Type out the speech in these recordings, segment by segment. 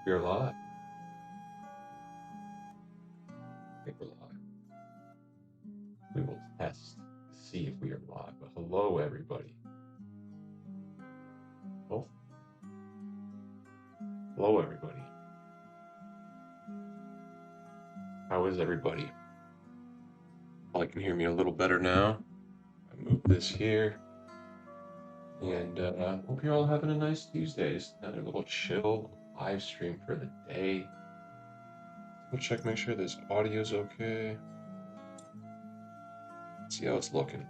We're live. I think we're live. We will test to see if we are live. But hello, everybody. Oh, hello, everybody. How is everybody? Well, I can hear me a little better now. I moved this here. And hope you're all having a nice Tuesday. Just another little chill live stream for the day. We'll check, make sure this audio's okay. See how it's looking.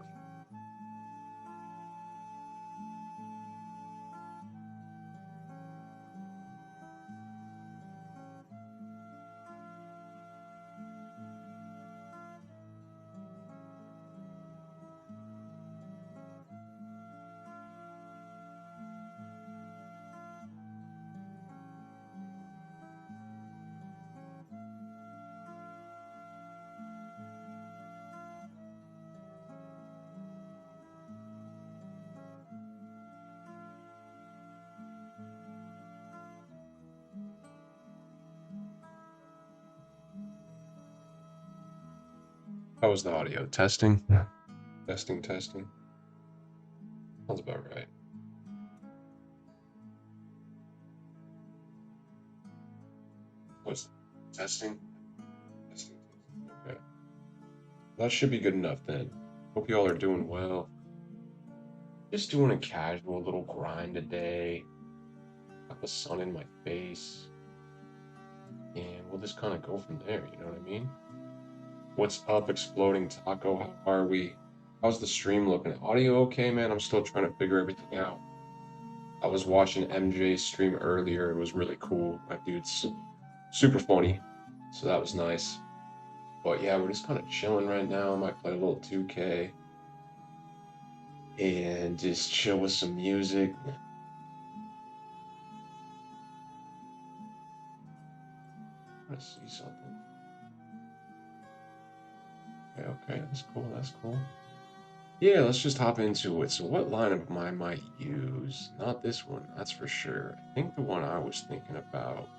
How was the audio? Testing? Yeah. Testing, testing. Sounds about right. What's testing? Testing, testing. Okay. That should be good enough then. Hope you all are doing well. Just doing a casual little grind today. Got the sun in my face. And we'll just kind of go from there, you know what I mean? What's up, Exploding Taco? How are we? How's the stream looking? Audio okay, man? I'm still trying to figure everything out. I was watching MJ's stream earlier. It was really cool. That dude's super funny. So that was nice. But yeah, we're just kind of chilling right now. Might play a little 2K. And just chill with some music. I see something. Okay, that's cool, that's cool. Yeah, let's just hop into it. So what lineup I might use? Not this one, that's for sure. I think the one I was thinking about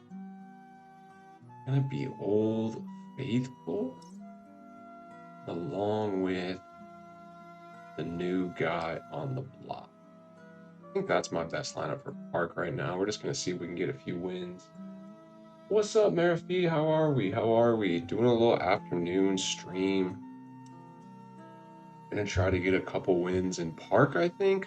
gonna be Old Faithful, along with the new guy on the block. I think that's my best lineup for Park right now. We're just gonna see if we can get a few wins. What's up, Marafi? How are we? How are we? Doing a little afternoon stream. Gonna try to get a couple wins in Park, I think.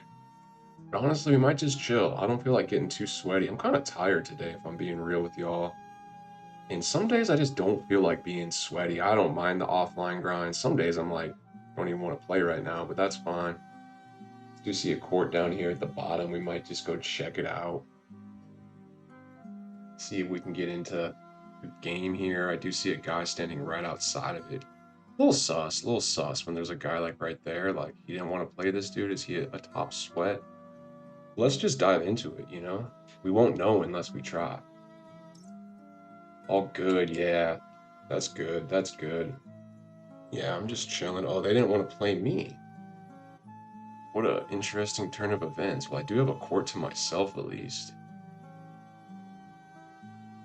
But honestly, we might just chill. I don't feel like getting too sweaty. I'm kind of tired today, if I'm being real with y'all. And some days I just don't feel like being sweaty. I don't mind the offline grind. Some days I'm like, don't even want to play right now, but that's fine. Do see a court down here at the bottom. We might just go check it out. See if we can get into the game here. I do see a guy standing right outside of it. A little sus when there's a guy like right there. Like, he didn't want to play this dude. Is he a top sweat? Let's just dive into it, you know? We won't know unless we try. All good, yeah. That's good, that's good. Yeah, I'm just chilling. Oh, they didn't want to play me. What a interesting turn of events. Well, I do have a court to myself at least.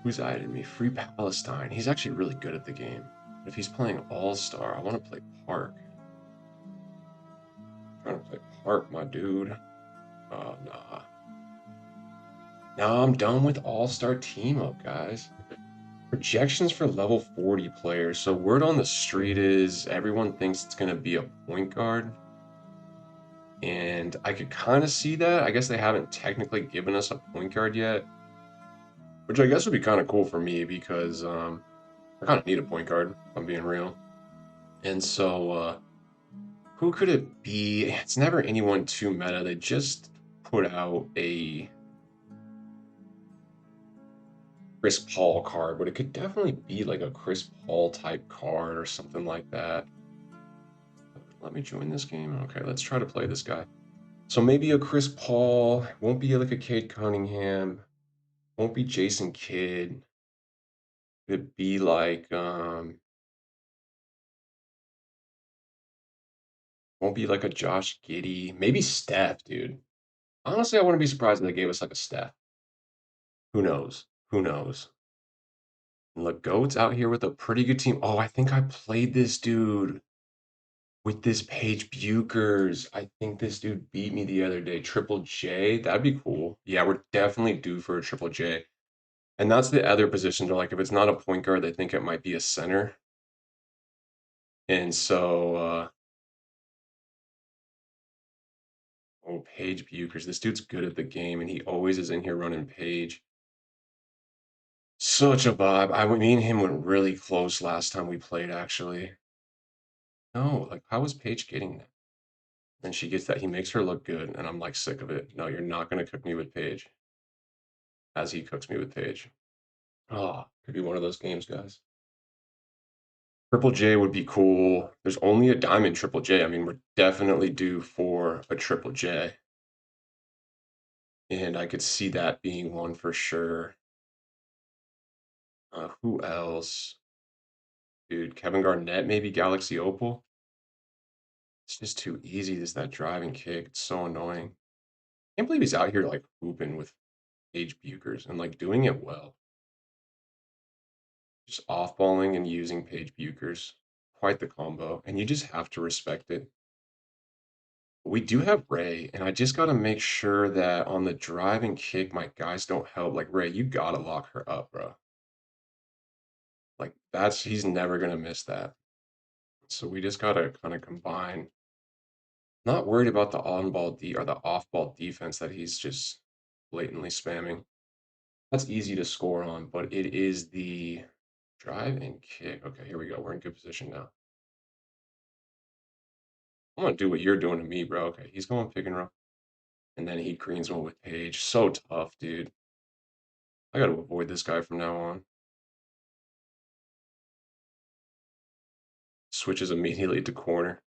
Who's added me? Free Palestine. He's actually really good at the game. If he's playing All-Star, I want to play Park. I'm trying to play Park, my dude. Nah. No, I'm done with All-Star team up, guys. Projections for level 40 players. So word on the street is everyone thinks it's going to be a point guard. And I could kind of see that. I guess they haven't technically given us a point guard yet. Which I guess would be kind of cool for me because I kind of need a point guard, if I'm being real. And so who could it be? It's never anyone too meta. They just put out a Chris Paul card, but it could definitely be like a Chris Paul type card or something like that. Let me join this game. Okay, let's try to play this guy. So maybe a Chris Paul, won't be like a Cade Cunningham, won't be Jason Kidd. Could be like won't be like a Josh Giddey. Maybe Steph, dude. Honestly, I wouldn't be surprised if they gave us like a Steph. Who knows? Who knows? And look, Goat's out here with a pretty good team. Oh, I think I played this dude with this Page Bukers. I think this dude beat me the other day. Triple J. That'd be cool. Yeah, we're definitely due for a Triple J. And that's the other position. They're like, if it's not a point guard, they think it might be a center. And so, oh, Page Bukers. This dude's good at the game, and he always is in here running Page. Such a vibe. Me and him went really close last time we played, actually. No, like, how was Paige getting that? And she gets that. He makes her look good, and I'm like sick of it. No, you're not gonna cook me with Paige as he cooks me with Paige. Oh, could be one of those games, guys. Triple J would be cool. There's only a diamond Triple J. I mean, we're definitely due for a Triple J. And I could see that being one for sure. Who else? Dude, Kevin Garnett, maybe Galaxy Opal. It's just too easy. Just that driving kick. It's so annoying. Can't believe he's out here like hooping with Paige Bukers and like doing it well. Just off-balling and using Paige Bukers. Quite the combo. And you just have to respect it. We do have Ray, and I just got to make sure that on the drive and kick, my guys don't help. Like, Ray, you got to lock her up, bro. Like, he's never going to miss that. So we just got to kind of combine. Not worried about the on-ball or the off-ball defense that he's just blatantly spamming. That's easy to score on, but it is the drive and kick. Okay, here we go. We're in good position now. I'm gonna do what you're doing to me, bro. Okay, he's going pick and roll. And then he greens one with Page. So tough, dude. I gotta avoid this guy from now on. Switches immediately to corner.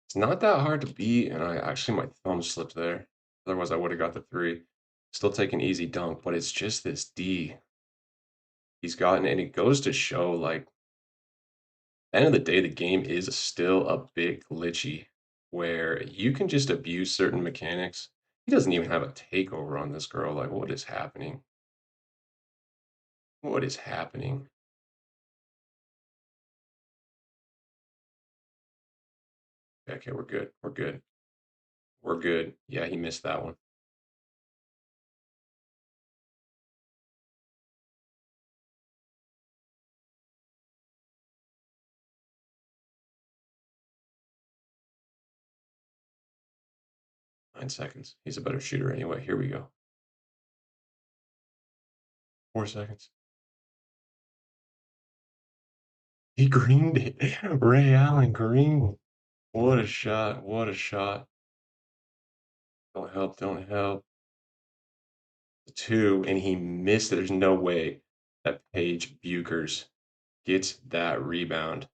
It's not that hard to beat, and my thumb slipped there. Otherwise, I would have got the three. Still take an easy dunk, but it's just this D he's gotten, and it goes to show, like, at the end of the day, the game is still a bit glitchy, where you can just abuse certain mechanics. He doesn't even have a takeover on this girl. Like, what is happening? What is happening? Okay, we're good. We're good. We're good. Yeah, he missed that one. 9 seconds. He's a better shooter anyway. Here we go. 4 seconds. He greened it. Ray Allen green. What a shot. What a shot. Don't help. Don't help. Two, and he missed it. There's no way that Paige Bukers gets that rebound.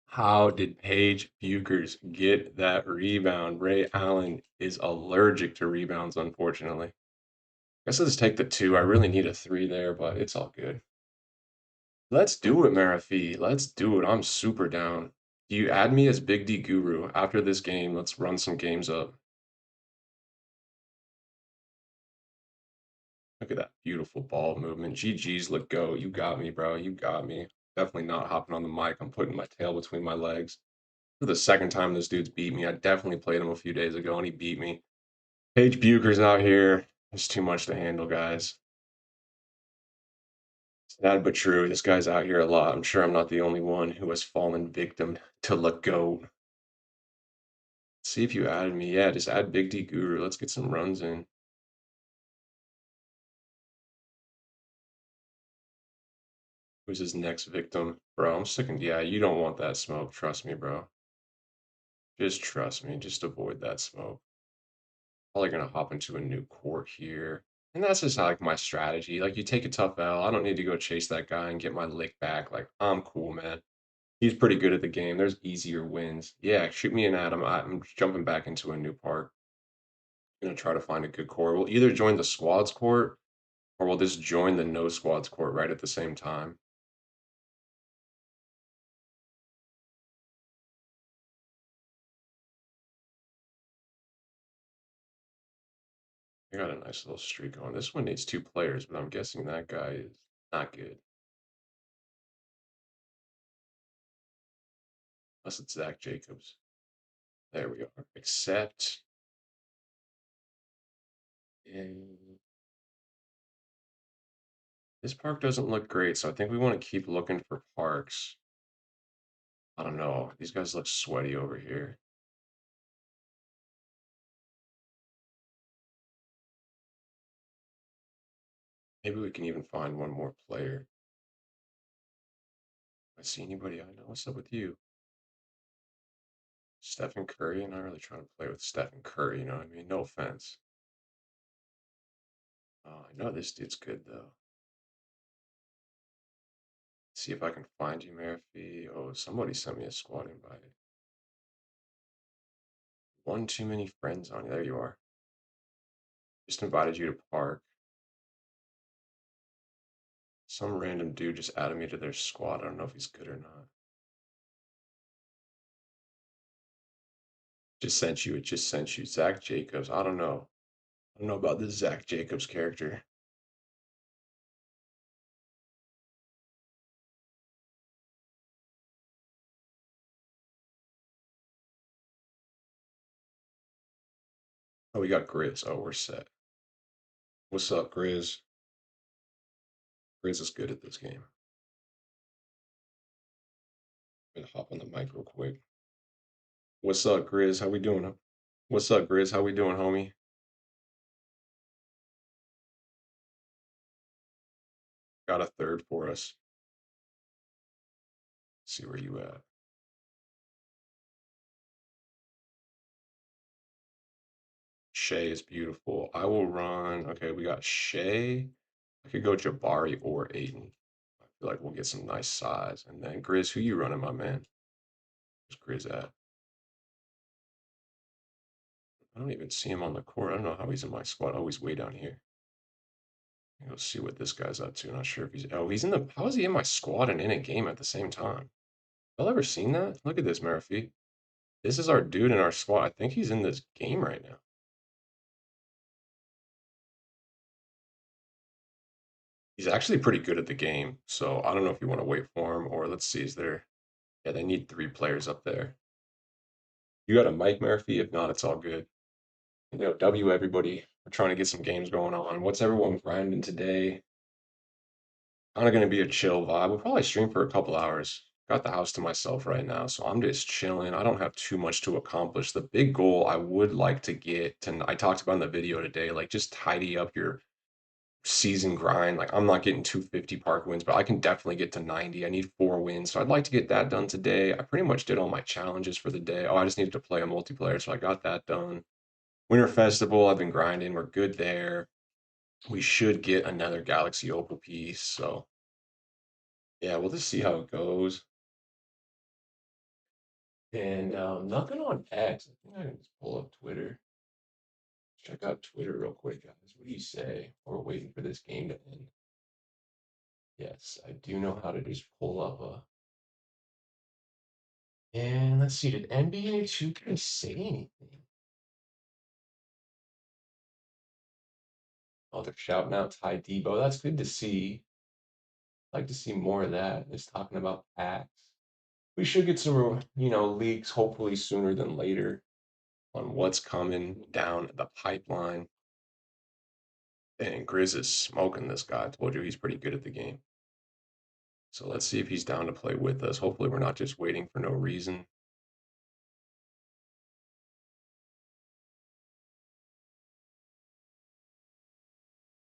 How did Paige Bukers get that rebound? Ray Allen is allergic to rebounds, unfortunately. Guess let's take the two. I really need a three there, but it's all good. Let's do it, Marafi. Let's do it. I'm super down. You add me as Big D Guru after this game. Let's run some games up. Look at that beautiful ball movement. GG's, let go. You got me, bro. You got me. Definitely not hopping on the mic. I'm putting my tail between my legs. For the second time this dude's beat me. I definitely played him a few days ago and he beat me. Paige Bucher's out here. It's too much to handle, guys. Sad but true. This guy's out here a lot. I'm sure I'm not the only one who has fallen victim to let go. See if you added me. Yeah, just add Big D Guru. Let's get some runs in. Who's his next victim? Bro, I'm sick and yeah, you don't want that smoke. Trust me, bro. Just trust me. Just avoid that smoke. Probably gonna hop into a new court here. And that's just like my strategy. Like you take a tough L. I don't need to go chase that guy and get my lick back. Like I'm cool, man. He's pretty good at the game. There's easier wins. Yeah, shoot me an Adam. I'm jumping back into a new park. Gonna try to find a good court. We'll either join the squads court or we'll just join the no squads court right at the same time. I got a nice little streak on. This one needs two players, but I'm guessing that guy is Not good. Unless it's Zach Jacobs. There we are. Accept. And this park doesn't look great, so I think we want to keep looking for parks. I don't know. These guys look sweaty over here. Maybe we can even find one more player. I see anybody I know? What's up with you? Stephen Curry? I'm not really trying to play with Stephen Curry, you know what I mean? No offense. Oh, I know this dude's good though. See if I can find you, Murphy. Oh, somebody sent me a squad invite. One too many friends on you. There you are. Just invited you to park. Some random dude just added me to their squad. I don't know if he's good or not. Just sent you. It just sent you. Zach Jacobs. I don't know. I don't know about this Zach Jacobs character. Oh, we got Grizz. Oh, we're set. What's up, Grizz? Grizz is good at this game. I'm gonna hop on the mic real quick. What's up, Grizz? How we doing? What's up, Grizz? How we doing, homie? Got a third for us. See where you at. Shay is beautiful. I will run. Okay, we got Shay. I could go Jabari or Aiden. I feel like we'll get some nice size. And then Grizz, who you running, my man? Where's Grizz at? I don't even see him on the court. I don't know how he's in my squad. Oh, he's way down here. Let's see what this guy's up to. Not sure if he's. Oh, he's in the. How is he in my squad and in a game at the same time? Y'all ever seen that? Look at this, Murphy. This is our dude in our squad. I think he's in this game right now. He's actually pretty good at the game. So I don't know if you want to wait for him or let's see. Is there. Yeah, they need three players up there. You got a Mike Murphy? If not, it's all good. W everybody. We're trying to get some games going on. What's everyone grinding today? Kind of going to be a chill vibe. We'll probably stream for a couple hours. Got the house to myself right now, so I'm just chilling. I don't have too much to accomplish. The big goal I would like to get to, I talked about in the video today, like just tidy up your season grind. Like I'm not getting 250 park wins, but I can definitely get to 90. I need 4 wins, so I'd like to get that done today. I pretty much did all my challenges for the day. Oh, I just needed to play a multiplayer, so I got that done. Winter Festival, I've been grinding. We're good there. We should get another Galaxy Opal piece. So yeah, we'll just see how it goes. And nothing on X. I think I can just pull up Twitter. Check out Twitter real quick, guys. What do you say? We're waiting for this game to end. Yes, I do know how to just pull up a. And let's see, did NBA 2K say anything? Oh, they're shouting out Ty Debo. That's good to see. I'd like to see more of that. Just talking about packs. We should get some, leaks hopefully sooner than later on what's coming down the pipeline. And Grizz is smoking this guy. I told you he's pretty good at the game. So let's see if he's down to play with us. Hopefully, we're not just waiting for no reason.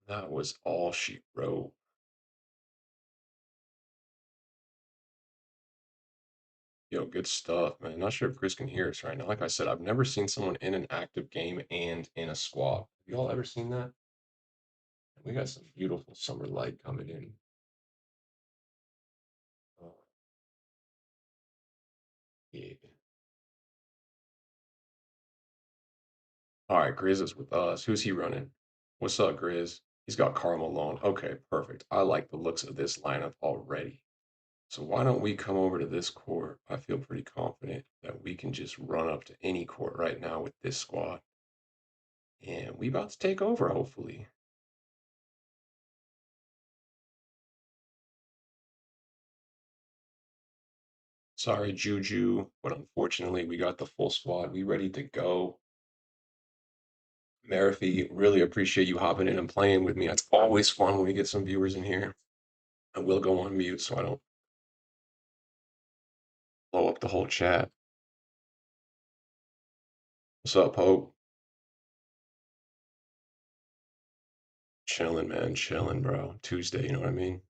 That was all she wrote. Yo, good stuff, man. Not sure if Chris can hear us right now. Like I said, I've never seen someone in an active game and in a squad. Have you all ever seen that? We got some beautiful summer light coming in. Uh, yeah. All right, Grizz is with us. Who's he running? What's up, Grizz? He's got Karl Malone. Okay, perfect. I like the looks of this lineup already. So why don't we come over to this court? I feel pretty confident that we can just run up to any court right now with this squad. And we about to take over, hopefully. Sorry, Juju, but unfortunately, we got the full squad. We ready to go. Marafi, really appreciate you hopping in and playing with me. It's always fun when we get some viewers in here. I will go on mute so I don't blow up the whole chat. What's up, Hope? Chilling, man. Chilling, bro. Tuesday, you know what I mean?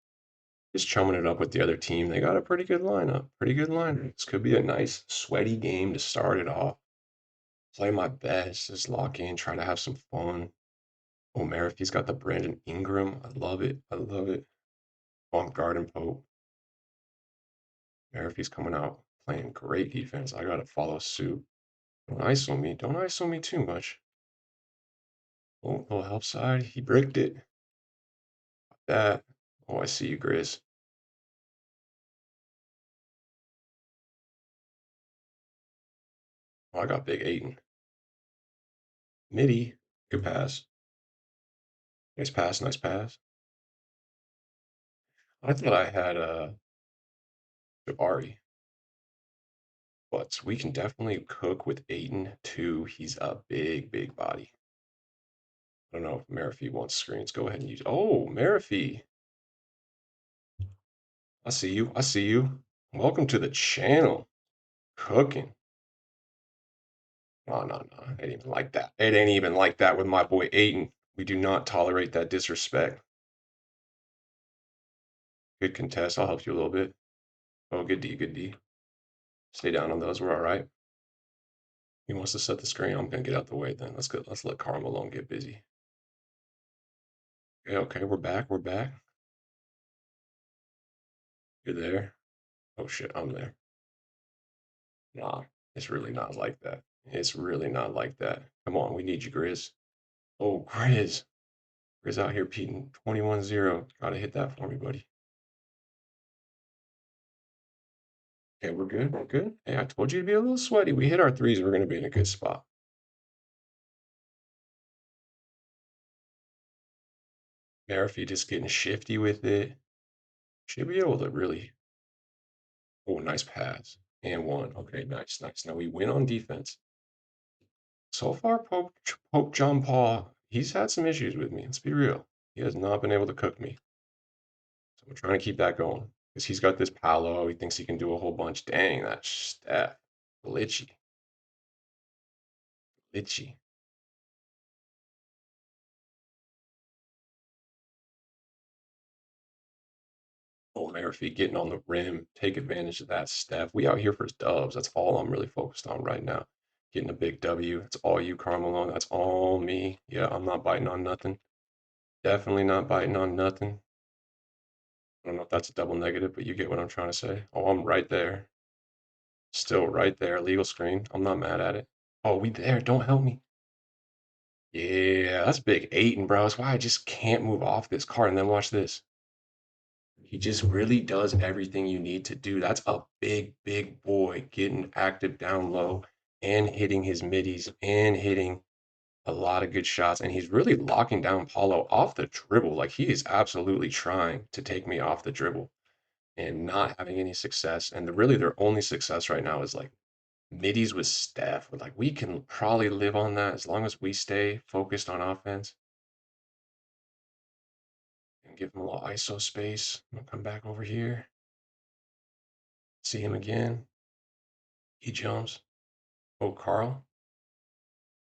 Just chumming it up with the other team. They got a pretty good lineup. Pretty good lineup. This could be a nice, sweaty game to start it off. Play my best. Just lock in, try to have some fun. Oh, Marafi's got the Brandon Ingram. I love it. I love it. Oh, I'm guarding Pope. Marafi's coming out playing great defense. I gotta follow suit. Don't ISO me. Don't ISO me too much. Oh, little help side. He bricked it. That. Oh, I see you, Grizz. Oh, I got Big Aiden. Midi. Good pass. Nice pass. Nice pass. I thought I had Jabari, but we can definitely cook with Aiden too. He's a big, big body. I don't know if Marafi wants screens. Go ahead and use. Oh, Marafi. I see you. I see you. Welcome to the channel. Cooking. No, no, no. It ain't even like that. It ain't even like that with my boy Aiden. We do not tolerate that disrespect. Good contest. I'll help you a little bit. Oh, good D, good D. Stay down on those. We're all right. He wants to set the screen. I'm gonna get out the way then. Let's go. Let's let Carl Malone get busy. Okay, okay. We're back. We're back. You're there. Oh shit, I'm there. Nah, it's really not like that. It's really not like that. Come on, we need you, Grizz. Oh, Grizz. Grizz out here beating 21-0. Gotta hit that for me, buddy. Okay, we're good. We're good. Hey, I told you to be a little sweaty. We hit our threes. We're going to be in a good spot. Marafi just getting shifty with it. Should be able to really. Oh, nice pass. And one. Okay, nice, nice. Now we win on defense. So far, Pope John Paul, he's had some issues with me. Let's be real. He has not been able to cook me. So we're trying to keep that going. Because he's got this Paolo. He thinks he can do a whole bunch. Dang, that Steph. Glitchy. Glitchy. Oh, Murphy getting on the rim, take advantage of that step. We out here for dubs. That's all I'm really focused on right now. Getting a big W. It's all you, Carmelo. That's all me. Yeah, I'm not biting on nothing. Definitely not biting on nothing. I don't know if that's a double negative, but you get what I'm trying to say. Oh, I'm right there. Still right there. Legal screen. I'm not mad at it. Oh, we there. Don't help me. Yeah, that's big eight, and bro. That's why I just can't move off this card. And then watch this. He just really does everything you need to do. That's a big, big boy getting active down low and hitting his middies and hitting a lot of good shots. And he's really locking down Paulo off the dribble. Like he is absolutely trying to take me off the dribble and not having any success. And really their only success right now is like middies with Steph. Like we can probably live on that as long as we stay focused on offense and give him a little ISO space. I'm gonna come back over here. See him again. He jumps. Oh, Carl.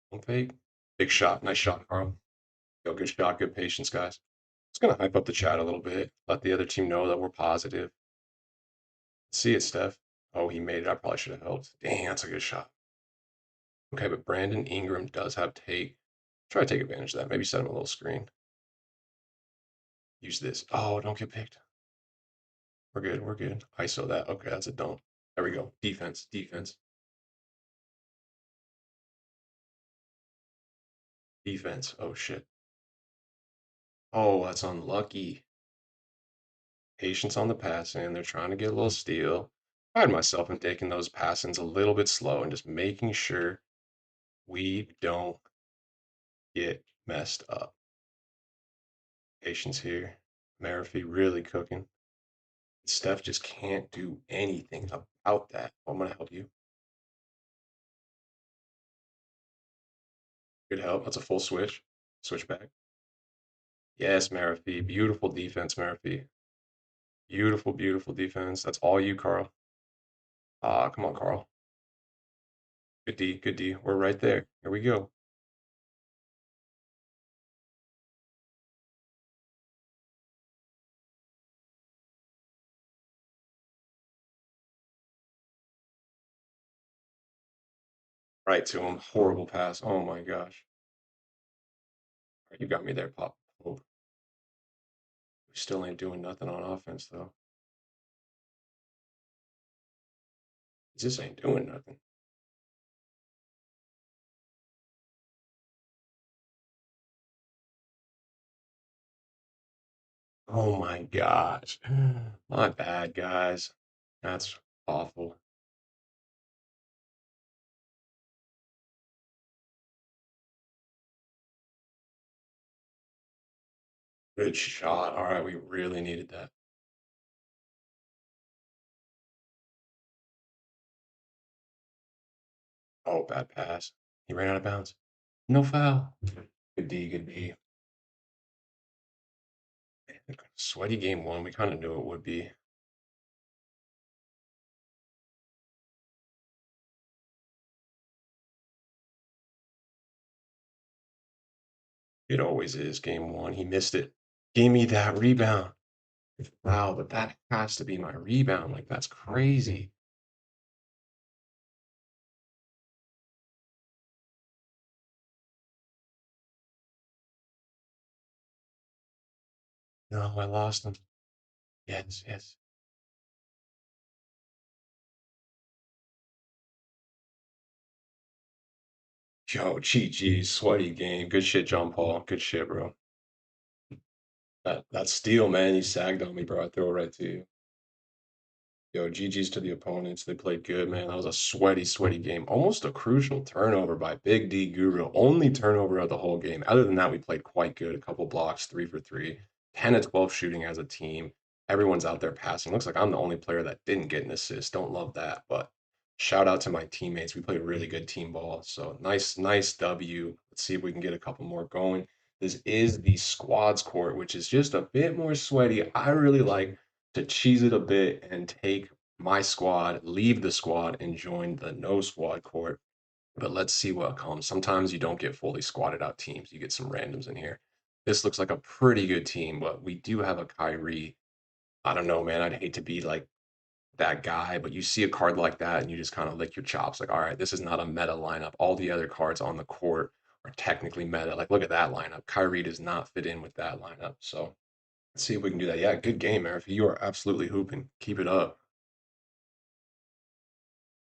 One fake. Big shot. Nice shot, Carl. Yo, good shot. Good patience, guys. It's going to hype up the chat a little bit. Let the other team know that we're positive. See it, Steph. Oh, he made it. I probably should have helped. Dang, that's a good shot. Okay, but Brandon Ingram does have take. Try to take advantage of that. Maybe set him a little screen. Use this. Oh, don't get picked. We're good. We're good. ISO that. Okay, that's a don't. There we go. Defense. Defense. Defense. Oh, shit. Oh, that's unlucky. Patience on the passing. They're trying to get a little steal. I pride myself in taking those passings a little bit slow and just making sure we don't get messed up. Patience here. Marafi really cooking. Steph just can't do anything about that. I'm gonna help you. Good help. That's a full switch. Switch back. Yes, Marafi. Beautiful defense, Marafi. Beautiful, beautiful defense. That's all you, Carl. Ah, come on, Carl. Good D, good D. We're right there. Here we go. Right to him. Horrible pass. Oh my gosh. You got me there, Pop. Oh, we still ain't doing nothing on offense, though. He just ain't doing nothing. Oh my gosh. My bad, guys. That's awful. Good shot. All right, we really needed that. Oh, bad pass. He ran out of bounds. No foul. Good D, good D. Sweaty game one. We kind of knew it would be. It always is game one. He missed it. Give me that rebound. Wow, but that has to be my rebound. Like, that's crazy. No, I lost him. Yes, yes. Yo, GG, sweaty game. Good shit, John Paul. Good shit, bro. That steal, man. You sagged on me, bro. I throw it right to you. Yo, GG's to the opponents. They played good, man. That was a sweaty, sweaty game. Almost a crucial turnover by Big D Guru. Only turnover of the whole game. Other than that, we played quite good. A couple blocks, 3 for 3, 10 of 12 shooting as a team. Everyone's out there passing. Looks like I'm the only player that didn't get an assist. Don't love that, but shout out to my teammates. We played really good team ball. So nice, nice W. Let's see if we can get a couple more going. This is the squads court, which is just a bit more sweaty. I really like to cheese it a bit and take my squad, leave the squad, and join the no squad court. But let's see what comes. Sometimes you don't get fully squatted out teams. You get some randoms in here. This looks like a pretty good team, but we do have a Kyrie. I don't know, man. I'd hate to be like that guy, but you see a card like that and you just kind of lick your chops. Like, all right, this is not a meta lineup. All the other cards on the court are technically meta. Like, look at that lineup. Kyrie does not fit in with that lineup. So let's see if we can do that. Yeah, good game, Eric. You are absolutely hooping. Keep it up.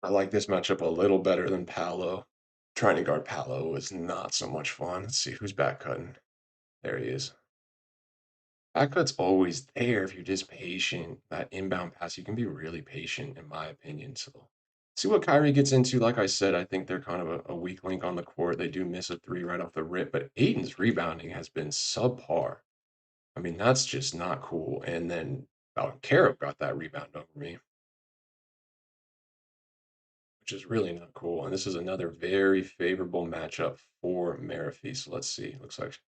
I like this matchup a little better than Paolo. Trying to guard Paolo was not so much fun. Let's see who's back cutting. There he is. Back cut's always there if you're just patient. That inbound pass, you can be really patient, in my opinion. So see what Kyrie gets into. Like I said, I think they're kind of a weak link on the court. They do miss a three right off the rip, but Aiden's rebounding has been subpar. I mean, that's just not cool. And then Karev got that rebound over me, which is really not cool. And this is another very favorable matchup for Marafi. So let's see. Looks like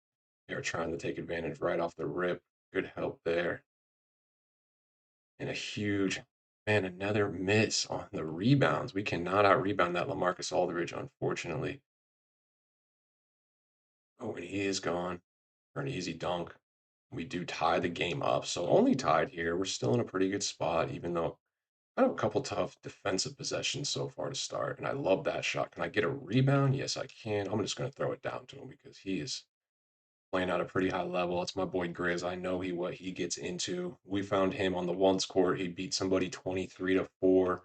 they're trying to take advantage right off the rip. Good help there. And a huge, man, another miss on the rebounds. We cannot out rebound that LaMarcus Aldridge, unfortunately. Oh, and he is gone for an easy dunk. We do tie the game up. So only tied here. We're still in a pretty good spot, even though I have a couple tough defensive possessions so far to start, and I love that shot. Can I get a rebound? Yes, I can. I'm just going to throw it down to him because he is playing at a pretty high level. It's my boy Grizz. I know what he gets into. We found him on the ones court. He beat somebody 23-4,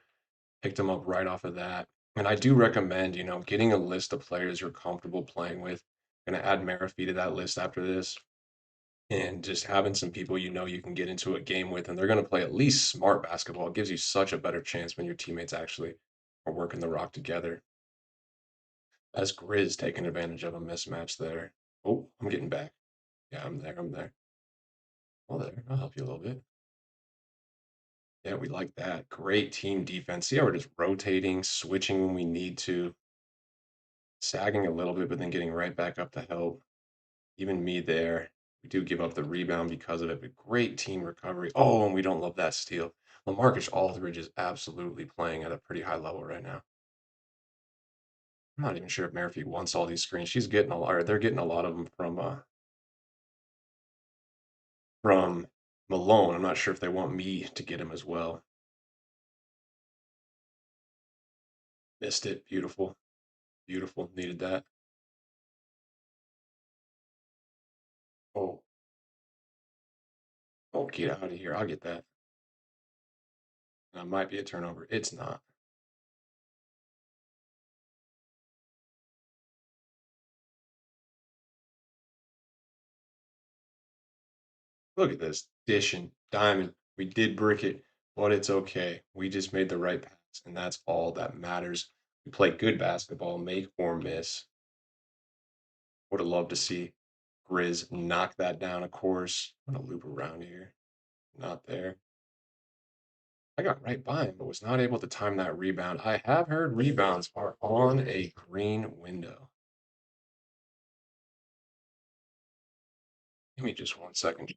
picked him up right off of that. And I do recommend, getting a list of players you're comfortable playing with. Gonna add Marafi to that list after this and just having some people you can get into a game with and they're going to play at least smart basketball. It gives you such a better chance when your teammates actually are working the rock together. That's Grizz taking advantage of a mismatch there. Oh, I'm getting back. Yeah, I'm there. I'm there. Well, there. I'll help you a little bit. Yeah, we like that. Great team defense. See how we're just rotating, switching when we need to, sagging a little bit, but then getting right back up to help. Even me there. We do give up the rebound because of it, but great team recovery. Oh, and we don't love that steal. LaMarcus Aldridge is absolutely playing at a pretty high level right now. I'm not even sure if Murphy wants all these screens. She's getting a lot, or they're getting a lot of them from Malone. I'm not sure if they want me to get him as well. Missed it. Beautiful. Beautiful. Needed that. Oh, oh, get out of here. I'll get that. That might be a turnover. It's not. Look at this. Dishing. Diamond. We did brick it, but it's okay. We just made the right pass, and that's all that matters. We play good basketball, make or miss. Would have loved to see Grizz knock that down, of course. I'm gonna loop around here. Not there. I got right by him, but was not able to time that rebound. I have heard rebounds are on a green window. Give me just 1 second.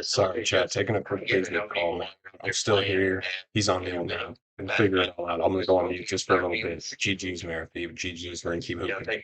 Sorry, chat. Taking a quick business call. I'm still here. He's on mute now. And figure it all out. I'm gonna go on mute just for a little bit. GG's Marathon. GG's for keep hooping.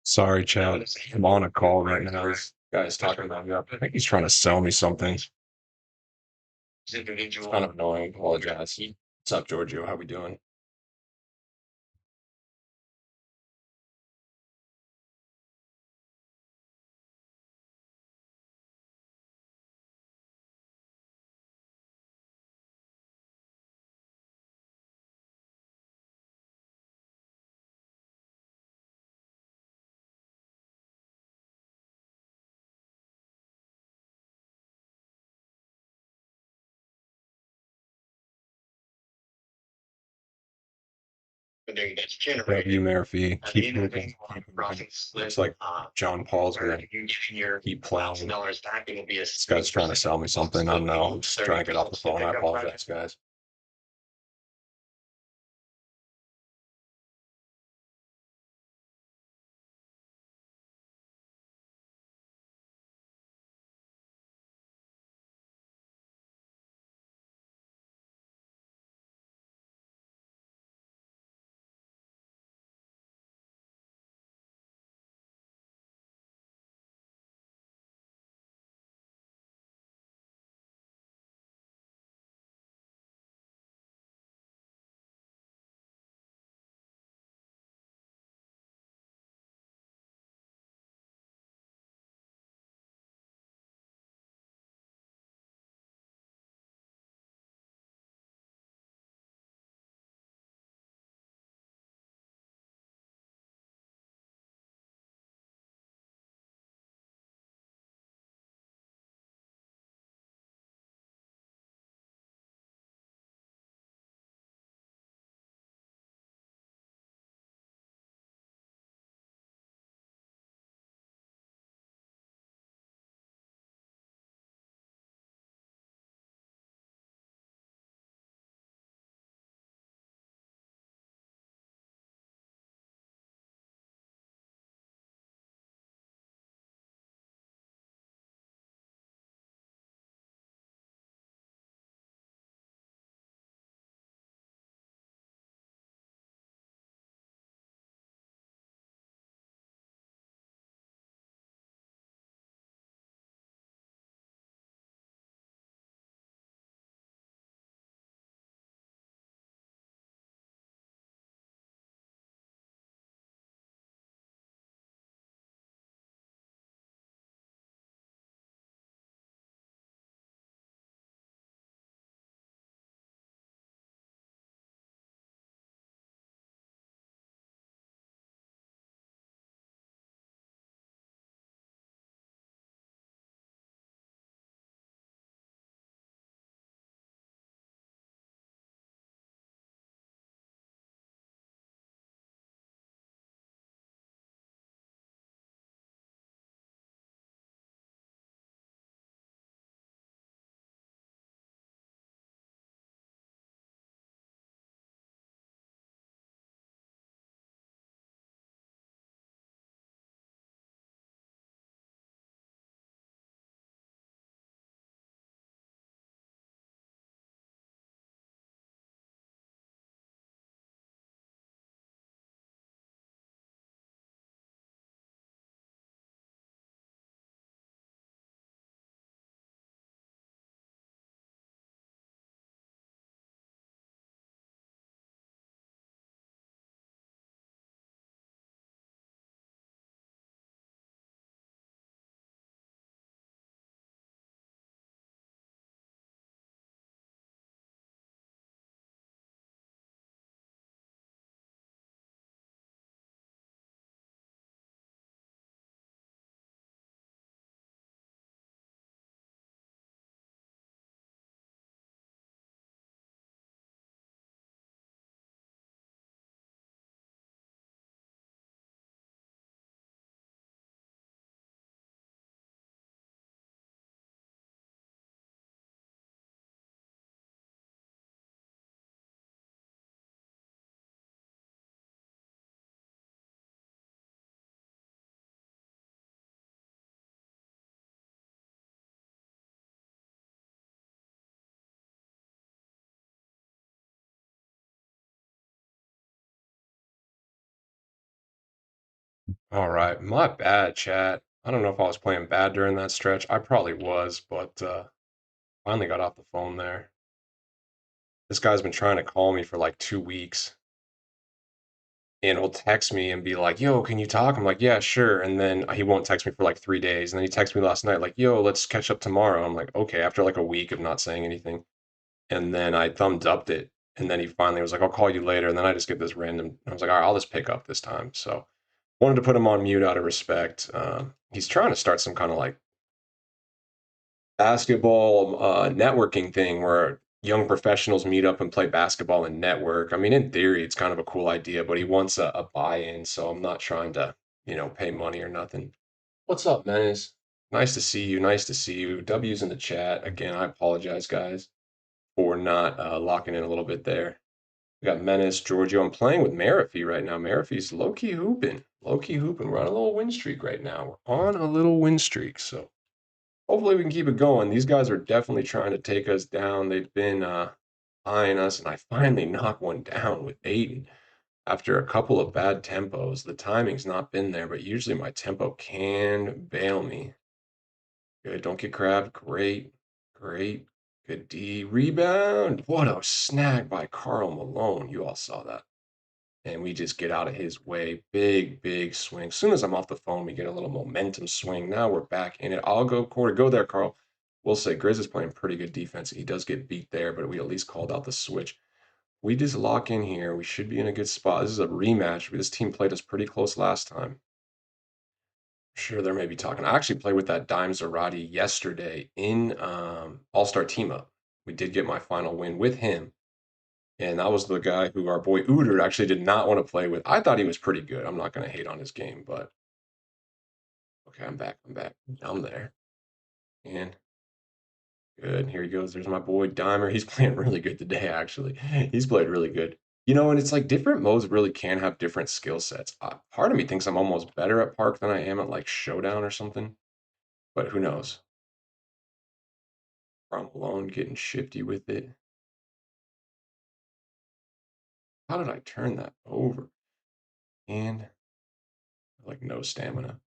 Sorry, Chad. I'm on a call right now. This guy's talking about me. I think he's trying to sell me something. It's kind of annoying. Apologize. What's up, Giorgio? How we doing? W Murphy. Keep moving. Keep moving. Looks like John Paul's gonna keep plowing. This guy's trying to sell me something. I don't know. I'm just trying to get off the phone. I apologize, guys. All right, my bad, chat. I don't know if I was playing bad during that stretch. I probably was, but finally got off the phone there. This guy's been trying to call me for like 2 weeks, and he'll text me and be like, "Yo, can you talk?" I'm like, "Yeah, sure." And then he won't text me for like 3 days, and then he texted me last night like, "Yo, let's catch up tomorrow." I'm like, "Okay." After like a week of not saying anything, and then I thumbed upped it, and then he finally was like, "I'll call you later." And then I just get this random. I was like, "All right, I'll just pick up this time." So wanted to put him on mute out of respect. He's trying to start some kind of like basketball networking thing where young professionals meet up and play basketball and network. I mean, in theory, it's kind of a cool idea, but he wants a buy-in, so I'm not trying to, pay money or nothing. What's up, Menace? Nice to see you. Nice to see you. W's in the chat. Again, I apologize, guys, for not locking in a little bit there. We got Menace, Giorgio. I'm playing with Marifee right now. Marifee's low-key hooping. Low-key hooping. We're on a little win streak right now. We're on a little win streak, so hopefully we can keep it going. These guys are definitely trying to take us down. They've been eyeing us, and I finally knocked one down with Aiden after a couple of bad tempos. The timing's not been there, but usually my tempo can bail me. Good, don't get crabbed. Great, great. Good D. Rebound. What a snag by Carl Malone. You all saw that. And we just get out of his way. Big, big swing. As soon as I'm off the phone, we get a little momentum swing. Now we're back in it. I'll go quarter. Go there, Carl. We'll say Grizz is playing pretty good defense. He does get beat there, but we at least called out the switch. We just lock in here. We should be in a good spot. This is a rematch. This team played us pretty close last time. Sure, they're maybe talking. I actually played with that Dime Zarati yesterday in All-Star Team Up. We did get my final win with him. And that was the guy who our boy Uder actually did not want to play with. I thought he was pretty good. I'm not going to hate on his game, but okay, I'm back. I'm back. I'm there. And good. Here he goes. There's my boy Dimer. He's playing really good today, actually. He's played really good. And it's like different modes really can have different skill sets. Part of me thinks I'm almost better at Park than I am at like Showdown or something, but who knows? I'm alone getting shifty with it. How did I turn that over? And like no stamina.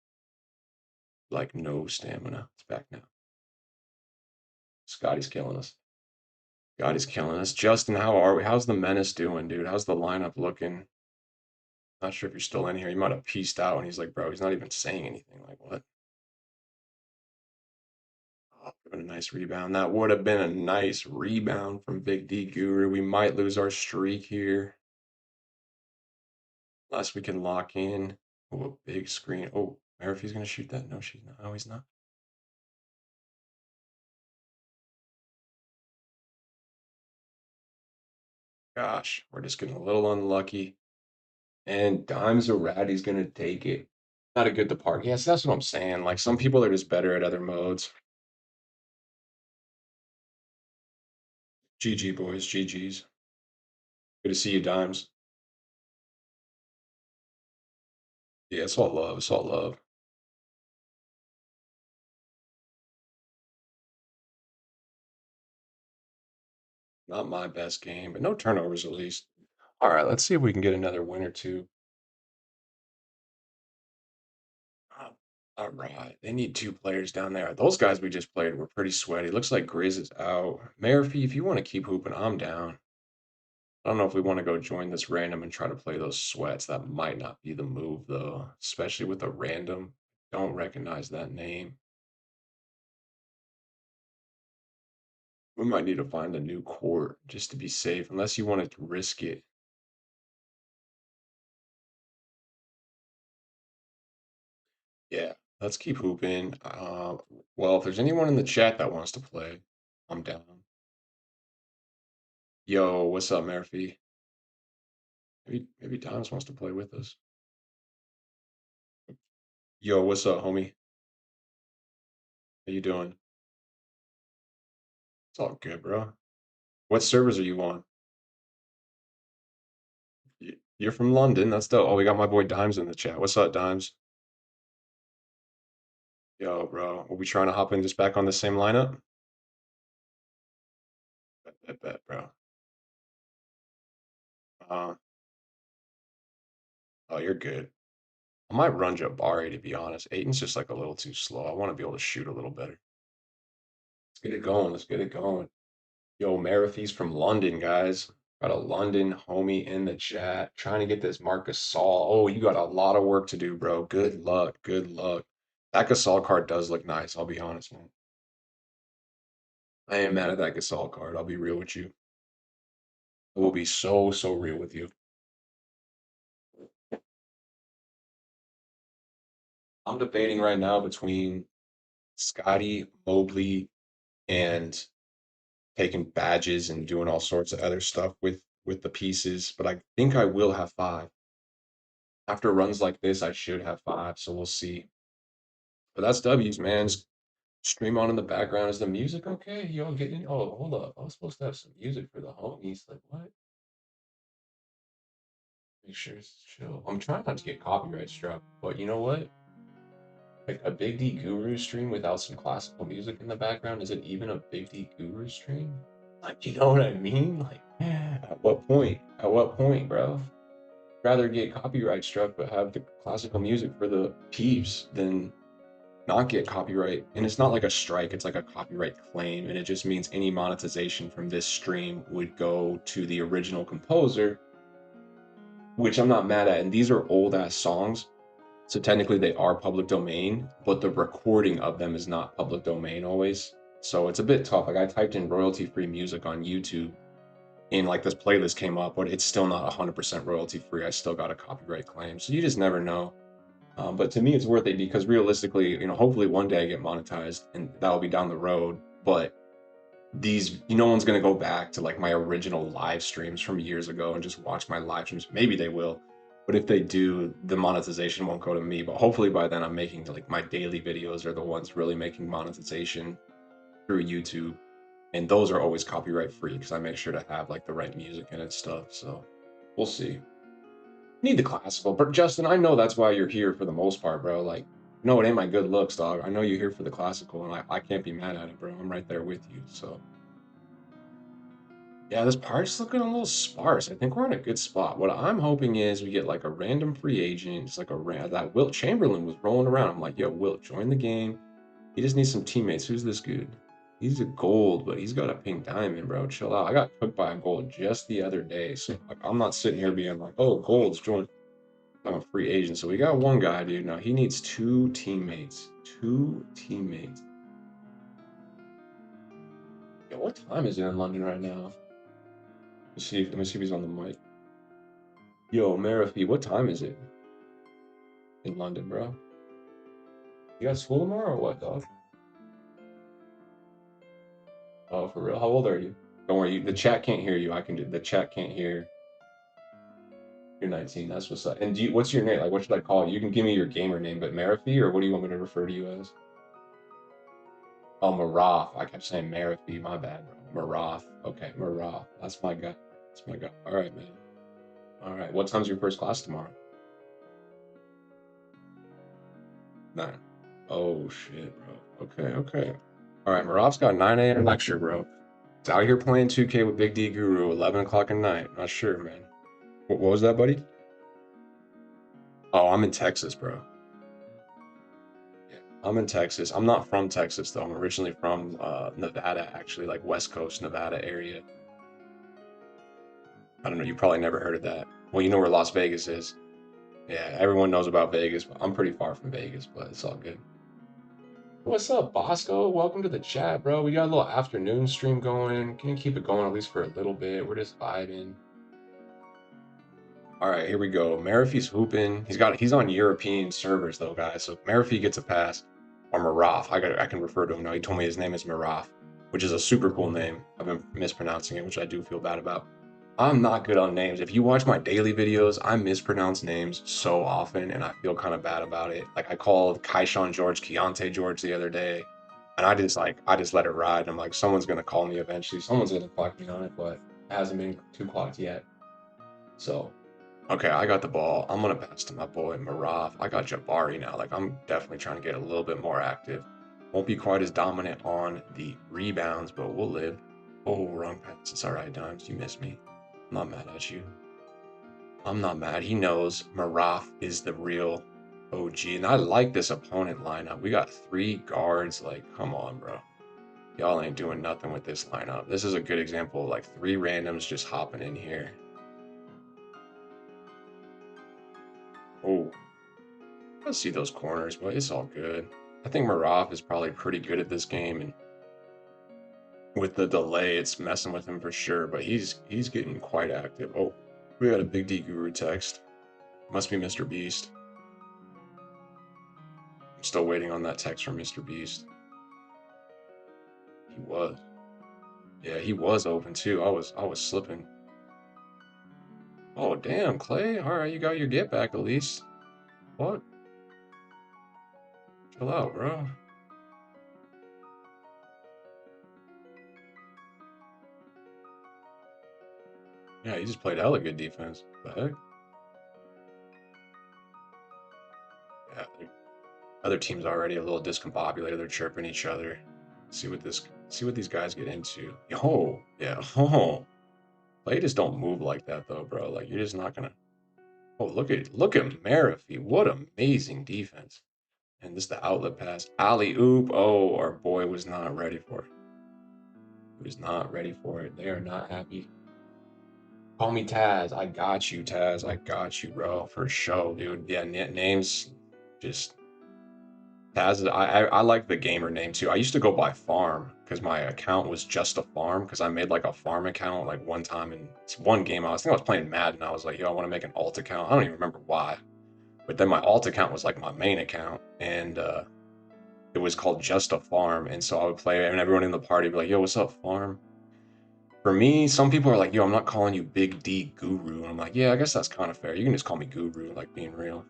Like no stamina. It's back now. Scotty's killing us. Scotty's killing us. Justin, how are we? How's the menace doing, dude? How's the lineup looking? Not sure if you're still in here. He might have pieced out and he's like, bro, he's not even saying anything. Like, what? Oh, been a nice rebound. That would have been a nice rebound from Big D Guru. We might lose our streak here. Unless we can lock in. Oh, a big screen. Oh, Murphy's gonna shoot that. No, she's not. No, he's not. Gosh, we're just getting a little unlucky. And Dimes a rat, he's gonna take it. Not a good depart. Yes, that's what I'm saying. Like some people are just better at other modes. GG boys, GG's. Good to see you, Dimes. Yeah, it's all love. It's all love. Not my best game, but no turnovers at least. All right, let's see if we can get another win or two. All right, they need two players down there. Those guys we just played were pretty sweaty. Looks like Grizz is out. Murphy, if you want to keep hooping, I'm down. I don't know if we want to go join this random and try to play those sweats. That might not be the move, though, especially with a random. Don't recognize that name. We might need to find a new court just to be safe, unless you want to risk it. Yeah, let's keep hooping. Well, if there's anyone in the chat that wants to play, I'm down. Yo, what's up, Murphy? Maybe Thomas wants to play with us. Yo, what's up, homie? How you doing? It's all good, bro. What servers are you on? You're from London. That's dope. Oh, we got my boy Dimes in the chat. What's up, Dimes? Yo, bro. Are we trying to hop in just back on the same lineup? Bet, bro. Uh, oh, you're good. I might run Jabari, to be honest. Aiton's just like a little too slow. I want to be able to shoot a little better. Let's get it going. Let's get it going. Yo, Marathie's from London, guys. Got a London homie in the chat trying to get this Marcus Gasol. Oh, you got a lot of work to do, bro. Good luck. Good luck. That Gasol card does look nice, I'll be honest, man. I am mad at that Gasol card. I'll be real with you. I will be so, so real with you. I'm debating right now between Scotty, Mobley, and taking badges and doing all sorts of other stuff with the pieces, but I think I will have five. After runs like this, I should have five, so we'll see. But that's W's, man. Just stream on in the background. Is the music okay? Y'all getting? Oh, hold up. I was supposed to have some music for the homies. Like what? Make sure it's chill. I'm trying not to get copyright struck, but you know what? Like a Big D Guru stream without some classical music in the background, is it even a Big D Guru stream? Like, you know what I mean? Like, at what point? At what point, bro? Rather get copyright struck but have the classical music for the peeps than not get copyright. And it's not like a strike, it's like a copyright claim. And it just means any monetization from this stream would go to the original composer, which I'm not mad at. And these are old ass songs. So technically they are public domain, but the recording of them is not public domain always. So it's a bit tough. Like I typed in royalty free music on YouTube and like this playlist came up, but it's still not 100% royalty free. I still got a copyright claim. So you just never know. But to me, it's worth it because realistically, you know, hopefully one day I get monetized and that'll be down the road. But these, no one's going to go back to like my original live streams from years ago and just watch my live streams. Maybe they will. But if they do, the monetization won't go to me. But hopefully by then I'm making like my daily videos are the ones really making monetization through YouTube. And those are always copyright free because I make sure to have like the right music in it and stuff. So we'll see. Need the classical, but Justin, I know that's why you're here for the most part, bro. Like, no, it ain't my good looks, dog. I know you're here for the classical, and I can't be mad at it, bro. I'm right there with you. So yeah, this part's looking a little sparse. I think we're in a good spot. What I'm hoping is we get like a random free agent. It's like that Wilt Chamberlain was rolling around. I'm like, yo, Wilt, join the game. He just needs some teammates. Who's this dude? He's a gold, but he's got a pink diamond, bro. Chill out. I got cooked by a gold just the other day, so like, I'm not sitting here being like, oh, gold's join. I'm a free agent. So we got one guy, dude. Now he needs two teammates. Two teammates. Yo, what time is it in London right now? Let me see if he's on the mic. Yo, Marafi, what time is it in London, bro? You got school tomorrow or what, dog? Oh, for real? How old are you? Don't worry, the chat can't hear you. I can do the chat can't hear. You're 19. That's what's up. And what's your name? Like, what should I call you? You can give me your gamer name, but Marafi, or what do you want me to refer to you as? Oh, Maraf. I kept saying Marafi. My bad, bro. Maraf. Okay, Maraf. That's my guy. That's my guy. All right, man. All right. What time's your first class tomorrow? 9. Oh, shit, bro. Okay, okay. All right, Maraf's got 9 a.m. lecture, bro. It's out here playing 2K with Big D Guru, 11 o'clock at night. Not sure, man. What was that, buddy? Oh, I'm in Texas, bro. Yeah, I'm in Texas. I'm not from Texas, though. I'm originally from Nevada, actually, like West Coast Nevada area. I don't know. You probably never heard of that. Well, you know where Las Vegas is. Yeah, everyone knows about Vegas, but I'm pretty far from Vegas, but it's all good. What's up, Bosco? Welcome to the chat, bro. We got a little afternoon stream going. Can you keep it going at least for a little bit? We're just vibing. All right, here we go. Marafi's hooping. He's on European servers though, guys. So Marafi gets a pass. Or Maraf. I can refer to him now. He told me his name is Maraf, which is a super cool name. I've been mispronouncing it, which I do feel bad about. I'm not good on names. If you watch my daily videos, I mispronounce names so often, and I feel kind of bad about it. Like I called Kaishan George Keontae George the other day, and I just let it ride. I'm like, someone's gonna call me eventually. Someone's gonna clock me on it, but it hasn't been too clocked yet. So okay, I got the ball. I'm gonna pass to my boy Maraf. I got Jabari now. Like I'm definitely trying to get a little bit more active. Won't be quite as dominant on the rebounds, but we'll live. Oh, wrong pass. It's all right, Dimes. You missed me. I'm not mad at you. I'm not mad. He knows Maraf is the real. OG. And I like this opponent lineup. We got 3 guards. Like, come on, bro. Y'all ain't doing nothing with this lineup. This is a good example of like 3 randoms just hopping in here. Oh, I see those corners, but it's all good. I think Marov is probably pretty good at this game, and with the delay, it's messing with him for sure. But he's getting quite active. Oh, we got a Big D Guru text. Must be Mr. Beast. I'm still waiting on that text from Mr. Beast. He was. Yeah, he was open too. I was slipping. Oh damn, Clay. All right, you got your get back at least. What? Chill out, bro. Yeah, he just played hella good defense. The heck? Yeah, other teams already a little discombobulated. They're chirping each other. See what these guys get into. Yo, yeah. Oh, Clay just don't move like that though, bro. Like you're just not gonna. Oh, look at Marafi. What amazing defense. And this the outlet pass. Alley oop. Oh, our boy was not ready for it. He was not ready for it. They are not happy. Call me Taz. I got you, Taz. I got you, bro. For sure, dude. Yeah, names just Taz. I like the gamer name too. I used to go by Farm because my account was just a farm because I made like a farm account like one time in one game. I think I was playing Madden. I was like, yo, I want to make an alt account. I don't even remember why. But then my alt account was like my main account, and it was called Just a Farm. And so I would play it, and everyone in the party would be like, "Yo, what's up, Farm?" For me, some people are like, "Yo, I'm not calling you Big D Guru." And I'm like, "Yeah, I guess that's kind of fair. You can just call me Guru, like being real."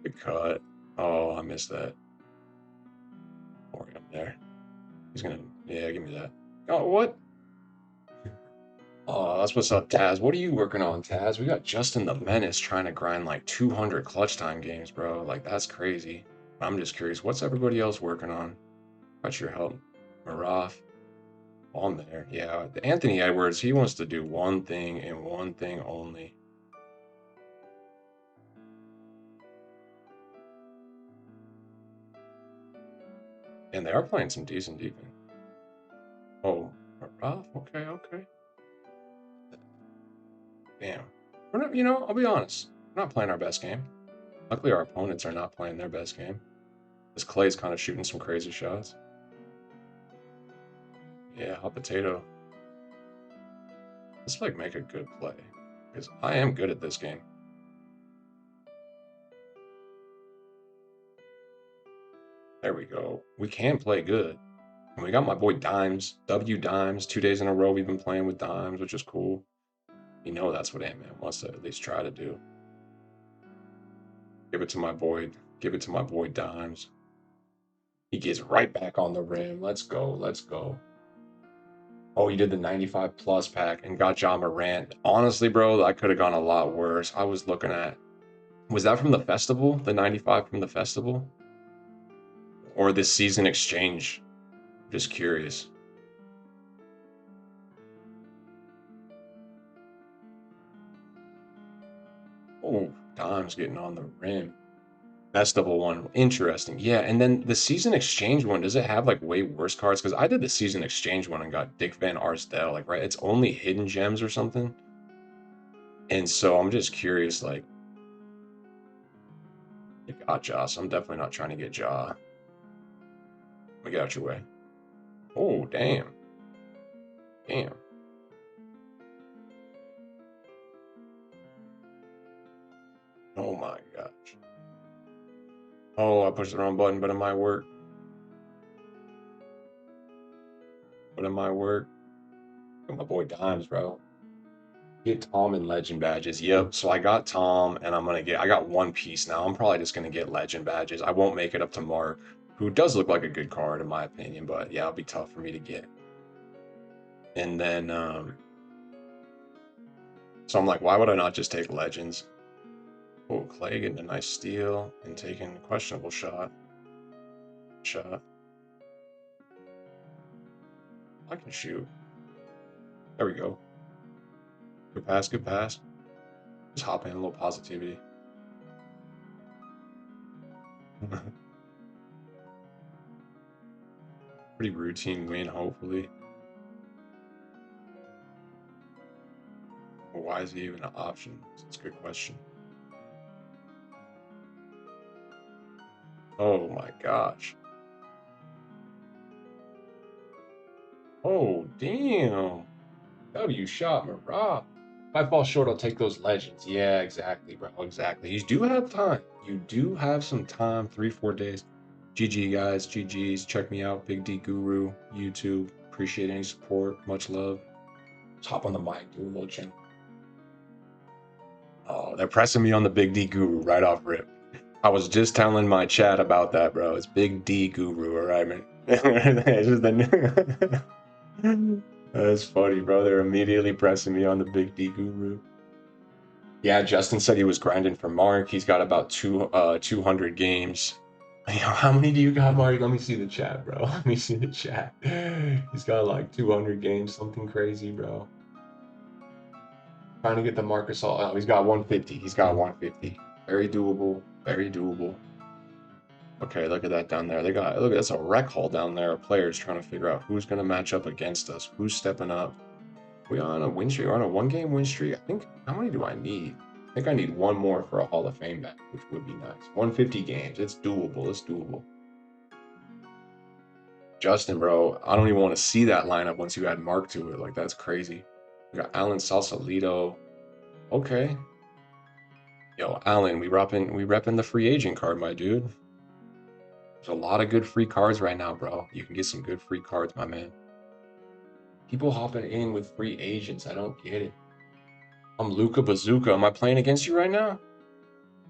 Good cut. Oh, I missed that. Worry, I'm there. He's gonna, yeah, give me that. Oh, what? Oh, that's what's up, Taz. What are you working on, Taz? We got Justin the Menace trying to grind like 200 clutch time games, bro. Like, that's crazy. I'm just curious, what's everybody else working on? Got your help. Maraf on there. Yeah, the Anthony Edwards, he wants to do one thing and one thing only. And they are playing some decent defense. Oh, Maraf? Okay, okay. Damn. We're not, I'll be honest. We're not playing our best game. Luckily, our opponents are not playing their best game. This Clay's kind of shooting some crazy shots. Yeah, hot potato. Let's like make a good play. Because I am good at this game. There we go. We can play good. And we got my boy Dimes, W Dimes. 2 days in a row we've been playing with Dimes, which is cool. That's what Ant-Man wants to at least try to do. Give it to my boy. Give it to my boy Dimes. He gets right back on the rim. Let's go. Let's go. Oh, you did the 95 plus pack and got John Morant. Honestly, bro, that could have gone a lot worse. I was looking at. Was that from the festival? The 95 from the festival? Or this season exchange? Just curious. Oh, Dimes getting on the rim. Festival one, interesting. Yeah, and then the season exchange one, does it have like way worse cards? Because I did the season exchange one and got Dick Van Arsdale, like right, it's only hidden gems or something. And so I'm just curious, like, you got Ja, so I'm definitely not trying to get Ja. Let me get out your way. Oh, damn. Damn. Oh my gosh. Oh, I pushed the wrong button, but it might work. But it might work. Got my boy Dimes, bro. Get Tom and Legend badges. Yep. So I got Tom, and I got One Piece now. I'm probably just gonna get Legend badges. I won't make it up to Mark, who does look like a good card in my opinion, but yeah, it'll be tough for me to get. And then, so I'm like, why would I not just take Legends? Oh, Clay getting a nice steal and taking a questionable shot. Shot. I can shoot. There we go. Good pass, good pass. Just hop in a little positivity. Pretty routine win, hopefully. Well, why is he even an option? That's a good question. Oh my gosh. Oh, damn. W shot Marab. If I fall short, I'll take those legends. Yeah, exactly, bro. Exactly. You do have time. You do have some time. 3, 4 days. GG, guys. GG's. Check me out. Big D Guru. YouTube. Appreciate any support. Much love. Let's hop on the mic. Do a little channel. Oh, they're pressing me on the Big D Guru right off rip. I was just telling my chat about that, bro. It's Big D Guru, all right, man. It's just the That's funny, bro. They're immediately pressing me on the Big D Guru. Yeah, Justin said he was grinding for Mark. He's got about 200 games. How many do you got, Mark? Let me see the chat, bro. Let me see the chat. He's got like 200 games, something crazy, bro. Trying to get the Marcus all. Oh, he's got 150. He's got 150. Very doable. Very doable. Okay, look at that down there. They got look. That's a rec hall down there of players trying to figure out who's going to match up against us. Who's stepping up? We on a win streak? We're on a 1-game win streak. I think. How many do I need? I think I need one more for a Hall of Fame match, which would be nice. 150 games. It's doable. It's doable. Justin, bro, I don't even want to see that lineup once you add Mark to it. Like that's crazy. We got Alan Sausalito. Okay. Yo, Alan, we repping the free agent card, my dude. There's a lot of good free cards right now, bro. You can get some good free cards, my man. People hopping in with free agents. I don't get it. I'm Luca Bazooka. Am I playing against you right now?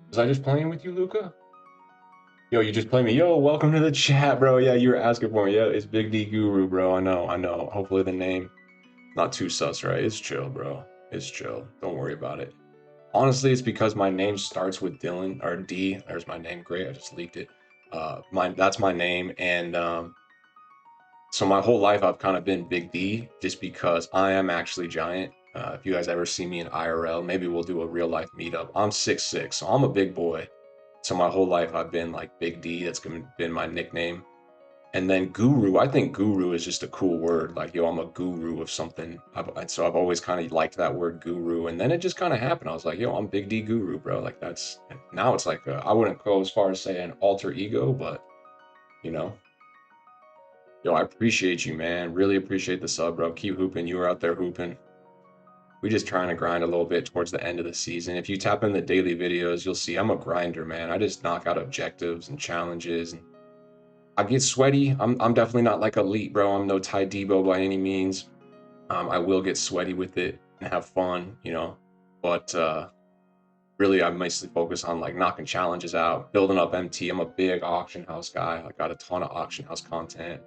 Was I just playing with you, Luca? Yo, you just play me. Yo, welcome to the chat, bro. Yeah, you were asking for me. Yeah, it's Big D Guru, bro. I know, I know. Hopefully the name not too sus, right? It's chill, bro. It's chill. Don't worry about it. Honestly, it's because my name starts with Dylan or D. There's my name. Great. I just leaked it. That's my name, and so my whole life I've kind of been Big D just because I am actually giant. If you guys ever see me in IRL, maybe we'll do a real life meetup. I'm 6'6", so I'm a big boy. So my whole life I've been like Big D. That's been my nickname. And then guru, I think guru is just a cool word. Like, yo, I'm a guru of something. So I've always kind of liked that word guru. And then it just kind of happened. I was like, yo, I'm Big D Guru, bro. Like now it's like, I wouldn't go as far as say an alter ego, but you know, yo, I appreciate you, man. Really appreciate the sub, bro. Keep hooping. You were out there hooping. We just trying to grind a little bit towards the end of the season. If you tap in the daily videos, you'll see I'm a grinder, man. I just knock out objectives and challenges, and I get sweaty. I'm definitely not like elite, bro. I'm no Ty Debo by any means. I will get sweaty with it and have fun, you know. But really, I mostly focus on like knocking challenges out, building up MT. I'm a big auction house guy. I got a ton of auction house content,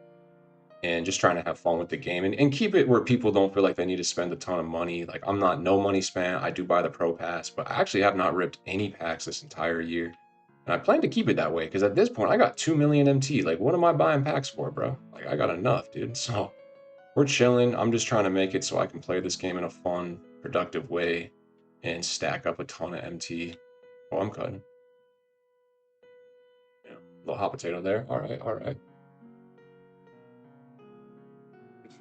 and just trying to have fun with the game and keep it where people don't feel like they need to spend a ton of money. Like I'm not no money spent. I do buy the pro pass, but I actually have not ripped any packs this entire year. And I plan to keep it that way because at this point I got 2 million MT. Like what am I buying packs for, bro? Like I got enough, dude. So we're chilling. I'm just trying to make it so I can play this game in a fun, productive way and stack up a ton of MT. Oh, I'm cutting. Yeah, little hot potato there. All right, all right.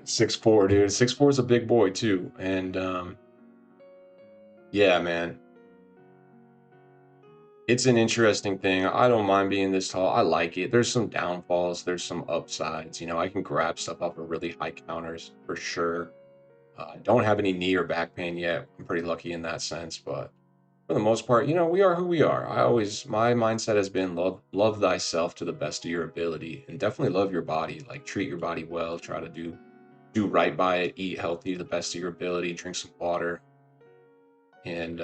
6'4", dude. 6'4" is a big boy too. And yeah, man. It's an interesting thing. I don't mind being this tall. I like it. There's some downfalls. There's some upsides. You know, I can grab stuff off of really high counters for sure. I don't have any knee or back pain yet. I'm pretty lucky in that sense, but for the most part, you know, we are who we are. My mindset has been love thyself to the best of your ability, and definitely love your body. Like treat your body well. Try to do right by it. Eat healthy to the best of your ability. Drink some water, and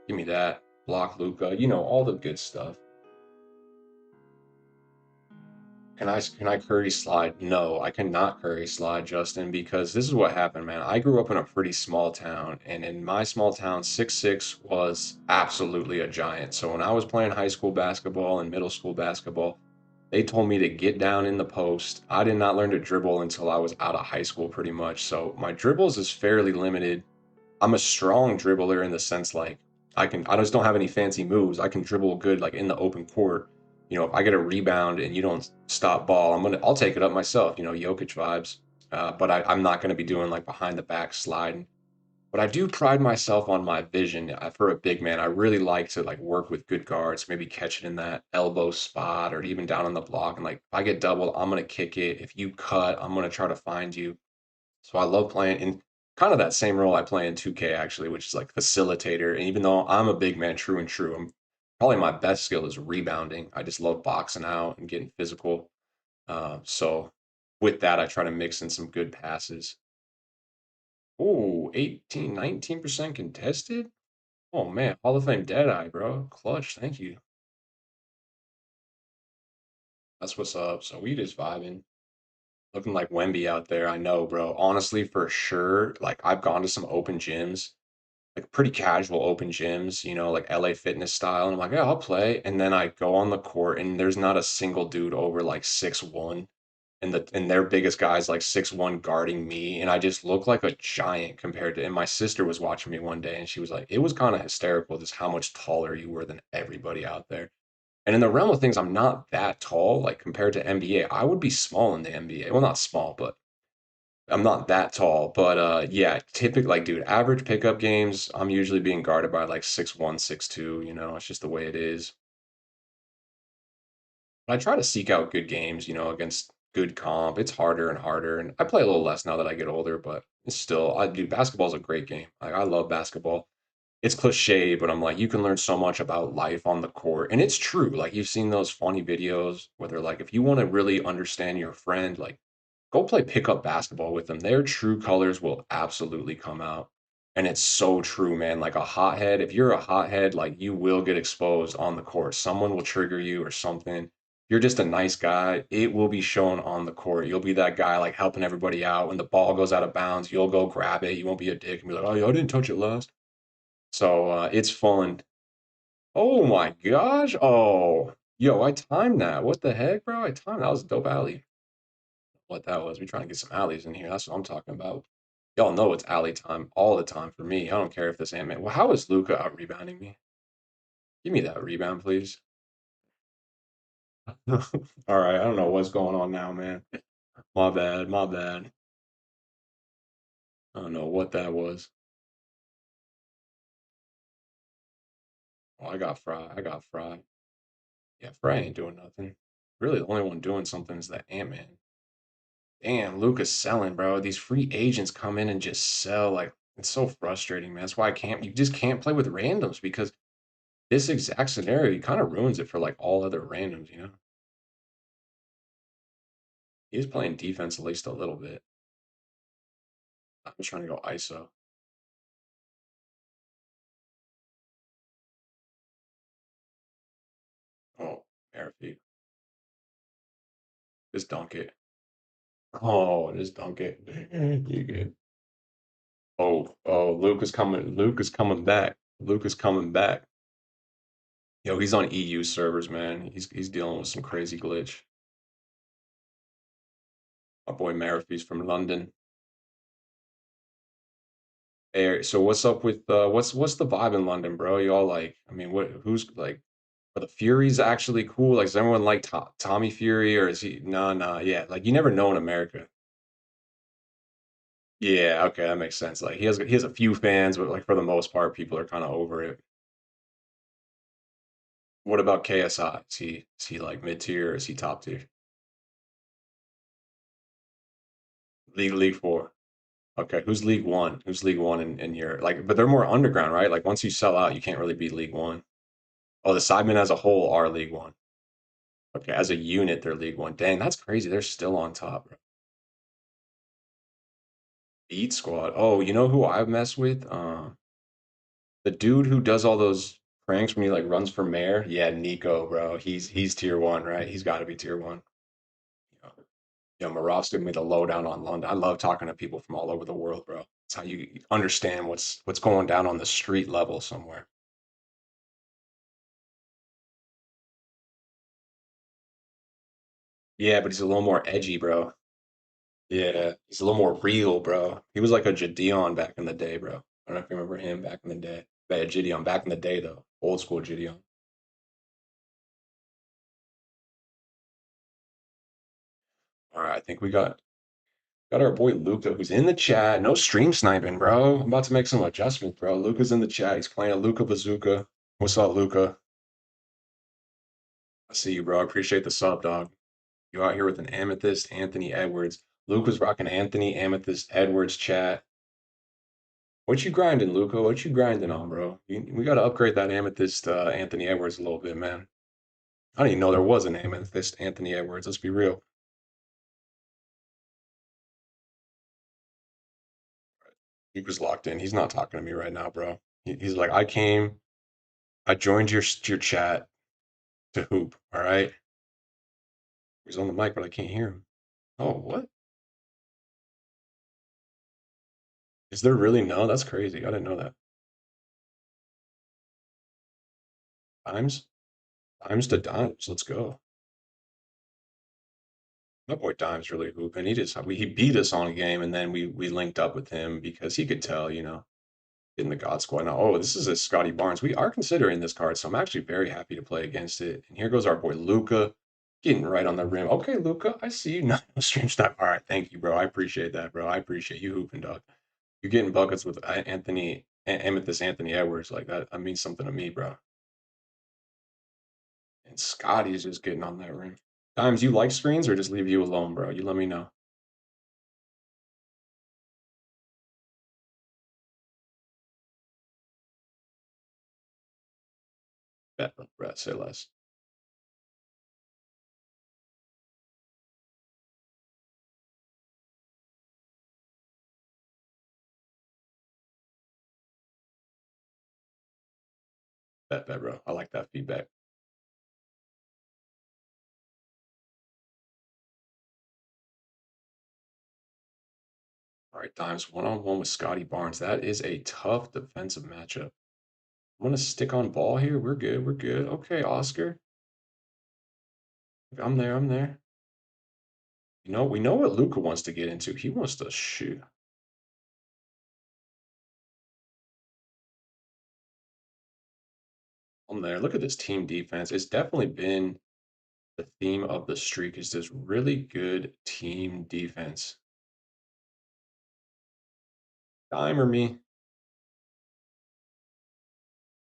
give me that. Block Luca. You know all the good stuff. Can I curry slide? No, I cannot curry slide, Justin, because this is what happened, man. I grew up in a pretty small town, and in my small town, 6'6" was absolutely a giant. So when I was playing high school basketball and middle school basketball, they told me to get down in the post. I did not learn to dribble until I was out of high school, pretty much. So my dribbles is fairly limited. I'm a strong dribbler in the sense like I just don't have any fancy moves. I can dribble good like in the open court. You know, if I get a rebound and you don't stop ball, I'll take it up myself. You know, Jokic vibes. But I'm not gonna be doing like behind the back slide. But I do pride myself on my vision. For a big man, I really like to like work with good guards, maybe catch it in that elbow spot or even down on the block. And like if I get doubled, I'm gonna kick it. If you cut, I'm gonna try to find you. So I love playing in kind of that same role I play in 2K actually, which is like facilitator. And even though I'm a big man, true and true, I'm probably my best skill is rebounding. I just love boxing out and getting physical. So with that, I try to mix in some good passes. Oh, 18, 19% contested? Oh man, Hall of Fame Deadeye, bro. Clutch, thank you. That's what's up. So we just vibing. Looking like Wemby out there, I know, bro. Honestly, for sure, like I've gone to some open gyms, like pretty casual open gyms, you know, like LA Fitness style. And I'm like, yeah, I'll play. And then I go on the court and there's not a single dude over like 6'1". And their biggest guy's like 6'1" guarding me. And I just look like a giant compared to and my sister was watching me one day and she was like, it was kind of hysterical just how much taller you were than everybody out there. And in the realm of things, I'm not that tall, like compared to NBA. I would be small in the NBA. Well, not small, but I'm not that tall, but yeah, typically like dude, average pickup games, I'm usually being guarded by like 6'1", 6'2", you know, it's just the way it is. But I try to seek out good games, you know, against good comp. It's harder and harder, and I play a little less now that I get older, but it's still I do basketball's a great game. Like I love basketball. It's cliche, but I'm like, you can learn so much about life on the court. And it's true. Like you've seen those funny videos where they're like, if you want to really understand your friend, like go play pickup basketball with them. Their true colors will absolutely come out. And it's so true, man. Like a hothead, if you're a hothead, like you will get exposed on the court. Someone will trigger you or something. If you're just a nice guy, it will be shown on the court. You'll be that guy like helping everybody out. When the ball goes out of bounds, you'll go grab it. You won't be a dick and be like, oh, yeah, I didn't touch it last. So it's fun. Oh my gosh. Oh, yo, I timed that. What the heck, bro? I timed that. Was a dope alley. What that was. We trying to get some alleys in here. That's what I'm talking about. Y'all know it's alley time all the time for me. I don't care if this Ant-Man. Well, how is Luca out rebounding me? Give me that rebound, please. All right. I don't know what's going on now, man. My bad. My bad. I don't know what that was. Oh, I got Fry. I got Fry. Yeah, Fry ain't doing nothing. Really, the only one doing something is that Ant-Man. Damn, Luca's selling, bro. These free agents come in and just sell. Like, it's so frustrating, man. That's why you just can't play with randoms because this exact scenario kind of ruins it for like all other randoms, you know? He's playing defense at least a little bit. I'm trying to go ISO. Oh, Murphy. Just dunk it. Oh, just dunk it. You good. Oh, oh, Luke is coming. Luke is coming back. Luke is coming back. Yo, he's on EU servers, man. He's dealing with some crazy glitch. My boy Murphy's from London. Hey, so what's up with what's the vibe in London, bro? Y'all like, I mean, what who's like are the Furies actually cool? Like, does everyone like Tommy Fury or is he no, no, yeah, like you never know in America. Yeah, okay, that makes sense. Like he has a few fans, but like for the most part, people are kind of over it. What about KSI? Is he like mid tier or is he top tier? League four. Okay, who's League One? Who's League One in your like? But they're more underground, right? Like once you sell out, you can't really be League One. Oh, the Sidemen as a whole are League One. Okay, as a unit, they're League One. Dang, that's crazy. They're still on top, bro. Beat Squad. Oh, you know who I mess with? The dude who does all those pranks when he like runs for mayor. Yeah, Nico, bro. He's tier one, right? He's got to be tier one. Marav's giving me the lowdown on London. I love talking to people from all over the world, bro. It's how you understand what's going down on the street level somewhere. Yeah, but he's a little more edgy, bro. Yeah, he's a little more real, bro. He was like a Jadeon back in the day, bro. don't know if you remember him back in the day. Bad Gideon back in the day though. Old school Gideon. All right, I think we got our boy Luca who's in the chat. No stream sniping, bro. I'm about to make some adjustments, bro. Luca's in the chat. He's playing a Luca Bazooka. What's up, Luca? I see you, bro. I appreciate the sub, dog. You out here with an Amethyst Anthony Edwards. Luca's rocking Anthony Amethyst Edwards chat. What you grinding, Luca? What you grinding on, bro? We got to upgrade that Amethyst Anthony Edwards a little bit, man. I didn't even know there was an Amethyst Anthony Edwards. Let's be real. Luca's locked in. He's not talking to me right now, bro. He's like, I joined your chat to hoop. All right. He's on the mic, but I can't hear him. Oh, what? Is there really no? That's crazy. I didn't know that. Dimes? Dimes to dimes. Let's go. My boy Dimes really hooping. He beat us on a game, and then we linked up with him because he could tell, in the God Squad. Now, oh, this is a Scotty Barnes. We are considering this card, so I'm actually very happy to play against it. And here goes our boy Luca, getting right on the rim. Okay, Luca, I see you. No stream snipe. All right, thank you, bro. I appreciate that, bro. I appreciate you hooping, dog. You're getting buckets with Amethyst Anthony Edwards like that. That means something to me, bro. And Scotty's just getting on that rim. Dimes, you like screens or just leave you alone, bro? You let me know. Bet, Brett, say less. Bet, bro. I like that feedback. All right, Dimes, one-on-one with Scotty Barnes. That is a tough defensive matchup. I'm gonna stick on ball here. We're good. We're good. Okay, Oscar. I'm there. I'm there. We know what Luca wants to get into. He wants to shoot. I'm there. Look at this team defense. It's definitely been the theme of the streak is this really good team defense. Dime or me?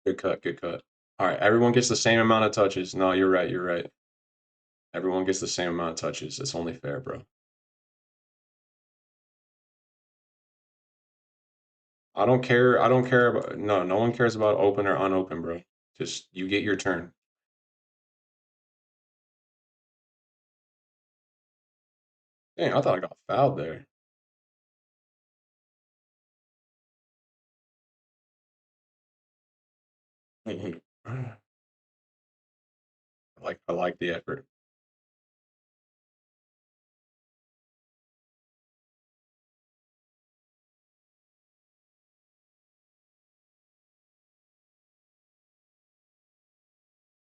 Good cut. Good cut. All right, everyone gets the same amount of touches. No, you're right. You're right. Everyone gets the same amount of touches. It's only fair, bro. I don't care. I don't care about no one cares about open or unopen, bro. Just you get your turn. Dang, I thought I got fouled there. I like the effort.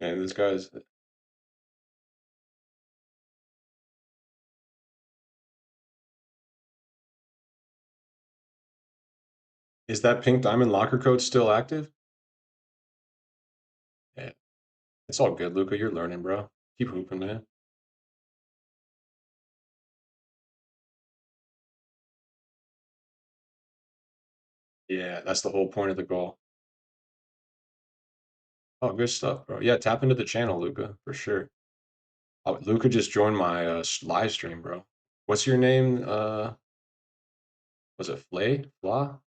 And this guy's is that pink diamond locker code still active? Yeah. It's all good, Luca. You're learning, bro. Keep hooping, man. Yeah, that's the whole point of the goal. Oh, good stuff, bro. Yeah, tap into the channel, Luca, for sure. Oh, Luca just joined my live stream, bro. What's your name? Was it Flay? Fla?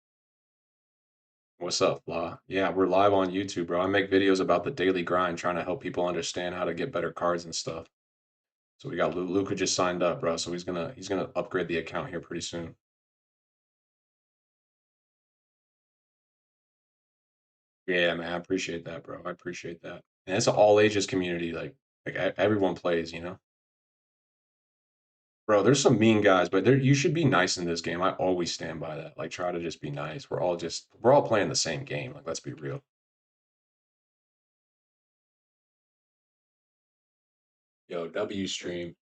What's up, Fla? Yeah, we're live on YouTube, bro. I make videos about the daily grind, trying to help people understand how to get better cards and stuff. So we got Luca just signed up, bro. So he's gonna upgrade the account here pretty soon. Yeah, man, I appreciate that, bro. I appreciate that. And it's an all ages community. Everyone plays, you know. Bro, there's some mean guys, but you should be nice in this game. I always stand by that. Like, try to just be nice. We're all playing the same game. Like, let's be real. Yo, W stream,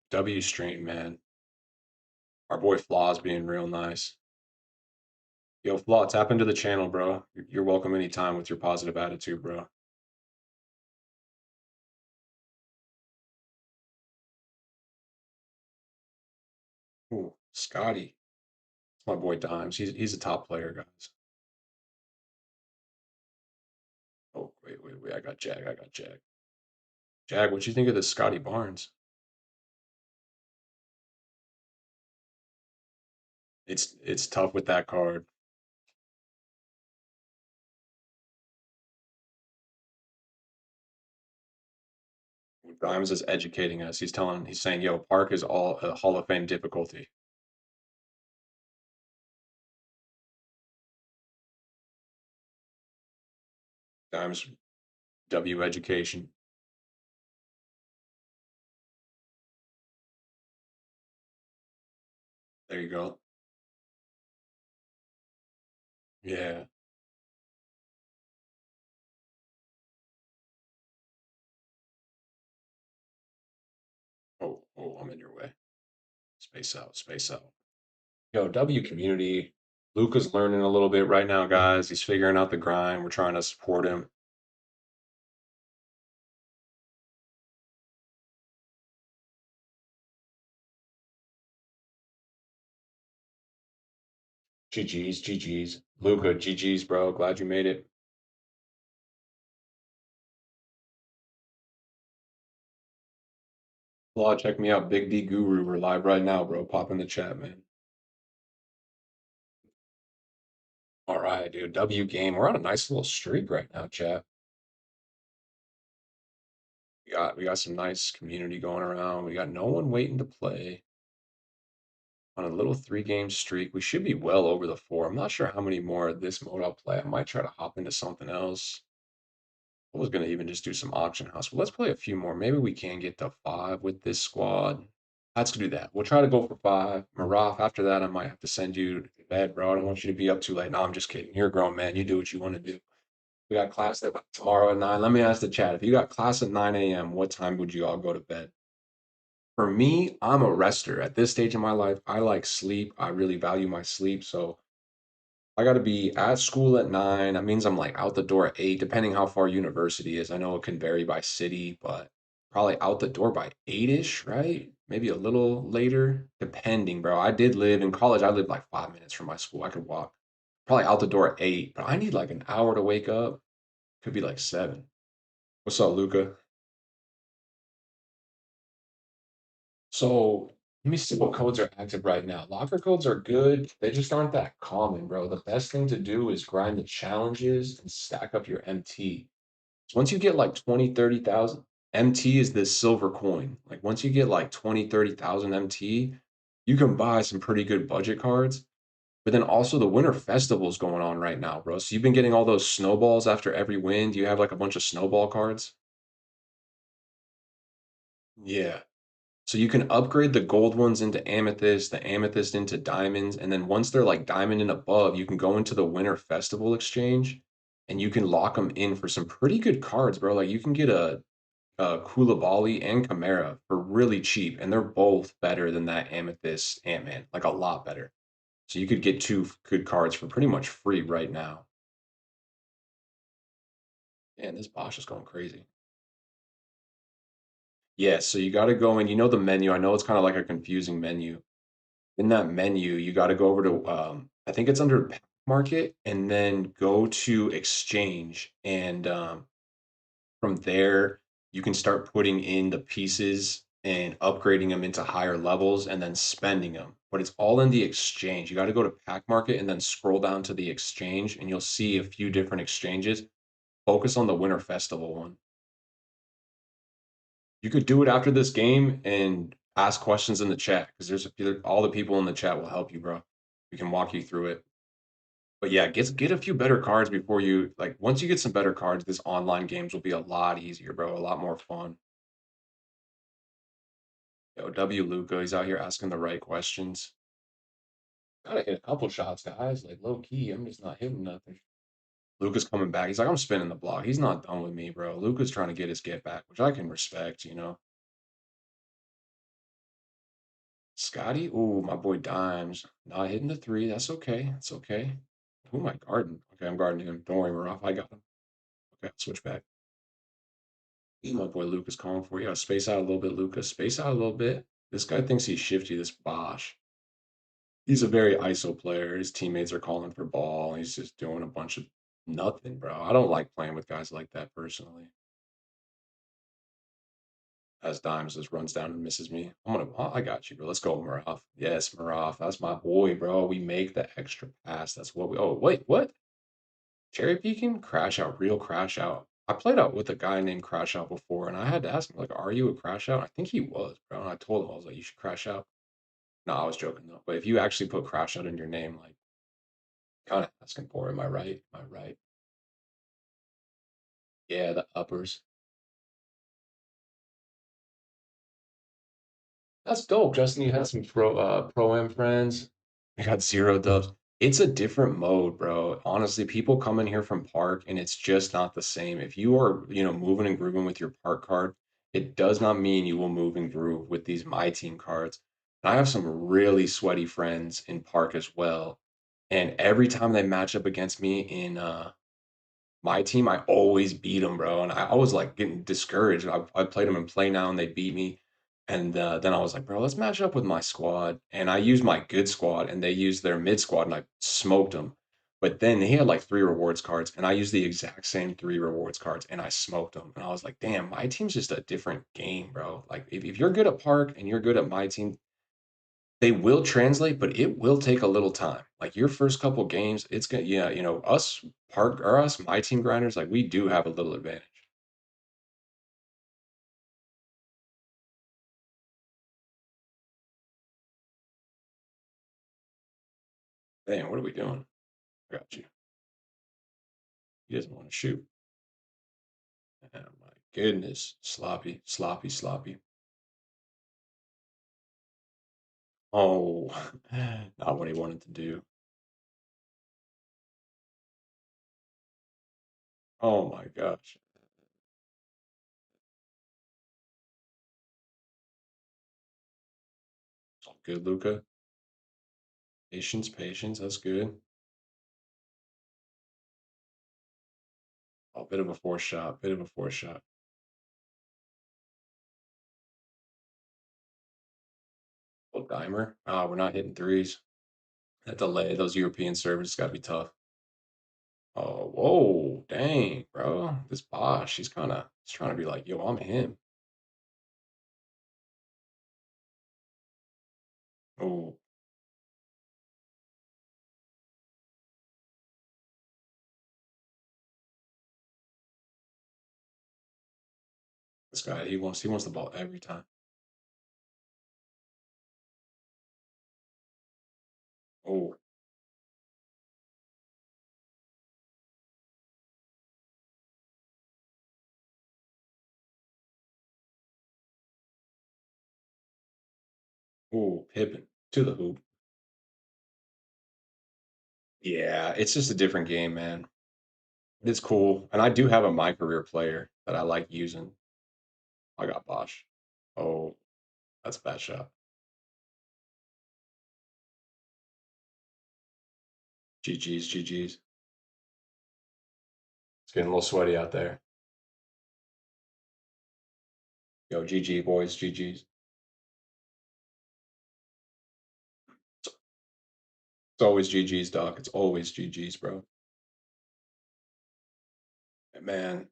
man. Our boy Flaw's being real nice. Yo, Flaw, tap into the channel, bro. You're welcome anytime with your positive attitude, bro. Ooh, Scotty. It's my boy Dimes. He's a top player, guys. Oh, wait. I got Jag. I got Jag. Jag, what you think of this Scotty Barnes? It's tough with that card. Dimes is educating us. He's saying, yo, Park is all a Hall of Fame difficulty. Dimes W education. There you go. Yeah. Oh, I'm in your way. Space out, space out. Yo, W community. Luca's learning a little bit right now, guys. He's figuring out the grind. We're trying to support him. GG's, GG's. Luca, GG's, bro. Glad you made it. Law, check me out. Big D Guru. We're live right now, bro. Pop in the chat, man. All right, dude. W game. We're on a nice little streak right now, chat. We got some nice community going around. We got no one waiting to play on a little 3 game streak. We should be well over the 4. I'm not sure how many more of this mode I'll play. I might try to hop into something else. I was gonna even just do some auction house, but let's play a few more. Maybe we can get to 5 with this squad. Let's do that. We'll try to go for 5. Maraf, after that, I might have to send you to bed, bro. I don't want you to be up too late. No, I'm just kidding. You're a grown man. You do what you want to do. We got class tomorrow at 9. Let me ask the chat. If you got class at 9 a.m., what time would you all go to bed? For me, I'm a rester. At this stage in my life, I like sleep. I really value my sleep. So I got to be at school at 9. That means I'm like out the door at 8, depending how far university is. I know it can vary by city, but probably out the door by 8-ish, right? Maybe a little later, depending, bro. I did live in college. I lived like 5 minutes from my school. I could walk. Probably out the door at 8, but I need like an hour to wake up. Could be like 7. What's up, Luca? So let me see what codes are active right now. Locker codes are good. They just aren't that common, bro. The best thing to do is grind the challenges and stack up your MT. So once you get like 20, 30,000, MT is this silver coin. Like once you get like 20, 30,000 MT, you can buy some pretty good budget cards. But then also the Winter Festival's going on right now, bro. So you've been getting all those snowballs after every win. Do you have like a bunch of snowball cards? Yeah. So you can upgrade the gold ones into amethyst, the amethyst into diamonds, and then once they're like diamond and above, you can go into the Winter Festival exchange and you can lock them in for some pretty good cards, bro. Like you can get a Koulibaly and Chimera for really cheap, and they're both better than that amethyst Ant-Man, like a lot better. So you could get 2 good cards for pretty much free right now. Man, this Bosch is going crazy. Yeah, so you got to go in. You know the menu. I know it's kind of like a confusing menu. In that menu, you got to go over to I think it's under market and then go to exchange and from there you can start putting in the pieces and upgrading them into higher levels and then spending them. But it's all in the exchange. You got to go to pack market and then scroll down to the exchange and you'll see a few different exchanges. Focus on the Winter Festival one. You could do it after this game and ask questions in the chat because all the people in the chat will help you, bro. We can walk you through it. But yeah, get a few better cards before you like once you get some better cards, this online games will be a lot easier, bro. A lot more fun. Yo, W Luca, he's out here asking the right questions. Gotta hit a couple shots, guys. Like low key, I'm just not hitting nothing. Luca's coming back. He's like, I'm spinning the block. He's not done with me, bro. Luca's trying to get his get back, which I can respect. Scotty, ooh, my boy Dimes. Not hitting the 3. That's okay. That's okay. Who am I guarding? Okay, I'm guarding him. Don't worry, we're off. I got him. Okay, I'll switch back. My boy Lucas calling for you. Space out a little bit, Lucas. Space out a little bit. This guy thinks he's shifty, this Bosch. He's a very ISO player. His teammates are calling for ball. He's just doing a bunch of nothing, bro. I don't like playing with guys like that personally. As Dimes just runs down and misses me. I got you, bro. Let's go, Maraf. Yes, Maraf. That's my boy, bro. We make the extra pass. That's what we. Oh, wait, what? Cherry peeking? Crash out, real crash out. I played out with a guy named Crash Out before, and I had to ask him, like, are you a crash out? I think he was, bro. And I told him, I was like, you should crash out. No, I was joking though. But if you actually put crash out in your name, like, kind of asking for, am I right? Am I right? Yeah, the uppers. That's dope, Justin. You had some pro am friends. I got zero dubs. It's a different mode, bro. Honestly, people come in here from Park and it's just not the same. If you are, moving and grooving with your Park card, it does not mean you will move and groove with these My Team cards. And I have some really sweaty friends in Park as well. And every time they match up against me in my team, I always beat them, bro. And I was like getting discouraged. I played them in play now and they beat me. And then I was like, bro, let's match up with my squad. And I used my good squad and they used their mid squad and I smoked them. But then he had like three rewards cards and I used the exact same three rewards cards and I smoked them. And I was like, damn, my team's just a different game, bro. Like if you're good at Park and you're good at my team, they will translate, but it will take a little time. Like your first couple games, it's gonna, yeah, us park or us, my team grinders, like we do have a little advantage. Damn, what are we doing? I got you. He doesn't want to shoot. Oh my goodness. Sloppy, sloppy, sloppy. Oh, not what he wanted to do. Oh my gosh. It's all good, Luca. Patience, patience. That's good. Oh, bit of a force shot. Bit of a force shot. Oh, dimer. Ah, we're not hitting threes. That delay, those European servers got to be tough. Oh, whoa, dang, bro. This Bosch, he's trying to be like, yo, I'm him. Oh, this guy, he wants the ball every time. Oh, oh, Pippin to the hoop. Yeah, it's just a different game, man. It's cool. And I do have a my career player that I like using. I got Bosch. Oh, that's a bad shot. GG's, GG's. It's getting a little sweaty out there. Yo, GG, boys, GG's. It's always GG's, dog. It's always GG's, bro. Man,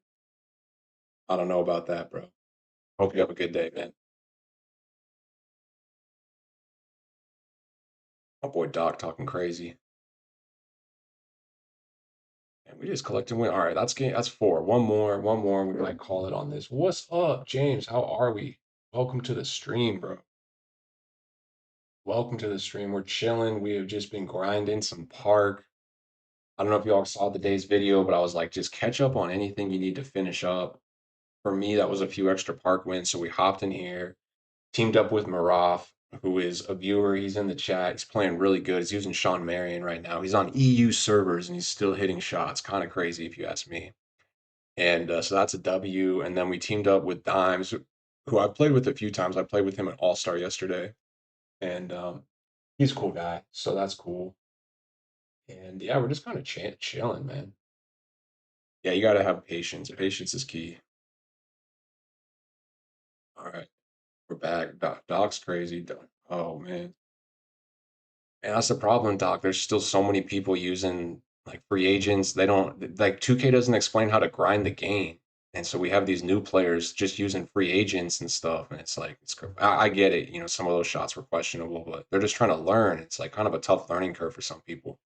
I don't know about that, bro. Hope you have a good day, man. My boy Doc talking crazy. And we just collected win. All right, that's game. That's four. One more. We might call it on this. What's up, James? How are we? Welcome to the stream, bro. Welcome to the stream. We're chilling. We have just been grinding some park. I don't know if y'all saw the day's video, but I was like, just catch up on anything you need to finish up. For me, that was a few extra park wins. So we hopped in here, teamed up with Maraf, who is a viewer. He's in the chat. He's playing really good. He's using Sean Marion right now. He's on EU servers and he's still hitting shots. Kind of crazy if you ask me. And so that's a W. And then we teamed up with Dimes, who I've played with a few times. I played with him at All Star yesterday, and he's a cool guy. So that's cool. And yeah, we're just kind of chilling, man. Yeah, you got to have patience. Patience is key. All right, we're back. Doc's crazy. Oh man, and that's the problem, Doc. There's still so many people using like free agents. They don't like 2K doesn't explain how to grind the game, and so we have these new players just using free agents and stuff. And it's like I get it. You know, some of those shots were questionable, but they're just trying to learn. It's like kind of a tough learning curve for some people.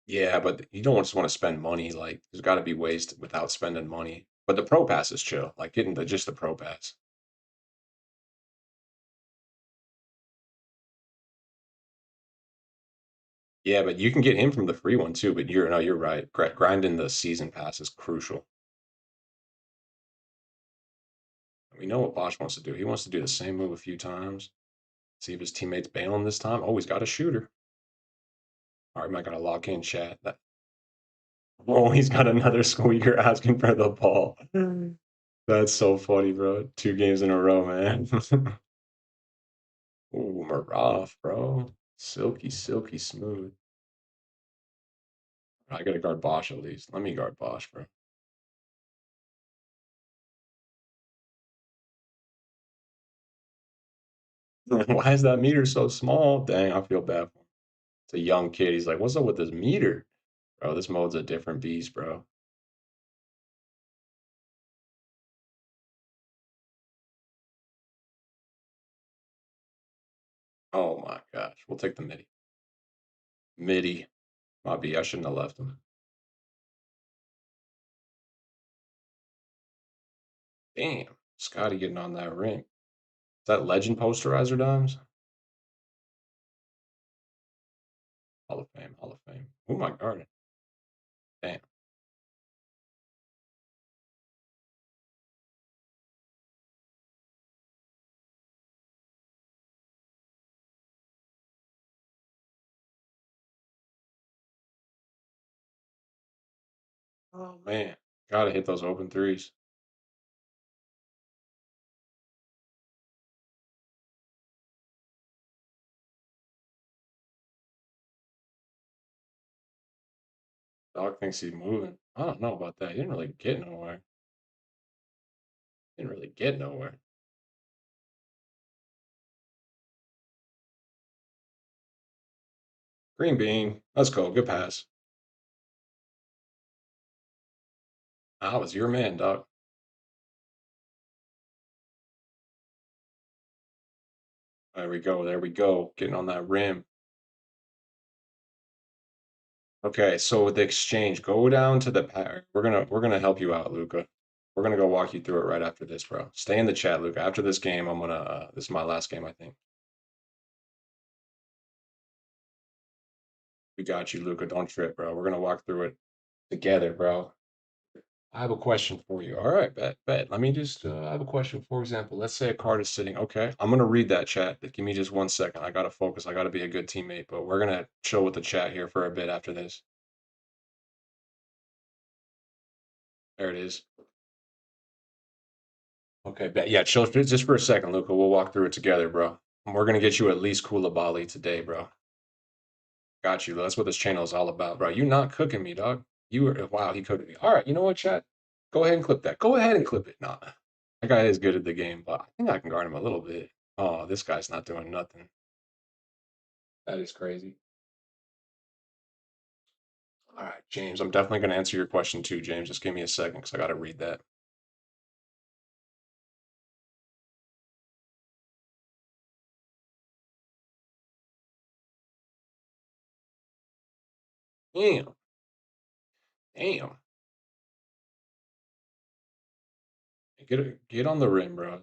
Yeah, but you don't just want to spend money. Like, there's got to be ways without spending money. But the Pro Pass is chill. Like getting the just the Pro Pass. Yeah, but you can get him from the free one too. But you're no, you're right. Grinding the season pass is crucial. We know what Bosch wants to do. He wants to do the same move a few times. See if his teammates bail him this time. Oh, he's got a shooter. All right, might gotta lock in chat. Oh, he's got another squeaker asking for the ball. That's so funny, bro. 2 games in a row, man. Ooh, Maraf, bro. Silky, silky smooth. I gotta guard Bosch at least. Let me guard Bosch, bro. Why is that meter so small? Dang, I feel bad for him. It's a young kid. He's like, what's up with this meter? Bro, this mode's a different beast, bro. Oh my gosh. We'll take the midi. Midi. My B. I shouldn't have left him. Damn. Scotty getting on that ring. Is that legend posterizer dimes? Hall of Fame. Hall of Fame. Oh my god. Damn. Oh man. Gotta hit those open threes. Dog thinks he's moving. I don't know about that. He didn't really get nowhere. Didn't really get nowhere. Green bean. Let's go. Good pass. I was your man, dog. There we go. There we go. Getting on that rim. Okay, so with the exchange, go down to the we're gonna help you out, Luca. We're gonna go walk you through it right after this, bro. Stay in the chat, Luca. After this game, I'm gonna this is my last game, I think. We got you, Luca. Don't trip, bro. We're gonna walk through it together, bro. I have a question for you. All right, bet. Let me just I have a question. For example, let's say a card is sitting. Okay, I'm gonna read that chat. Give me just 1 second. I gotta focus. I gotta be a good teammate, but we're gonna chill with the chat here for a bit after this. There it is. Okay, bet. Yeah, chill just for a second, Luca. We'll walk through it together, bro. We're gonna get you at least Koulibaly today, bro. Got you. That's what this channel is all about, bro. You not cooking me, dog. You were wow, he cooked me. All right, you know what, chat? Go ahead and clip that. Go ahead and clip it. Nah, that guy is good at the game, but I think I can guard him a little bit. Oh, this guy's not doing nothing. That is crazy. All right, James, I'm definitely gonna answer your question too, James. Just give me a second because I gotta read that. Damn, damn. Get on the rim, bro.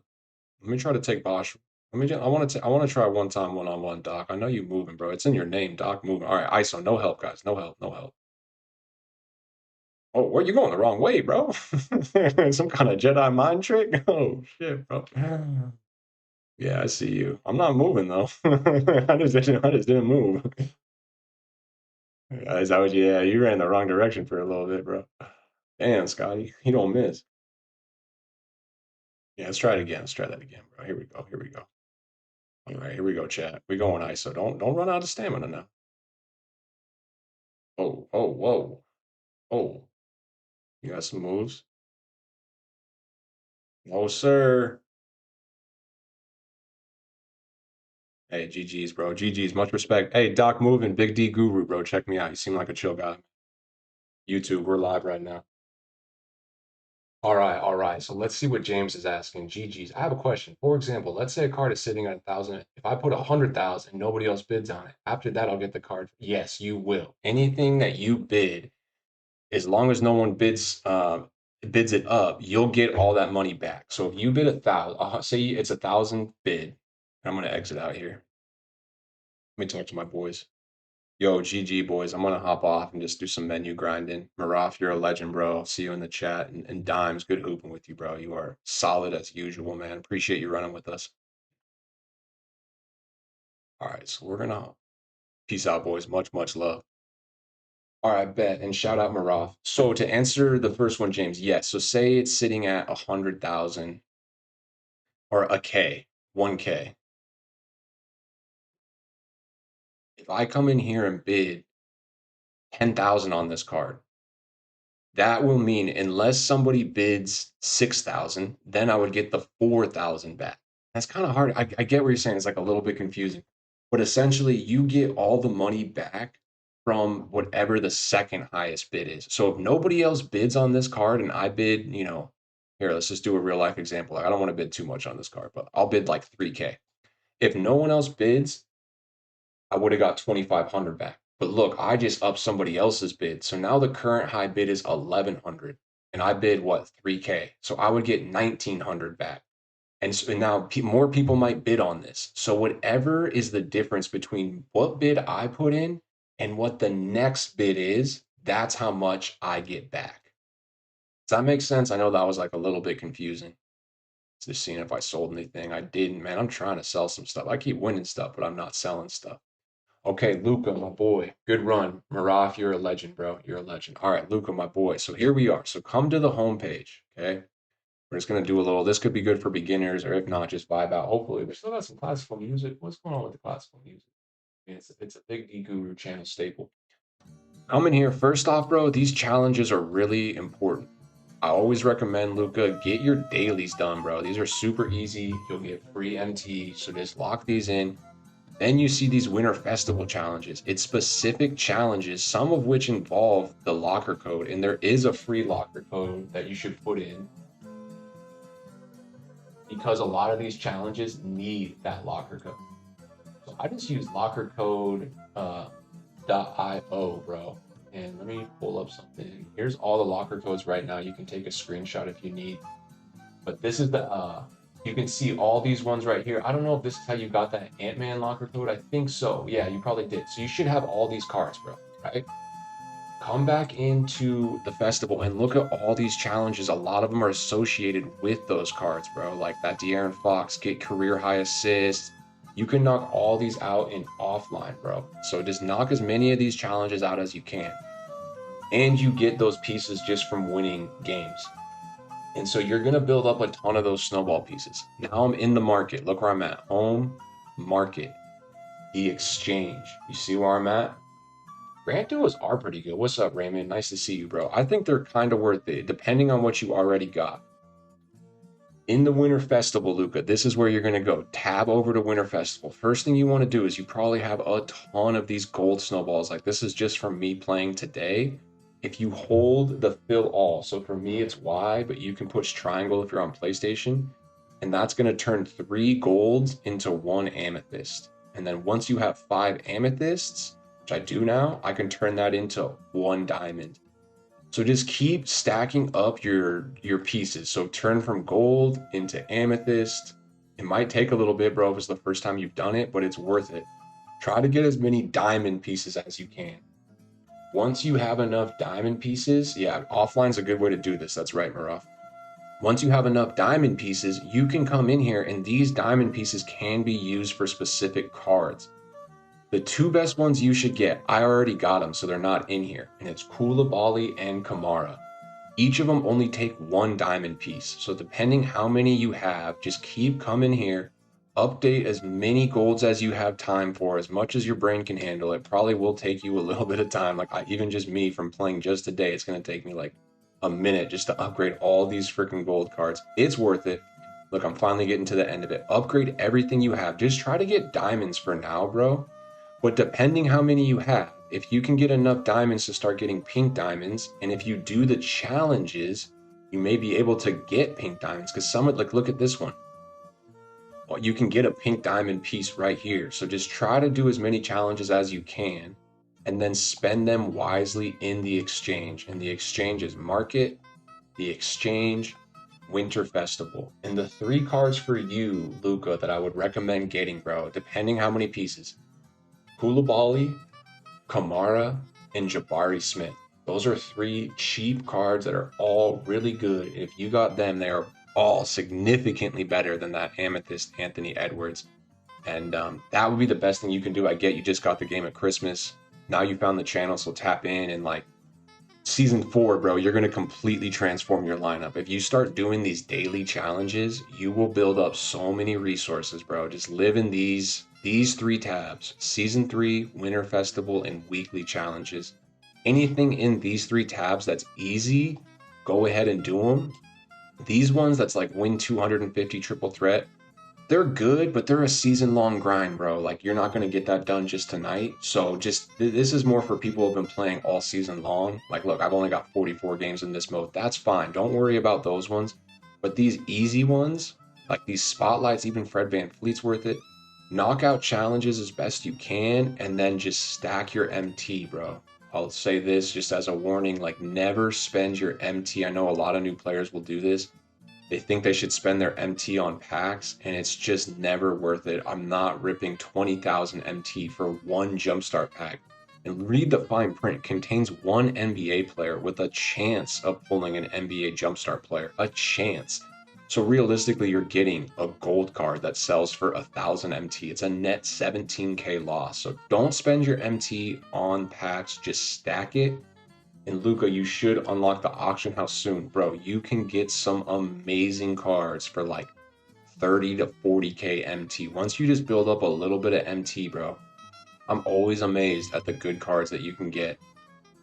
Let me try to take Bosch. I want to try one time one on one, Doc. I know you moving, bro. It's in your name, Doc. Moving. All right, ISO. No help, guys. No help. No help. Oh, where you going the wrong way, bro? Some kind of Jedi mind trick? Oh shit, bro. Yeah, I see you. I'm not moving though. I just didn't move. Is that what yeah, you ran the wrong direction for a little bit, bro. Damn, Scotty. You don't miss. Yeah, let's try it again. Let's try that again, bro. Here we go. Here we go. All right, here we go, chat. We going ISO. Don't run out of stamina now. Oh, oh, whoa. Oh, you got some moves? No, sir. Hey, GG's, bro. GG's, much respect. Hey, Doc Moving, Big D Guru, bro. Check me out. You seem like a chill guy. YouTube, we're live right now. All right, all right. So let's see what James is asking. GG's. I have a question. For example, let's say a card is sitting at 1,000. If I put 100,000 and nobody else bids on it, after that, I'll get the card. Yes, you will. Anything that you bid, as long as no one bids it up, you'll get all that money back. So if you bid 1,000, say it's 1,000 bid, I'm gonna exit out here. Let me talk to my boys. Yo, GG boys, I'm gonna hop off and just do some menu grinding. Maraf, you're a legend, bro. I'll see you in the chat. And Dimes, good hooping with you, bro. You are solid as usual, man. Appreciate you running with us. All right, so we're gonna peace out, boys. Much, much love. All right, bet. And shout out Maraf. So to answer the first one, James, yes. So say it's sitting at 100,000 or a K, 1K. If I come in here and bid 10,000 on this card, that will mean unless somebody bids 6,000, then I would get the 4,000 back. That's kind of hard. I get what you're saying. It's like a little bit confusing. But essentially, you get all the money back from whatever the second highest bid is. So if nobody else bids on this card and I bid, here, let's just do a real life example. I don't want to bid too much on this card, but I'll bid like 3K. If no one else bids, I would have got 2,500 back. But look, I just upped somebody else's bid. So now the current high bid is 1,100 and I bid what, 3K. So I would get 1,900 back. And so now more people might bid on this. So whatever is the difference between what bid I put in and what the next bid is, that's how much I get back. Does that make sense? I know that was like a little bit confusing. Just seeing if I sold anything. I didn't, man. I'm trying to sell some stuff. I keep winning stuff, but I'm not selling stuff. Okay, Luca, my boy. Good run. Maraf, you're a legend, bro. You're a legend. All right, Luca, my boy. So here we are. So come to the homepage, okay? We're just going to do a little, this could be good for beginners, or if not, just vibe out. Hopefully, we still got some classical music. What's going on with the classical music? I mean, it's a big D Guru channel staple. Come in here. First off, bro, these challenges are really important. I always recommend, Luca, get your dailies done, bro. These are super easy. You'll get free MT, so just lock these in. Then you see these Winter Festival challenges. It's specific challenges, some of which involve the locker code, and there is a free locker code that you should put in because a lot of these challenges need that locker code. So I just use lockercode.io, bro. And let me pull up something. Here's all the locker codes right now. You can take a screenshot if you need. But this is the you can see all these ones right here. I don't know if this is how you got that Ant-Man locker code. I think so. Yeah, you probably did. So you should have all these cards, bro, right? Come back into the festival and look at all these challenges. A lot of them are associated with those cards, bro. Like that De'Aaron Fox, get career high assist. You can knock all these out in offline, bro. So just knock as many of these challenges out as you can. And you get those pieces just from winning games. And so you're going to build up a ton of those snowball pieces. Now I'm in the market. Look where I'm at. Home, market, the exchange. You see where I'm at? Grant duos are pretty good. What's up, Raymond? Nice to see you, bro. I think they're kind of worth it, depending on what you already got. In the Winter Festival, Luca, this is where you're going to go. Tab over to Winter Festival. First thing you want to do is you probably have a ton of these gold snowballs. Like this is just from me playing today. If you hold the fill all, so for me it's Y, but you can push triangle if you're on PlayStation, and that's going to turn 3 golds into 1 amethyst. And then once you have 5 amethysts, which I do now, I can turn that into 1 diamond. So just keep stacking up your pieces. So turn from gold into amethyst. It might take a little bit, bro, if it's the first time you've done it, but it's worth it. Try to get as many diamond pieces as you can. Once you have enough diamond pieces, yeah, offline's a good way to do this. That's right, Maraf. Once you have enough diamond pieces, you can come in here and these diamond pieces can be used for specific cards. The 2 best ones you should get, I already got them, so they're not in here. And it's Koulibaly and Kamara. Each of them only take 1 diamond piece. So depending how many you have, just keep coming here, Update as many golds as you have time for, as much as your brain can handle. It probably will take you a little bit of time. Like even just me from playing just a day, it's gonna take me like a minute just to upgrade all these freaking gold cards. It's worth it. Look, I'm finally getting to the end of it. Upgrade everything you have. Just try to get diamonds for now, bro. But depending how many you have, if you can get enough diamonds to start getting pink diamonds, and if you do the challenges, you may be able to get pink diamonds. Because some, like, look at this one. Well, you can get a pink diamond piece right here. So just try to do as many challenges as you can, and then spend them wisely in the exchange. And the exchange is market, the exchange, Winter Festival. And the 3 cards for you, Luca, that I would recommend getting, bro, depending how many pieces. Koulibaly, Kamara, and Jabari Smith. Those are 3 cheap cards that are all really good. If you got them, they are all significantly better than that Amethyst Anthony Edwards. And that would be the best thing you can do. I get you just got the game at Christmas. Now you found the channel, so tap in. And like season 4, bro, you're going to completely transform your lineup. If you start doing these daily challenges, you will build up so many resources, bro. Just live in these 3 tabs: season 3, Winter Festival, and weekly challenges. Anything in these 3 tabs that's easy, go ahead and do them. These ones that's like win 250 triple threat, they're good, but they're a season-long grind, bro. Like, you're not going to get that done just tonight. So just, this is more for people who have been playing all season long. Like, look, I've only got 44 games in this mode. That's fine. Don't worry about those ones. But these easy ones, like these spotlights, even Fred VanVleet's worth it. Knock out challenges as best you can, and then just stack your MT, bro. I'll say this just as a warning, like, never spend your MT. I know a lot of new players will do this. They think they should spend their MT on packs, and it's just never worth it. I'm not ripping 20,000 MT for one jumpstart pack. And read the fine print. Contains one NBA player with a chance of pulling an NBA jumpstart player. A chance. So realistically, you're getting a gold card that sells for 1,000 MT. It's a net 17k loss. So don't spend your MT on packs. Just stack it. And Luca, you should unlock the auction house soon. Bro, you can get some amazing cards for like 30 to 40k MT. Once you just build up a little bit of MT, bro, I'm always amazed at the good cards that you can get.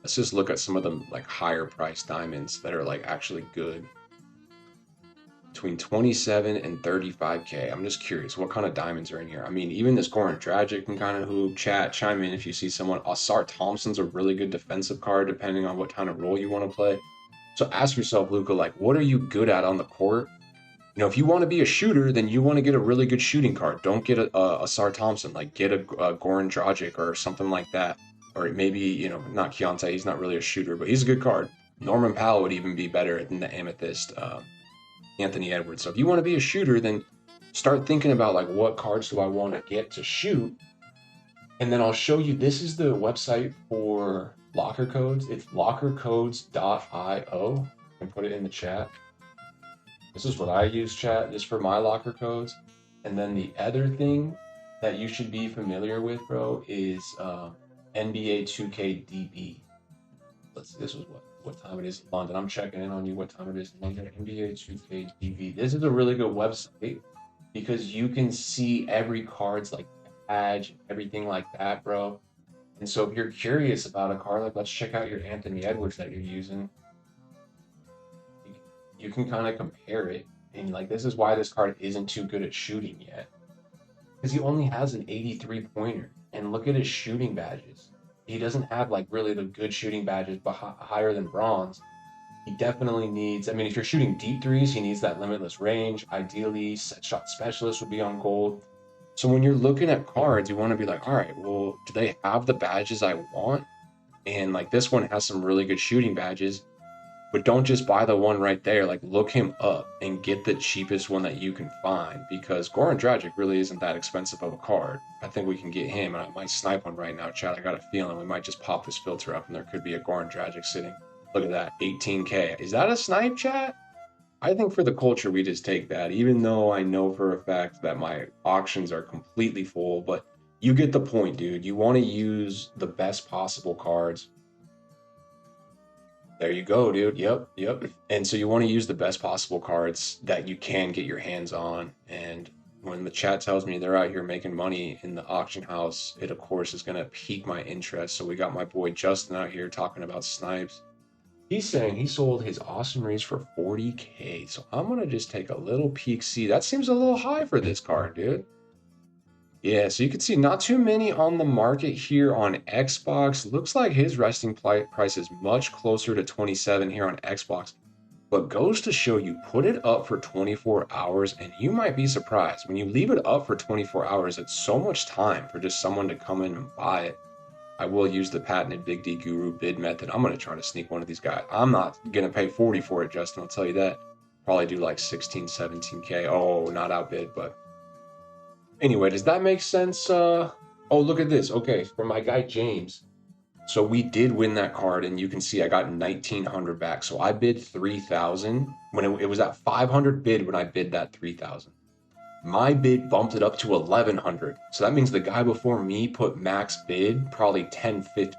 Let's just look at some of the like higher price diamonds that are like actually good. Between 27 and 35k. I'm just curious, what kind of diamonds are in here? I mean, even this Goran Dragic can kind of hoop. Chat, chime in if you see someone. Asar Thompson's a really good defensive card, depending on what kind of role you want to play. So ask yourself, Luca, like, what are you good at on the court? You know, if you want to be a shooter, then you want to get a really good shooting card. Don't get a Asar Thompson. Like, get a Goran Dragic or something like that. Or maybe, you know, not Keontae. He's not really a shooter, but he's a good card. Norman Powell would even be better than the Amethyst Anthony Edwards. So if you want to be a shooter, then start thinking about like, what cards do I want to get to shoot? And then I'll show you, this is the website for locker codes. It's lockercodes.io. I can put it in the chat. This is what I use, chat, just for my locker codes. And then the other thing that you should be familiar with, bro, is NBA 2K DB. This was what time it is in London. I'm checking in on you what time it is in London. NBA 2K DB. This is a really good website because you can see every card's like badge, everything like that, bro. And so if you're curious about a card, like let's check out your Anthony Edwards that you're using. You can kind of compare it. And like, this is why this card isn't too good at shooting yet. Because he only has an 83 pointer. And look at his shooting badges. He doesn't have like really the good shooting badges higher than bronze. He definitely needs, I mean, if you're shooting deep threes, he needs that limitless range. Ideally, set shot specialist would be on gold. So when you're looking at cards, you want to be like, all right, well, do they have the badges I want? And like this one has some really good shooting badges, but don't just buy the one right there. Like, look him up and get the cheapest one that you can find, because Goran Dragic really isn't that expensive of a card. I think we can get him, and I might snipe one right now, chat. I got a feeling we might just pop this filter up and there could be a Goran Dragic sitting. Look at that, 18k. Is that a snipe, chat? I think for the culture, we just take that, even though I know for a fact that my auctions are completely full, but you get the point, dude. You want to use the best possible cards. There you go, dude. Yep. And so you want to use the best possible cards that you can get your hands on. And When the chat tells me they're out here making money in the auction house, it of course is gonna pique my interest. So we got my boy Justin out here talking about snipes. He's saying he sold his Austin Reeves for 40K. So I'm gonna just take a little peek. See, that seems a little high for this card, dude. Yeah, so you can see not too many on the market here on Xbox. Looks like his resting price is much closer to 27 here on Xbox. But goes to show you, put it up for 24 hours and you might be surprised. When you leave it up for 24 hours, it's so much time for just someone to come in and buy it. I will use the patented Big D Guru bid method. I'm going to try to sneak one of these guys. I'm not going to pay 40 for it, Justin. I'll tell you that. Probably do like 16, 17K. Oh, not outbid, but anyway, does that make sense? Oh, look at this. Okay, for my guy James. So we did win that card, and you can see I got 1900 back. So I bid 3000 when it was at 500 bid when I bid that 3000. My bid bumped it up to 1100. So that means the guy before me put max bid probably 1050.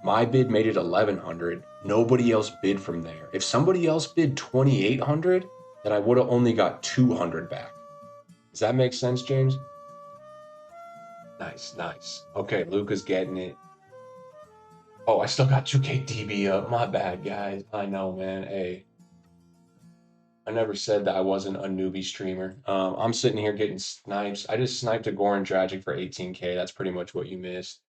My bid made it 1100. Nobody else bid from there. If somebody else bid 2800, then I would have only got 200 back. Does that make sense, James? Nice, nice. Okay, Luca's getting it. Oh, I still got 2K DB up. My bad, guys. I know, man. Hey, I never said that I wasn't a newbie streamer. I'm sitting here getting snipes. I just sniped a Goran Dragic for 18K. That's pretty much what you missed.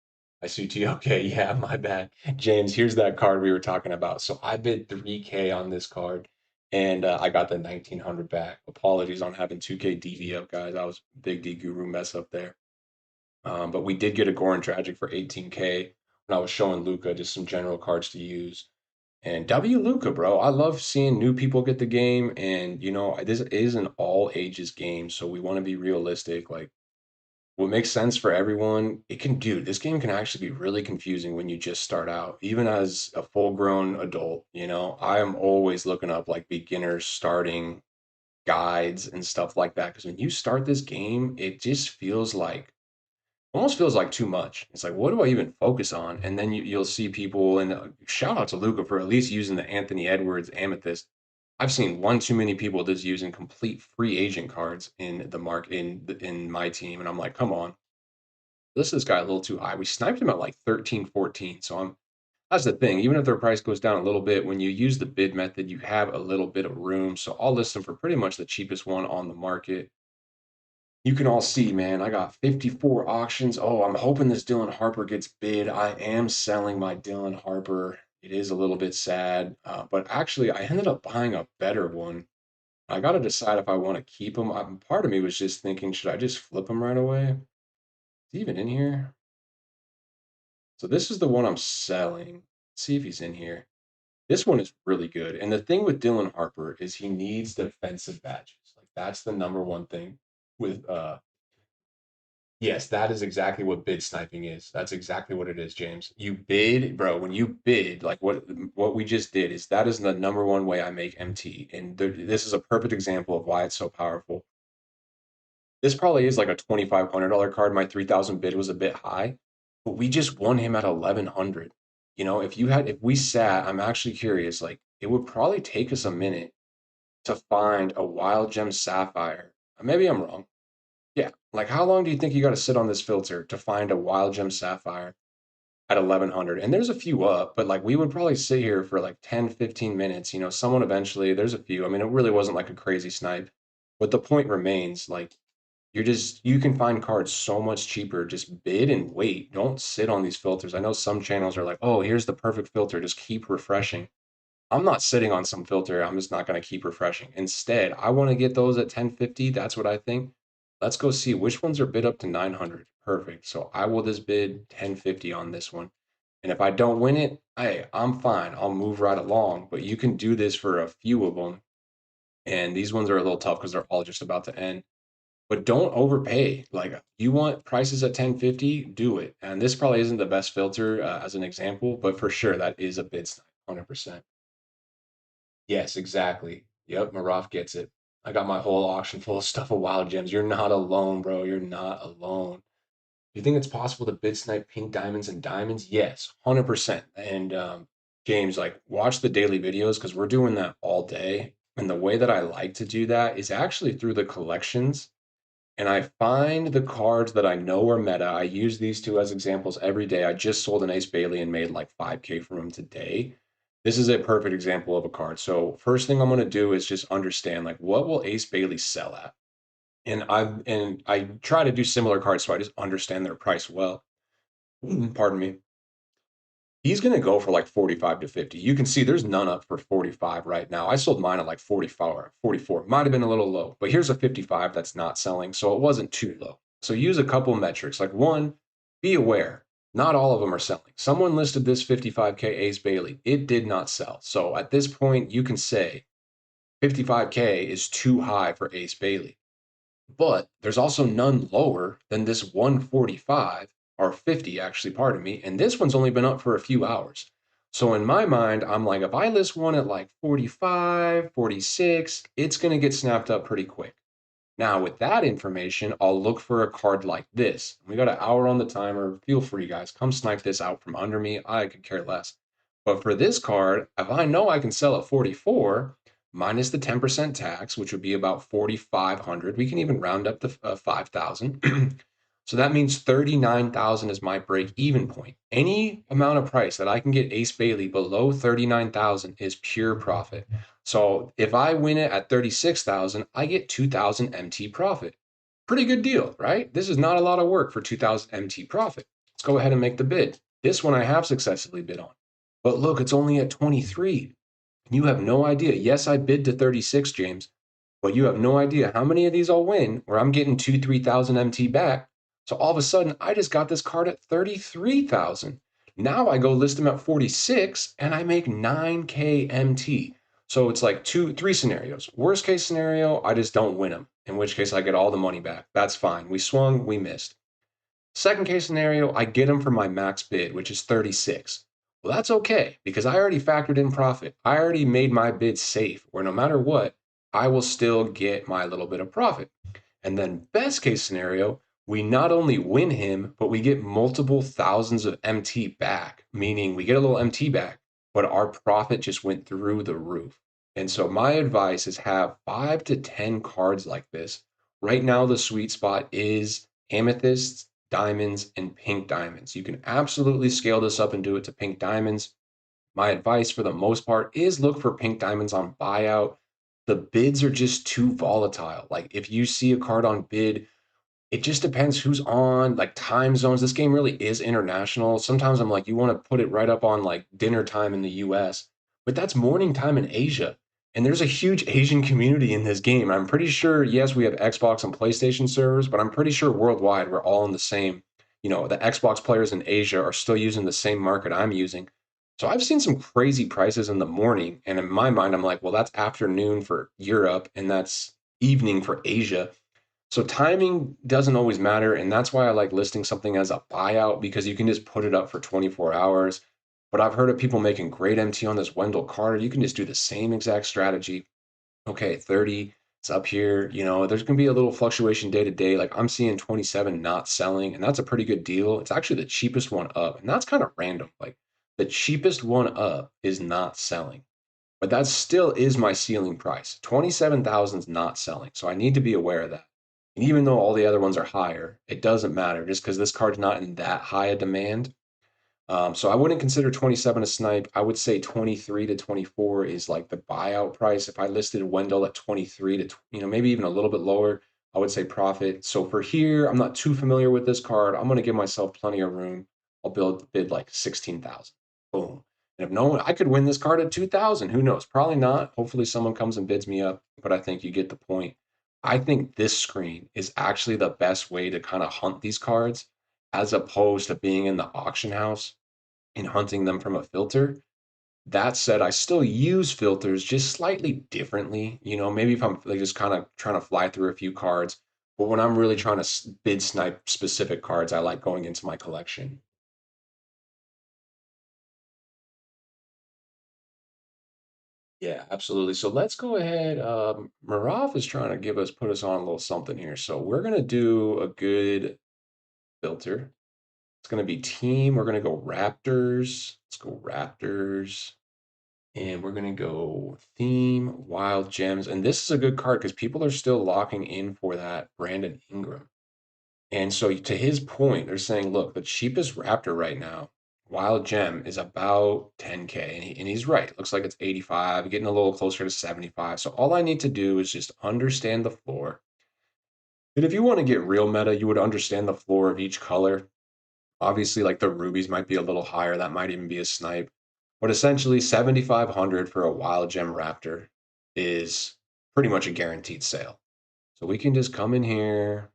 I see T. Okay, yeah, my bad. James, here's that card we were talking about. So I bid 3K on this card, and I got the 1900 back. Apologies on having 2K DV up, guys. I was big D Guru mess up there. But we did get a Goran Dragic for 18K when I was showing Luca just some general cards to use. And W Luca, bro. I love seeing new people get the game. And, this is an all ages game. So we want to be realistic. Like, what makes sense for everyone, this game can actually be really confusing when you just start out. Even as a full grown adult, I am always looking up like beginner starting guides and stuff like that. Because when you start this game, it just almost feels like too much. It's like, what do I even focus on? And then you'll see people, and shout out to Luca for at least using the Anthony Edwards Amethyst. I've seen one too many people just using complete free agent cards in the mark in my team, and I'm like, come on, this guy a little too high. We sniped him at like 13, 14. So that's the thing. Even if their price goes down a little bit, when you use the bid method, you have a little bit of room. So I'll list them for pretty much the cheapest one on the market. You can all see, man, I got 54 auctions. Oh, I'm hoping this Dylan Harper gets bid. I am selling my Dylan Harper. It is a little bit sad, but actually, I ended up buying a better one. I got to decide if I want to keep him. Part of me was just thinking, should I just flip him right away? Is he even in here? So this is the one I'm selling. Let's see if he's in here. This one is really good. And the thing with Dylan Harper is he needs defensive badges. Like that's the number one thing with yes, that is exactly what bid sniping is. That's exactly what it is, James. You bid, bro. When you bid, like what we just did is that is the number one way I make MT, and this is a perfect example of why it's so powerful. This probably is like a $2,500 card. My 3,000 bid was a bit high, but we just won him at 1,100. If we sat, I'm actually curious. Like it would probably take us a minute to find a wild gem sapphire. Maybe I'm wrong. Yeah. Like, how long do you think you got to sit on this filter to find a wild gem sapphire at 1100? And there's a few up, but like, we would probably sit here for like 10, 15 minutes. Someone eventually, there's a few. I mean, it really wasn't like a crazy snipe, but the point remains like, you can find cards so much cheaper. Just bid and wait. Don't sit on these filters. I know some channels are like, oh, here's the perfect filter. Just keep refreshing. I'm not sitting on some filter. I'm just not going to keep refreshing. Instead, I want to get those at 1050. That's what I think. Let's go see which ones are bid up to 900. Perfect. So I will just bid 1050 on this one. And if I don't win it, hey, I'm fine. I'll move right along. But you can do this for a few of them. And these ones are a little tough because they're all just about to end. But don't overpay. Like you want prices at 1050, do it. And this probably isn't the best filter as an example, but for sure that is a bid snipe, 100%. Yes, exactly. Yep, Maraf gets it. I got my whole auction full of stuff of wild gems. You're not alone, bro. You're not alone. Do you think it's possible to bid snipe pink diamonds and diamonds? Yes, 100%. And James, like, watch the daily videos because we're doing that all day. And the way that I like to do that is actually through the collections. and I find the cards that I know are meta. I use these two as examples every day. I just sold an Ace Bailey and made like 5K from him today. This is a perfect example of a card. So first thing I'm going to do is just understand like what will Ace Bailey sell at? And I try to do similar cards so I just understand their price well. Pardon me. He's going to go for like 45 to 50. You can see there's none up for 45 right now. I sold mine at like 44. 44. Might have been a little low, but here's a 55 that's not selling, so it wasn't too low. So use a couple metrics. Like one, be aware, not all of them are selling. Someone listed this 55K Ace Bailey. It did not sell. So at this point, you can say 55K is too high for Ace Bailey. But there's also none lower than this 145 or 50, actually, pardon me. And this one's only been up for a few hours. So in my mind, I'm like, if I list one at like 45, 46, it's going to get snapped up pretty quick. Now, with that information, I'll look for a card like this. We got an hour on the timer. Feel free, guys. Come snipe this out from under me. I could care less. But for this card, if I know I can sell at 44, minus the 10% tax, which would be about 4,500, we can even round up to 5,000. So that means 39,000 is my break even point. Any amount of price that I can get Ace Bailey below 39,000 is pure profit. So if I win it at 36,000, I get 2,000 MT profit. Pretty good deal, right? This is not a lot of work for 2,000 MT profit. Let's go ahead and make the bid. This one I have successfully bid on. But look, it's only at 23. You have no idea. Yes, I bid to 36, James, but you have no idea how many of these I'll win where I'm getting 3,000 MT back. So all of a sudden, I just got this card at 33,000. Now I go list them at 46 and I make 9K MT. So it's like three scenarios. Worst case scenario, I just don't win them, in which case I get all the money back. That's fine. We swung, we missed. Second case scenario, I get them for my max bid, which is 36. Well, that's okay because I already factored in profit. I already made my bid safe, where no matter what, I will still get my little bit of profit. And then, best case scenario, we not only win him, but we get multiple thousands of MT back, meaning we get a little MT back, but our profit just went through the roof. And so, my advice is have 5 to 10 cards like this. Right now, the sweet spot is amethysts, diamonds, and pink diamonds. You can absolutely scale this up and do it to pink diamonds. My advice for the most part is look for pink diamonds on buyout. The bids are just too volatile. Like if you see a card on bid, it just depends who's on, like time zones. This game really is international. Sometimes I'm like, you want to put it right up on like dinner time in the US, but that's morning time in Asia. And there's a huge Asian community in this game. I'm pretty sure, yes, we have Xbox and PlayStation servers, but I'm pretty sure worldwide we're all in the same, the Xbox players in Asia are still using the same market I'm using. So I've seen some crazy prices in the morning. And in my mind, I'm like, well, that's afternoon for Europe and that's evening for Asia. So timing doesn't always matter, and that's why I like listing something as a buyout because you can just put it up for 24 hours. But I've heard of people making great MT on this Wendell Carter. You can just do the same exact strategy. Okay, 30, it's up here. There's going to be a little fluctuation day to day. Like I'm seeing 27 not selling, and that's a pretty good deal. It's actually the cheapest one up, and that's kind of random. Like the cheapest one up is not selling. But that still is my ceiling price. 27,000 is not selling. So I need to be aware of that. And even though all the other ones are higher, it doesn't matter just because this card's not in that high a demand. So I wouldn't consider 27 a snipe. I would say 23 to 24 is like the buyout price. If I listed Wendell at 23 to, maybe even a little bit lower, I would say profit. So for here, I'm not too familiar with this card. I'm going to give myself plenty of room. I'll bid like 16,000. Boom. And if no one, I could win this card at 2,000. Who knows? Probably not. Hopefully someone comes and bids me up, but I think you get the point. I think this screen is actually the best way to kind of hunt these cards as opposed to being in the auction house and hunting them from a filter. That said, I still use filters just slightly differently. Maybe if I'm like just kind of trying to fly through a few cards, but when I'm really trying to bid snipe specific cards, I like going into my collection. Yeah, absolutely. So let's go ahead. Maraf is trying to put us on a little something here. So we're gonna do a good filter. It's gonna be team. We're gonna go Raptors. Let's go Raptors. And we're gonna go theme wild gems. And this is a good card because people are still locking in for that Brandon Ingram. And so to his point, they're saying, look, the cheapest Raptor right now, Wild Gem, is about 10K. And he's right. It looks like it's 85, getting a little closer to 75. So all I need to do is just understand the floor. And if you want to get real meta, you would understand the floor of each color. Obviously, like the rubies might be a little higher. That might even be a snipe. But essentially, 7,500 for a Wild Gem Raptor is pretty much a guaranteed sale. So we can just come in here.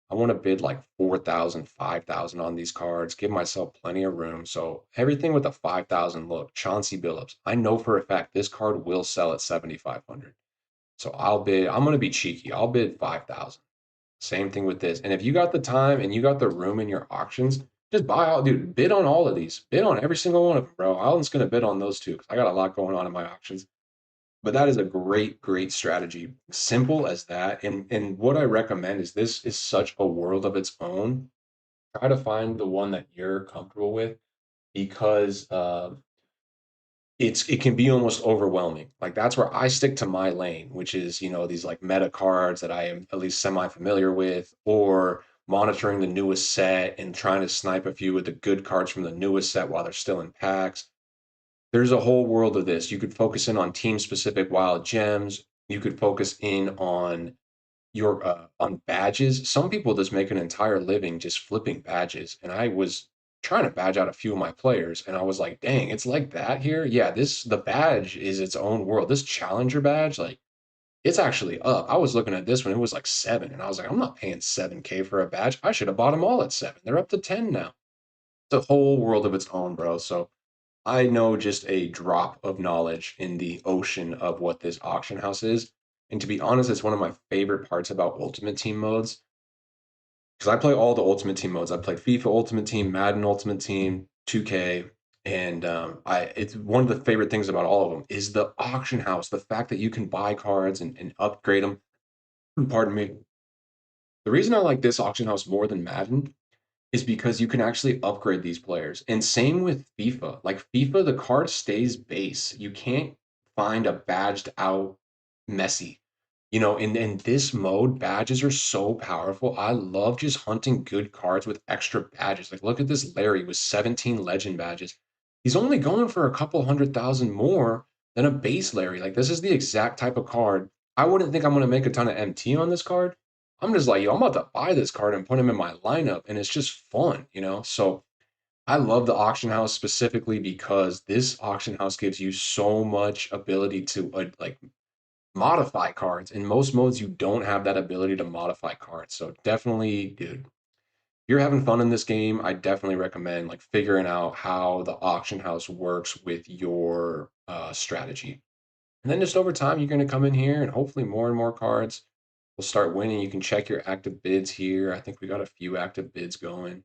I want to bid like 4,000, 5,000 on these cards, give myself plenty of room. So everything with a 5,000 look, Chauncey Billups. I know for a fact this card will sell at 7,500. So I'll bid, I'm going to be cheeky. I'll bid 5,000. Same thing with this. And if you got the time and you got the room in your auctions, just buy all, dude, bid on all of these. Bid on every single one of them, bro. Alan's going to bid on those two because I got a lot going on in my auctions. But that is a great, great strategy. Simple as that. And what I recommend is this is such a world of its own. Try to find the one that you're comfortable with because it can be almost overwhelming. Like that's where I stick to my lane, which is, these like meta cards that I am at least semi familiar with, or monitoring the newest set and trying to snipe a few of the good cards from the newest set while they're still in packs. There's a whole world of this. You could focus in on team specific wild gems. You could focus in on badges. Some people just make an entire living just flipping badges. And I was trying to badge out a few of my players, and I was like, dang, it's like that here. Yeah, the badge is its own world. This challenger badge, like it's actually up. I was looking at this one, it was like 7, and I was like, I'm not paying 7K for a badge. I should have bought them all at 7. They're up to 10 now. It's a whole world of its own, bro. So I know just a drop of knowledge in the ocean of what this auction house is. And to be honest, it's one of my favorite parts about Ultimate Team modes because I play all the Ultimate Team modes. I played FIFA Ultimate Team, Madden Ultimate Team, 2K, and I it's one of the favorite things about all of them is the auction house. The fact that you can buy cards and upgrade them. Pardon me. The reason I like this auction house more than Madden is because you can actually upgrade these players. And same with FIFA. Like FIFA, the card stays base. You can't find a badged out Messi. In this mode, badges are so powerful. I love just hunting good cards with extra badges. Like, look at this Larry with 17 legend badges. He's only going for a couple 100,000 more than a base Larry. Like, this is the exact type of card. I wouldn't think I'm going to make a ton of MT on this card. I'm just like, yo, I'm about to buy this card and put him in my lineup, and it's just fun. So I love the auction house specifically because this auction house gives you so much ability to like modify cards. In most modes, you don't have that ability to modify cards. So definitely, dude, if you're having fun in this game, I definitely recommend like figuring out how the auction house works with your strategy. And then just over time, you're going to come in here and hopefully more and more cards will start winning. You can check your active bids here. I think we got a few active bids going.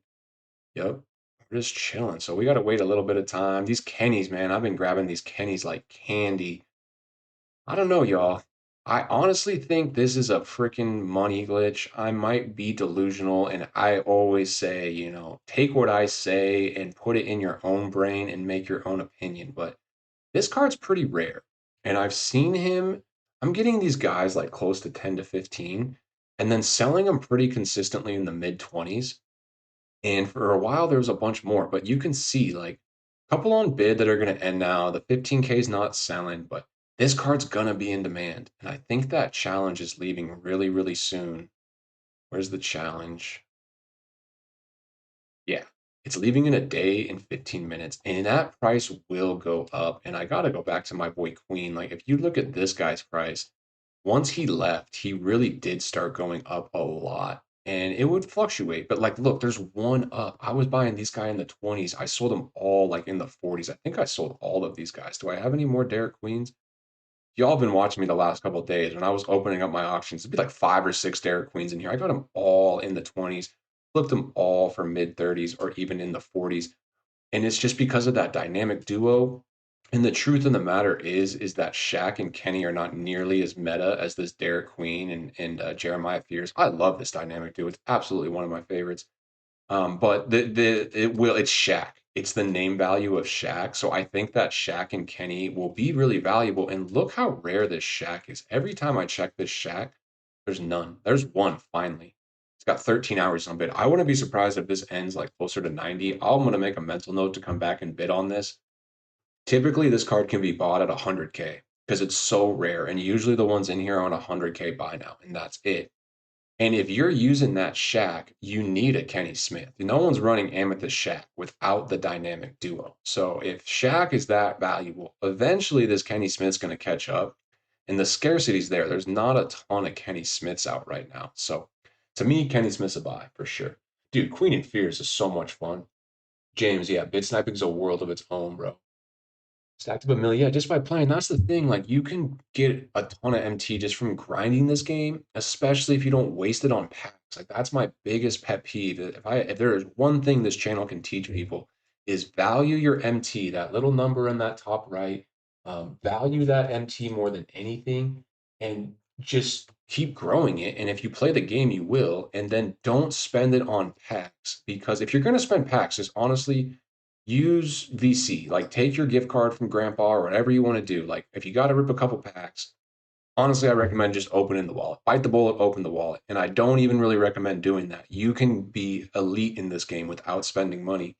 Yep. We're just chilling. So we got to wait a little bit of time. These Kennys, man, I've been grabbing these Kennys like candy. I don't know, y'all. I honestly think this is a freaking money glitch. I might be delusional, and I always say, take what I say and put it in your own brain and make your own opinion. But this card's pretty rare. And I've seen him, I'm getting these guys like close to 10 to 15, and then selling them pretty consistently in the mid 20s. And for a while, there was a bunch more, but you can see like a couple on bid that are going to end now. The 15K is not selling, but this card's going to be in demand. And I think that challenge is leaving really, really soon. Where's the challenge? Yeah, it's leaving in a day and 15 minutes, and that price will go up. And I got to go back to my boy Queen. Like, if you look at this guy's price, once he left, he really did start going up a lot. And it would fluctuate. But like, look, there's one up. I was buying these guys in the 20s. I sold them all like in the 40s. I think I sold all of these guys. Do I have any more Derek Queens? Y'all have been watching me the last couple of days. When I was opening up my auctions, it'd be like 5 or 6 Derek Queens in here. I got them all in the 20s, flipped them all for mid 30s or even in the 40s. And it's just because of that dynamic duo. And the truth of the matter is that Shaq and Kenny are not nearly as meta as this Derek Queen and Jeremiah Fears. I love this dynamic duo. It's absolutely one of my favorites. But it's Shaq. it's the name value of Shaq. So I think that Shaq and Kenny will be really valuable. And look how rare this Shaq is. Every time I check this Shaq, there's none. There's one finally. It's got 13 hours on bid. I wouldn't be surprised if this ends like closer to 90. I'm gonna make a mental note to come back and bid on this. Typically, this card can be bought at 100K because it's so rare. And usually the ones in here are on 100K buy now, and that's it. And if you're using that Shack, you need a Kenny Smith. No one's running Amethyst Shack without the dynamic duo. So if Shack is that valuable, eventually this Kenny Smith's going to catch up. And the scarcity's there. There's not a ton of Kenny Smiths out right now. So to me, Kenny Smith's a buy for sure. Dude, Queen and Fears is so much fun. James, yeah, bid sniping's a world of its own, bro. Stacked up a million, yeah, just by playing. That's the thing. Like you can get a ton of MT just from grinding this game, especially if you don't waste it on packs. Like that's my biggest pet peeve. If there is one thing this channel can teach people is value your MT, that little number in that top right. Value that MT more than anything, and just keep growing it. And if you play the game, you will. And then don't spend it on packs because if you're gonna spend packs, just honestly use VC. Like take your gift card from grandpa or whatever you want to do. Like if you got to rip a couple packs, honestly, I recommend just opening the wallet. Bite the bullet, open the wallet. And I don't even really recommend doing that. You can be elite in this game without spending money.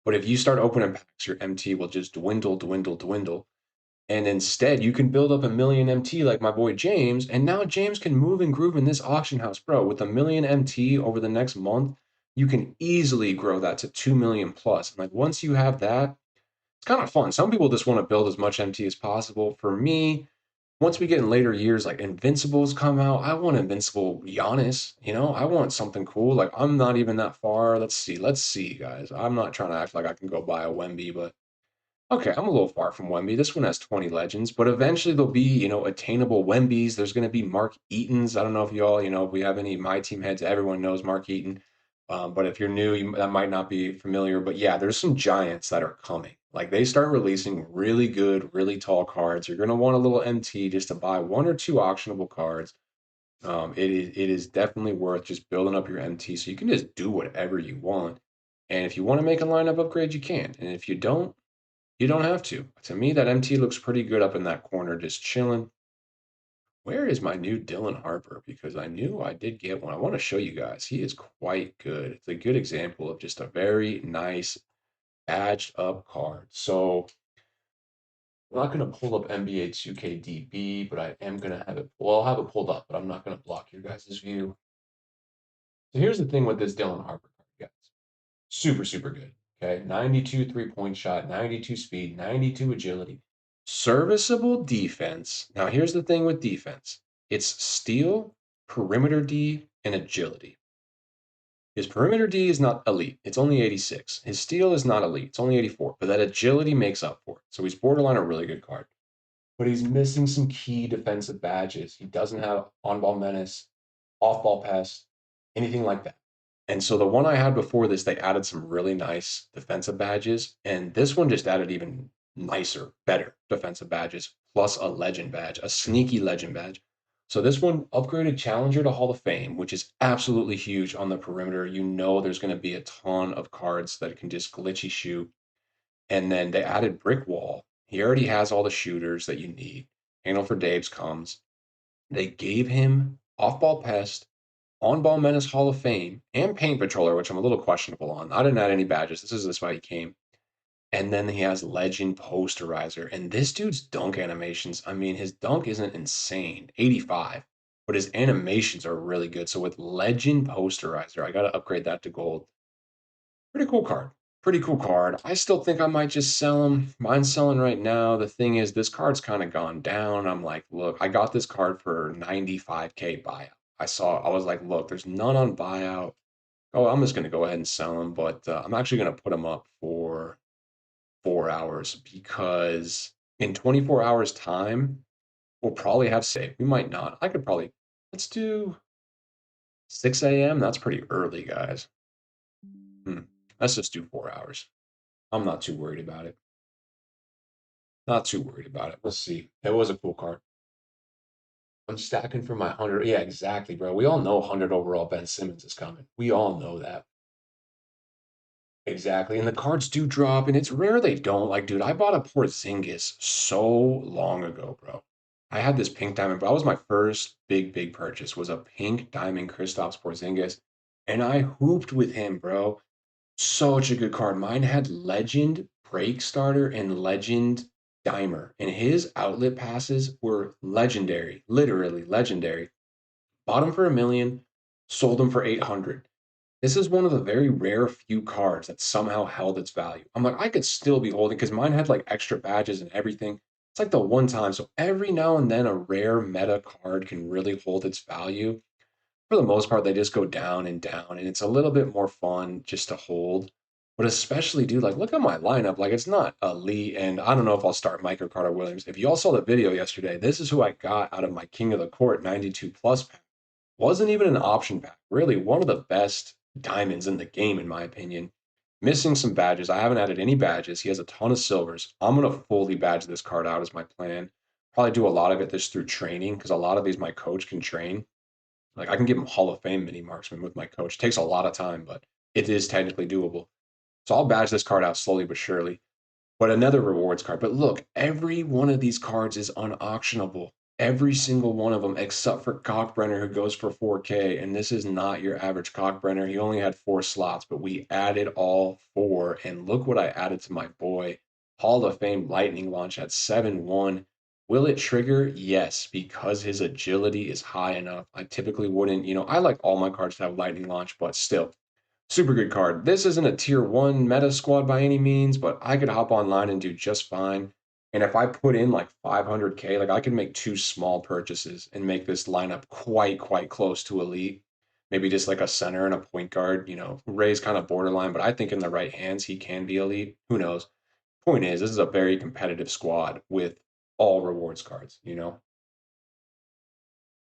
But if you start opening packs, your MT will just dwindle, dwindle, dwindle. And instead, you can build up a million MT like my boy James. And now James can move and groove in this auction house, bro. With a million MT over the next month, you can easily grow that to 2 million plus. And like once you have that, it's kind of fun. Some people just want to build as much MT as possible. For me, once we get in later years, like Invincibles come out, I want Invincible Giannis. I want something cool. Like I'm not even that far. Let's see, guys. I'm not trying to act like I can go buy a Wemby, but okay, I'm a little far from Wemby. This one has 20 legends, but eventually there'll be, attainable Wembys. There's going to be Mark Eatons. I don't know if y'all, if we have any Myteam heads. Everyone knows Mark Eaton. But if you're new, that might not be familiar. But yeah, there's some giants that are coming. Like they start releasing really good, really tall cards. You're going to want a little MT just to buy one or two auctionable cards. It is definitely worth just building up your MT so you can just do whatever you want. And if you want to make a lineup upgrade, you can. And if you don't have to. To me, that MT looks pretty good up in that corner, just chilling. Where is my new Dylan Harper? Because I knew I did get one. I want to show you guys. He is quite good. It's a good example of just a very nice badged up card. So I'm not going to pull up NBA 2K DB, but I am going to have it. Well, I'll have it pulled up, but I'm not going to block your guys' view. So here's the thing with this Dylan Harper card, guys. Super, super good. Okay. 92 3-point shot, 92 speed, 92 agility. Serviceable defense. Now, here's the thing with defense it's steal, perimeter D, and agility. His perimeter D is not elite. It's only 86. His steal is not elite. It's only 84. But that agility makes up for it. So he's borderline a really good card. But he's missing some key defensive badges. He doesn't have on ball menace, off ball pass, anything like that. And so the one I had before this, they added some really nice defensive badges. And this one just added even nicer, better defensive badges, plus a legend badge, a sneaky legend badge. So this one upgraded Challenger to Hall of Fame, which is absolutely huge on the perimeter. You know there's going to be a ton of cards that can just glitchy shoot. And then they added Brick Wall. He already has all the shooters that you need. Handle for Daves comes. They gave him off ball pest, on ball menace Hall of Fame, and paint patroller, which I'm a little questionable on. I didn't add any badges. This is this why he came. And then he has legend posterizer. And this dude's dunk animations, I mean, his dunk isn't insane, 85, but his animations are really good. So with legend posterizer, I got to upgrade that to gold. Pretty cool card. Pretty cool card. I still think I might just sell him. Mine's selling right now. The thing is, this card's kind of gone down. I'm like, look, I got this card for 95K buyout. I was like, look, there's none on buyout. Oh, I'm just going to go ahead and sell him, but I'm actually going to put him up for 4 hours because in 24 hours' time, we'll probably have save. We might not. Let's do 6 a.m. That's pretty early, guys. Let's just do 4 hours. I'm not too worried about it. Not too worried about it. Let's see. It was a cool card. I'm stacking for my 100. Yeah, exactly, bro. We all know 100 overall Ben Simmons is coming. We all know that. Exactly. And the cards do drop, and it's rare they don't. Like, dude, I bought a Porzingis so long ago, bro. I had this pink diamond, but that was my first big purchase, was a pink diamond Kristaps Porzingis. And I hooped with him, bro. Such a good card. Mine had Legend Break Starter and Legend Dimer, and his outlet passes were legendary, literally legendary. Bought him for 1 million, sold him for 800. This is one of the very rare few cards that somehow held its value. I'm like, I could still be holding because mine had like extra badges and everything. It's like the one time. So every now and then a rare meta card can really hold its value. For the most part, they just go down and down, and it's a little bit more fun just to hold. But especially, dude, like look at my lineup. Like it's not elite, and I don't know if I'll start Michael Carter Williams. If you all saw the video yesterday, this is who I got out of my King of the Court 92 plus pack. Wasn't even an option pack. Really, one of the best diamonds in the game, in my opinion. Missing some badges. I haven't added any badges. He has a ton of silvers. I'm gonna fully badge this card out as my plan. Probably do a lot of it just through training because a lot of these my coach can train. Like I can give him Hall of Fame mini marksman with my coach. It takes a lot of time, but it is technically doable. So I'll badge this card out slowly but surely. But another rewards card. But look, every one of these cards is unauctionable. Every single one of them, except for Cockbrenner, who goes for 4K. And this is not your average Cockbrenner. He only had 4 slots, but we added all four. And look what I added to my boy. Hall of Fame Lightning Launch at 7-1. Will it trigger? Yes, because his agility is high enough. I typically wouldn't, I like all my cards to have Lightning Launch, but still, super good card. This isn't a tier one meta squad by any means, but I could hop online and do just fine. And if I put in like 500K, like I could make two small purchases and make this lineup quite close to elite. Maybe just like a center and a point guard. Ray's kind of borderline, but I think in the right hands he can be elite. Who knows? Point is, this is a very competitive squad with all rewards cards.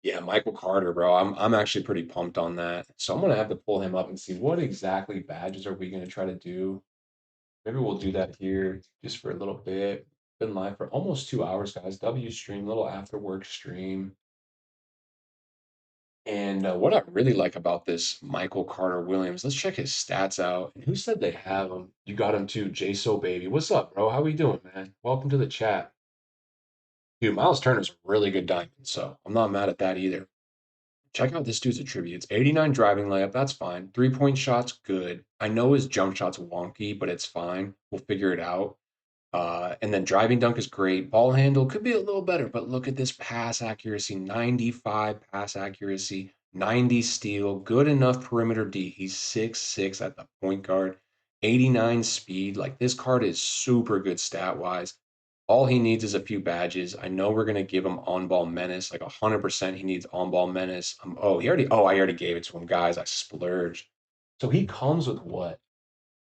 Yeah, Michael Carter, bro. I'm actually pretty pumped on that. So I'm gonna have to pull him up and see what exactly badges are we gonna try to do. Maybe we'll do that here just for a little bit. Been live for almost 2 hours, guys. W stream, little after work stream. And what I really like about this Michael Carter Williams, let's check his stats out. And who said they have him? You got him too, JSO baby. What's up, bro? How we doing, man? Welcome to the chat. Dude, Miles Turner's a really good diamond, so I'm not mad at that either. Check out this dude's attributes. 89 driving layup, that's fine. 3-point shots, good. I know his jump shot's wonky, but it's fine. We'll figure it out. And then driving dunk is great. Ball handle could be a little better, but look at this pass accuracy, 95 pass accuracy, 90 steal, good enough perimeter D. He's 6'6" at the point guard, 89 speed. Like this card is super good stat wise. All he needs is a few badges. I know we're gonna give him on ball menace, like 100% he needs on ball menace. I already gave it to him, guys. I splurged. So he comes with what?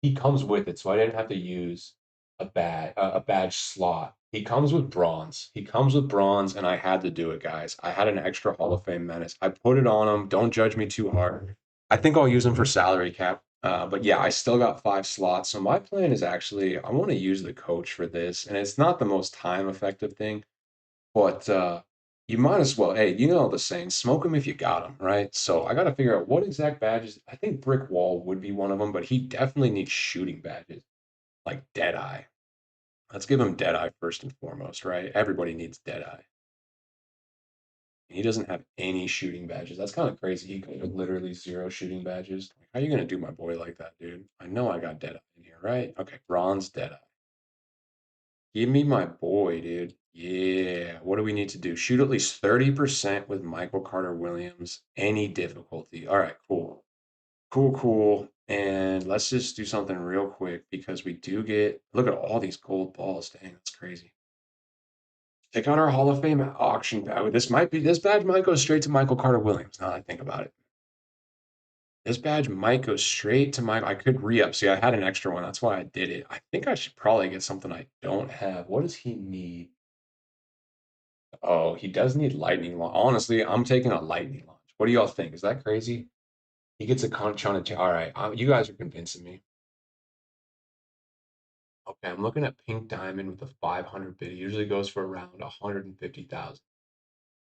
He comes with it, so I didn't have to use a badge slot. He comes with bronze. He comes with bronze, and I had to do it, guys. I had an extra Hall of Fame menace. I put it on him. Don't judge me too hard. I think I'll use him for salary cap. But yeah, I still got 5 slots. So my plan is actually I want to use the coach for this, and it's not the most time effective thing, but you might as well. Hey, you know the saying, smoke him if you got him, right? So I got to figure out what exact badges. I think Brick Wall would be one of them, but he definitely needs shooting badges, like Deadeye. Let's give him Deadeye first and foremost, right? Everybody needs Deadeye. He doesn't have any shooting badges. That's kind of crazy. He got literally 0 shooting badges. How are you gonna do my boy like that, dude? I know I got Deadeye in here, right? Okay, bronze Deadeye. Give me my boy, dude. Yeah. What do we need to do? Shoot at least 30% with Michael Carter Williams. Any difficulty. All right, cool. Cool. And let's just do something real quick because we do get look at all these gold balls. Dang, that's crazy. Check out our Hall of Fame auction badge. This badge might go straight to Michael Carter Williams. Now that I think about it. This badge might go straight to I could re-up. See, I had an extra one. That's why I did it. I think I should probably get something I don't have. What does he need? Oh, he does need lightning launch. Honestly, I'm taking a lightning launch. What do y'all think? Is that crazy? He gets a Conchana. All right, you guys are convincing me. Okay, I'm looking at Pink Diamond with a 500 bid. It usually goes for around 150,000.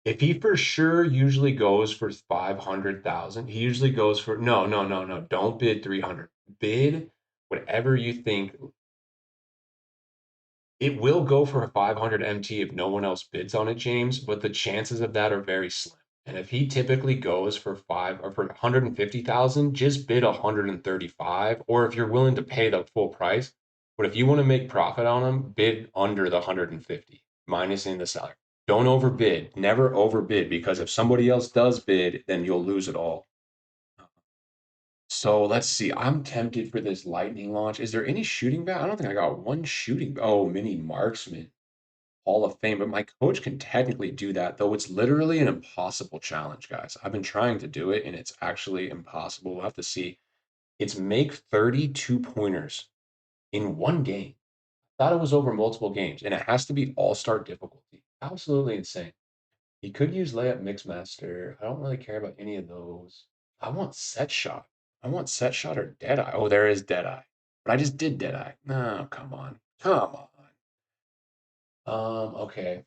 If he for sure usually goes for 500,000, he usually goes for no. Don't bid 300. Bid Whatever you think, it will go for a 500 MT if no one else bids on it, James, but the chances of that are very slim. And if he typically goes for five or for 150,000, just bid 135, or if you're willing to pay the full price. But if you want to make profit on him, bid under the 150, minusing the seller. Don't overbid. Never overbid because if somebody else does bid, then you'll lose it all. So let's see. I'm tempted for this lightning launch. Is there any shooting bat? I don't think I got one shooting. Oh, mini marksman. Hall of Fame, but my coach can technically do that, though it's literally an impossible challenge, guys. I've been trying to do it and it's actually impossible. We'll have to see. It's make 32 pointers in one game. Thought it was over multiple games, and it has to be all-star difficulty. Absolutely insane. He could use layup mixmaster. I don't really care about any of those. I want set shot. I want set shot or dead eye. Oh, there is dead eye. But I just did dead eye. No, come on. Come on. Okay.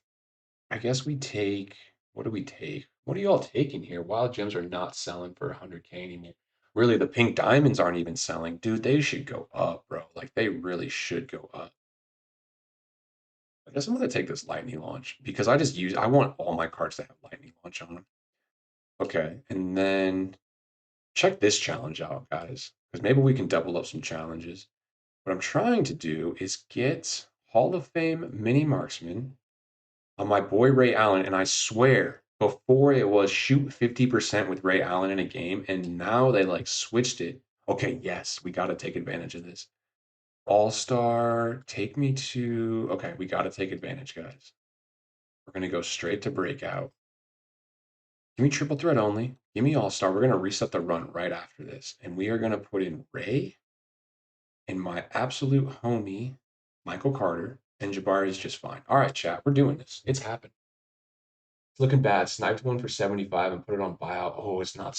I guess we take, what do we take? What are you all taking here? Wild gems are not selling for 100K anymore. Really, the pink diamonds aren't even selling. Dude, they should go up, bro. Like, they really should go up. I guess I'm gonna take this lightning launch because I want all my cards to have lightning launch on them. Okay, and then check this challenge out, guys, because maybe we can double up some challenges. What I'm trying to do is get Hall of Fame mini marksman on my boy Ray Allen, and I swear before it was shoot 50% with Ray Allen in a game, and now they like switched it. Okay, yes, we got to take advantage of this. All Star, take me to. Okay, we got to take advantage, guys. We're gonna go straight to breakout. Give me triple threat only. Give me All Star. We're gonna reset the run right after this, and we are gonna put in Ray and my absolute homie Michael Carter, and Jabari is just fine. All right, chat, we're doing this. It's happened. It's looking bad. Sniped one for 75 and put it on buyout. Oh, it's not.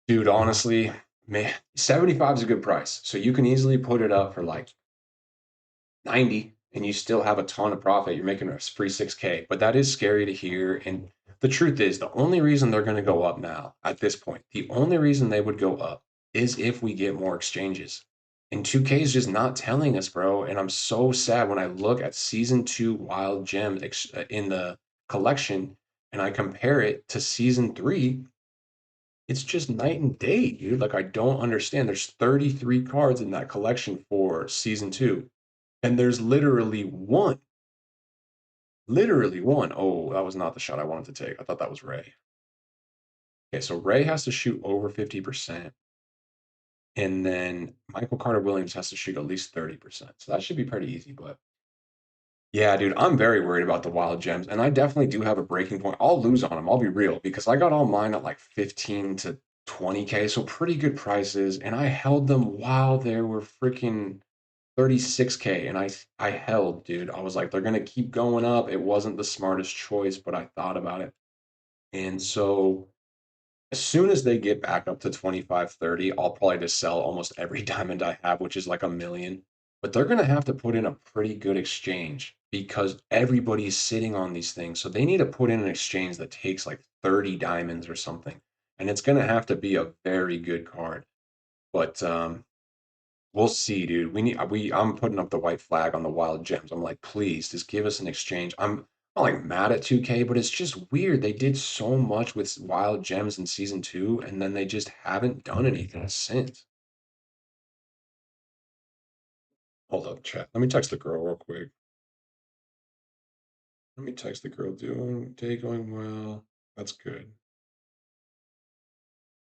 Dude, honestly, man, 75 is a good price. So you can easily put it up for like 90 and you still have a ton of profit. You're making a free 6K. But that is scary to hear. And the truth is, the only reason they're going to go up now at this point, the only reason they would go up is if we get more exchanges. And 2K is just not telling us, bro. And I'm so sad when I look at season 2 Wild Gems in the collection and I compare it to season 3. It's just night and day, dude. Like, I don't understand. There's 33 cards in that collection for season 2, and there's literally one. Oh, that was not the shot I wanted to take. I thought that was Ray. Okay, so Ray has to shoot over 50%, and then Michael Carter Williams has to shoot at least 30%. So that should be pretty easy, but yeah, dude, I'm very worried about the wild gems, and I definitely do have a breaking point. I'll lose on them. I'll be real because I got all mine at like 15 to 20K, so pretty good prices, and I held them while they were freaking 36K, and I held, dude. I was like, they're gonna keep going up. It wasn't the smartest choice, but I thought about it, and so as soon as they get back up to 25, 30, I'll probably just sell almost every diamond I have, which is like a million. But they're going to have to put in a pretty good exchange because everybody's sitting on these things. So they need to put in an exchange that takes like 30 diamonds or something. And it's going to have to be a very good card. But we'll see, dude. I'm putting up the white flag on the wild gems. I'm like, please, just give us an exchange. I'm not like mad at 2K, but it's just weird. They did so much with wild gems in season 2, and then they just haven't done anything since. Hold up, chat. Let me text the girl real quick. Let me text the girl. Doing day going well. That's good.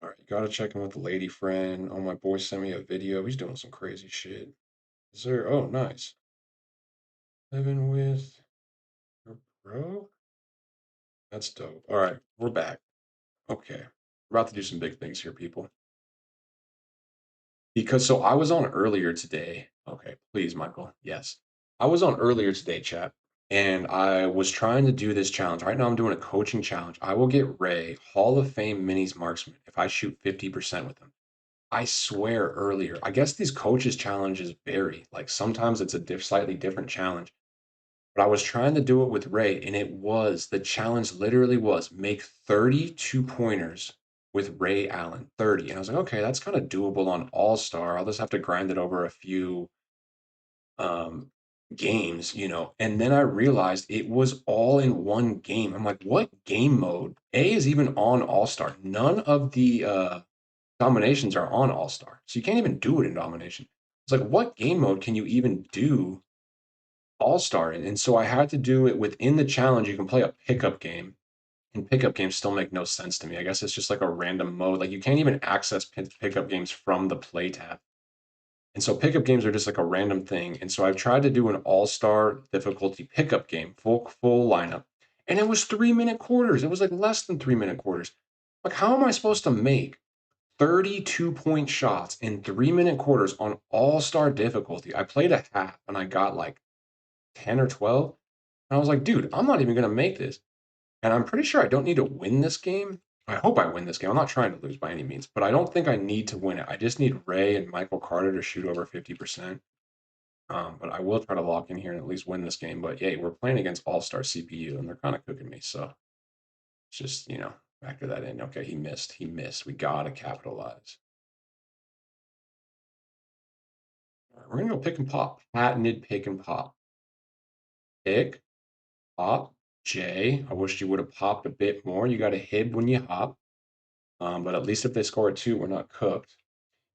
All right, you gotta check in with the lady friend. Oh, my boy sent me a video. He's doing some crazy shit. Is there? Oh, nice. Living with her bro. That's dope. All right, we're back. Okay. We're about to do some big things here, people. Because so I was on earlier today. Okay, please, Michael. Yes. I was on earlier today, chat, and I was trying to do this challenge. Right now, I'm doing a coaching challenge. I will get Ray, Hall of Fame minis marksman, if I shoot 50% with him. I swear earlier, I guess these coaches challenges vary. Like sometimes it's a slightly different challenge. But I was trying to do it with Ray, and the challenge literally was make 32 pointers with Ray Allen, 30. And I was like, okay, that's kind of doable on All Star. I'll just have to grind it over a few um, games, And then I realized it was all in one game. I'm like, what game mode? A is even on All Star. None of the dominations are on All Star. So you can't even do it in domination. It's like, what game mode can you even do All Star in? And so I had to do it within the challenge. You can play a pickup game, and pickup games still make no sense to me. I guess it's just like a random mode. Like you can't even access pickup games from the play tab. And so pickup games are just like a random thing. And so I've tried to do an all-star difficulty pickup game, full lineup. And it was 3 minute quarters. It was like less than 3 minute quarters. Like, how am I supposed to make 32-point shots in 3 minute quarters on all-star difficulty? I played a half and I got like 10 or 12. And I was like, dude, I'm not even gonna make this. And I'm pretty sure I don't need to win this game. I hope I win this game. I'm not trying to lose by any means, but I don't think I need to win it. I just need Ray and Michael Carter to shoot over 50%. But I will try to lock in here and at least win this game. But yeah, we're playing against All Star CPU, and they're kind of cooking me. So it's just factor that in. Okay, he missed. He missed. We gotta capitalize. All right, we're gonna go pick and pop. Patented pick and pop. Pick, pop, J. I wish you would have popped a bit more. You got to hit when you hop. But at least if they score a two, we're not cooked.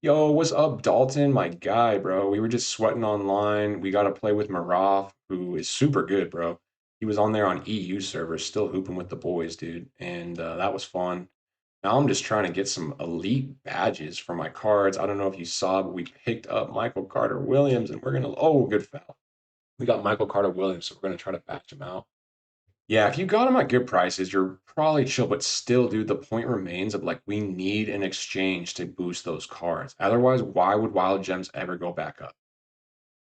Yo, what's up, Dalton? My guy, bro. We were just sweating online. We got to play with Maraf, who is super good, bro. He was on there on EU servers, still hooping with the boys, dude. And that was fun. Now I'm just trying to get some elite badges for my cards. I don't know if you saw, but we picked up Michael Carter Williams, and we're going to. Oh, good foul. We got Michael Carter Williams, so we're going to try to batch him out. Yeah, if you got them at good prices, you're probably chill, but still, dude, the point remains of like we need an exchange to boost those cards. Otherwise, why would Wild Gems ever go back up?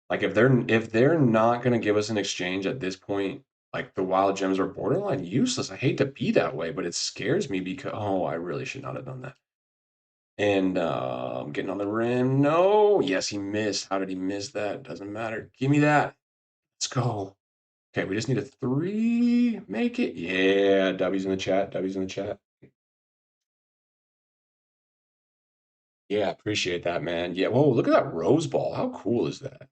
Like if they're not gonna give us an exchange at this point, like the Wild Gems are borderline useless. I hate to be that way, but it scares me because I really should not have done that. And getting on the rim. No, yes, he missed. How did he miss that? Doesn't matter. Give me that. Let's go. Okay, we just need a three. Make it. Yeah, W's in the chat. W's in the chat. Yeah, appreciate that, man. Yeah, whoa, look at that rose ball. How cool is that?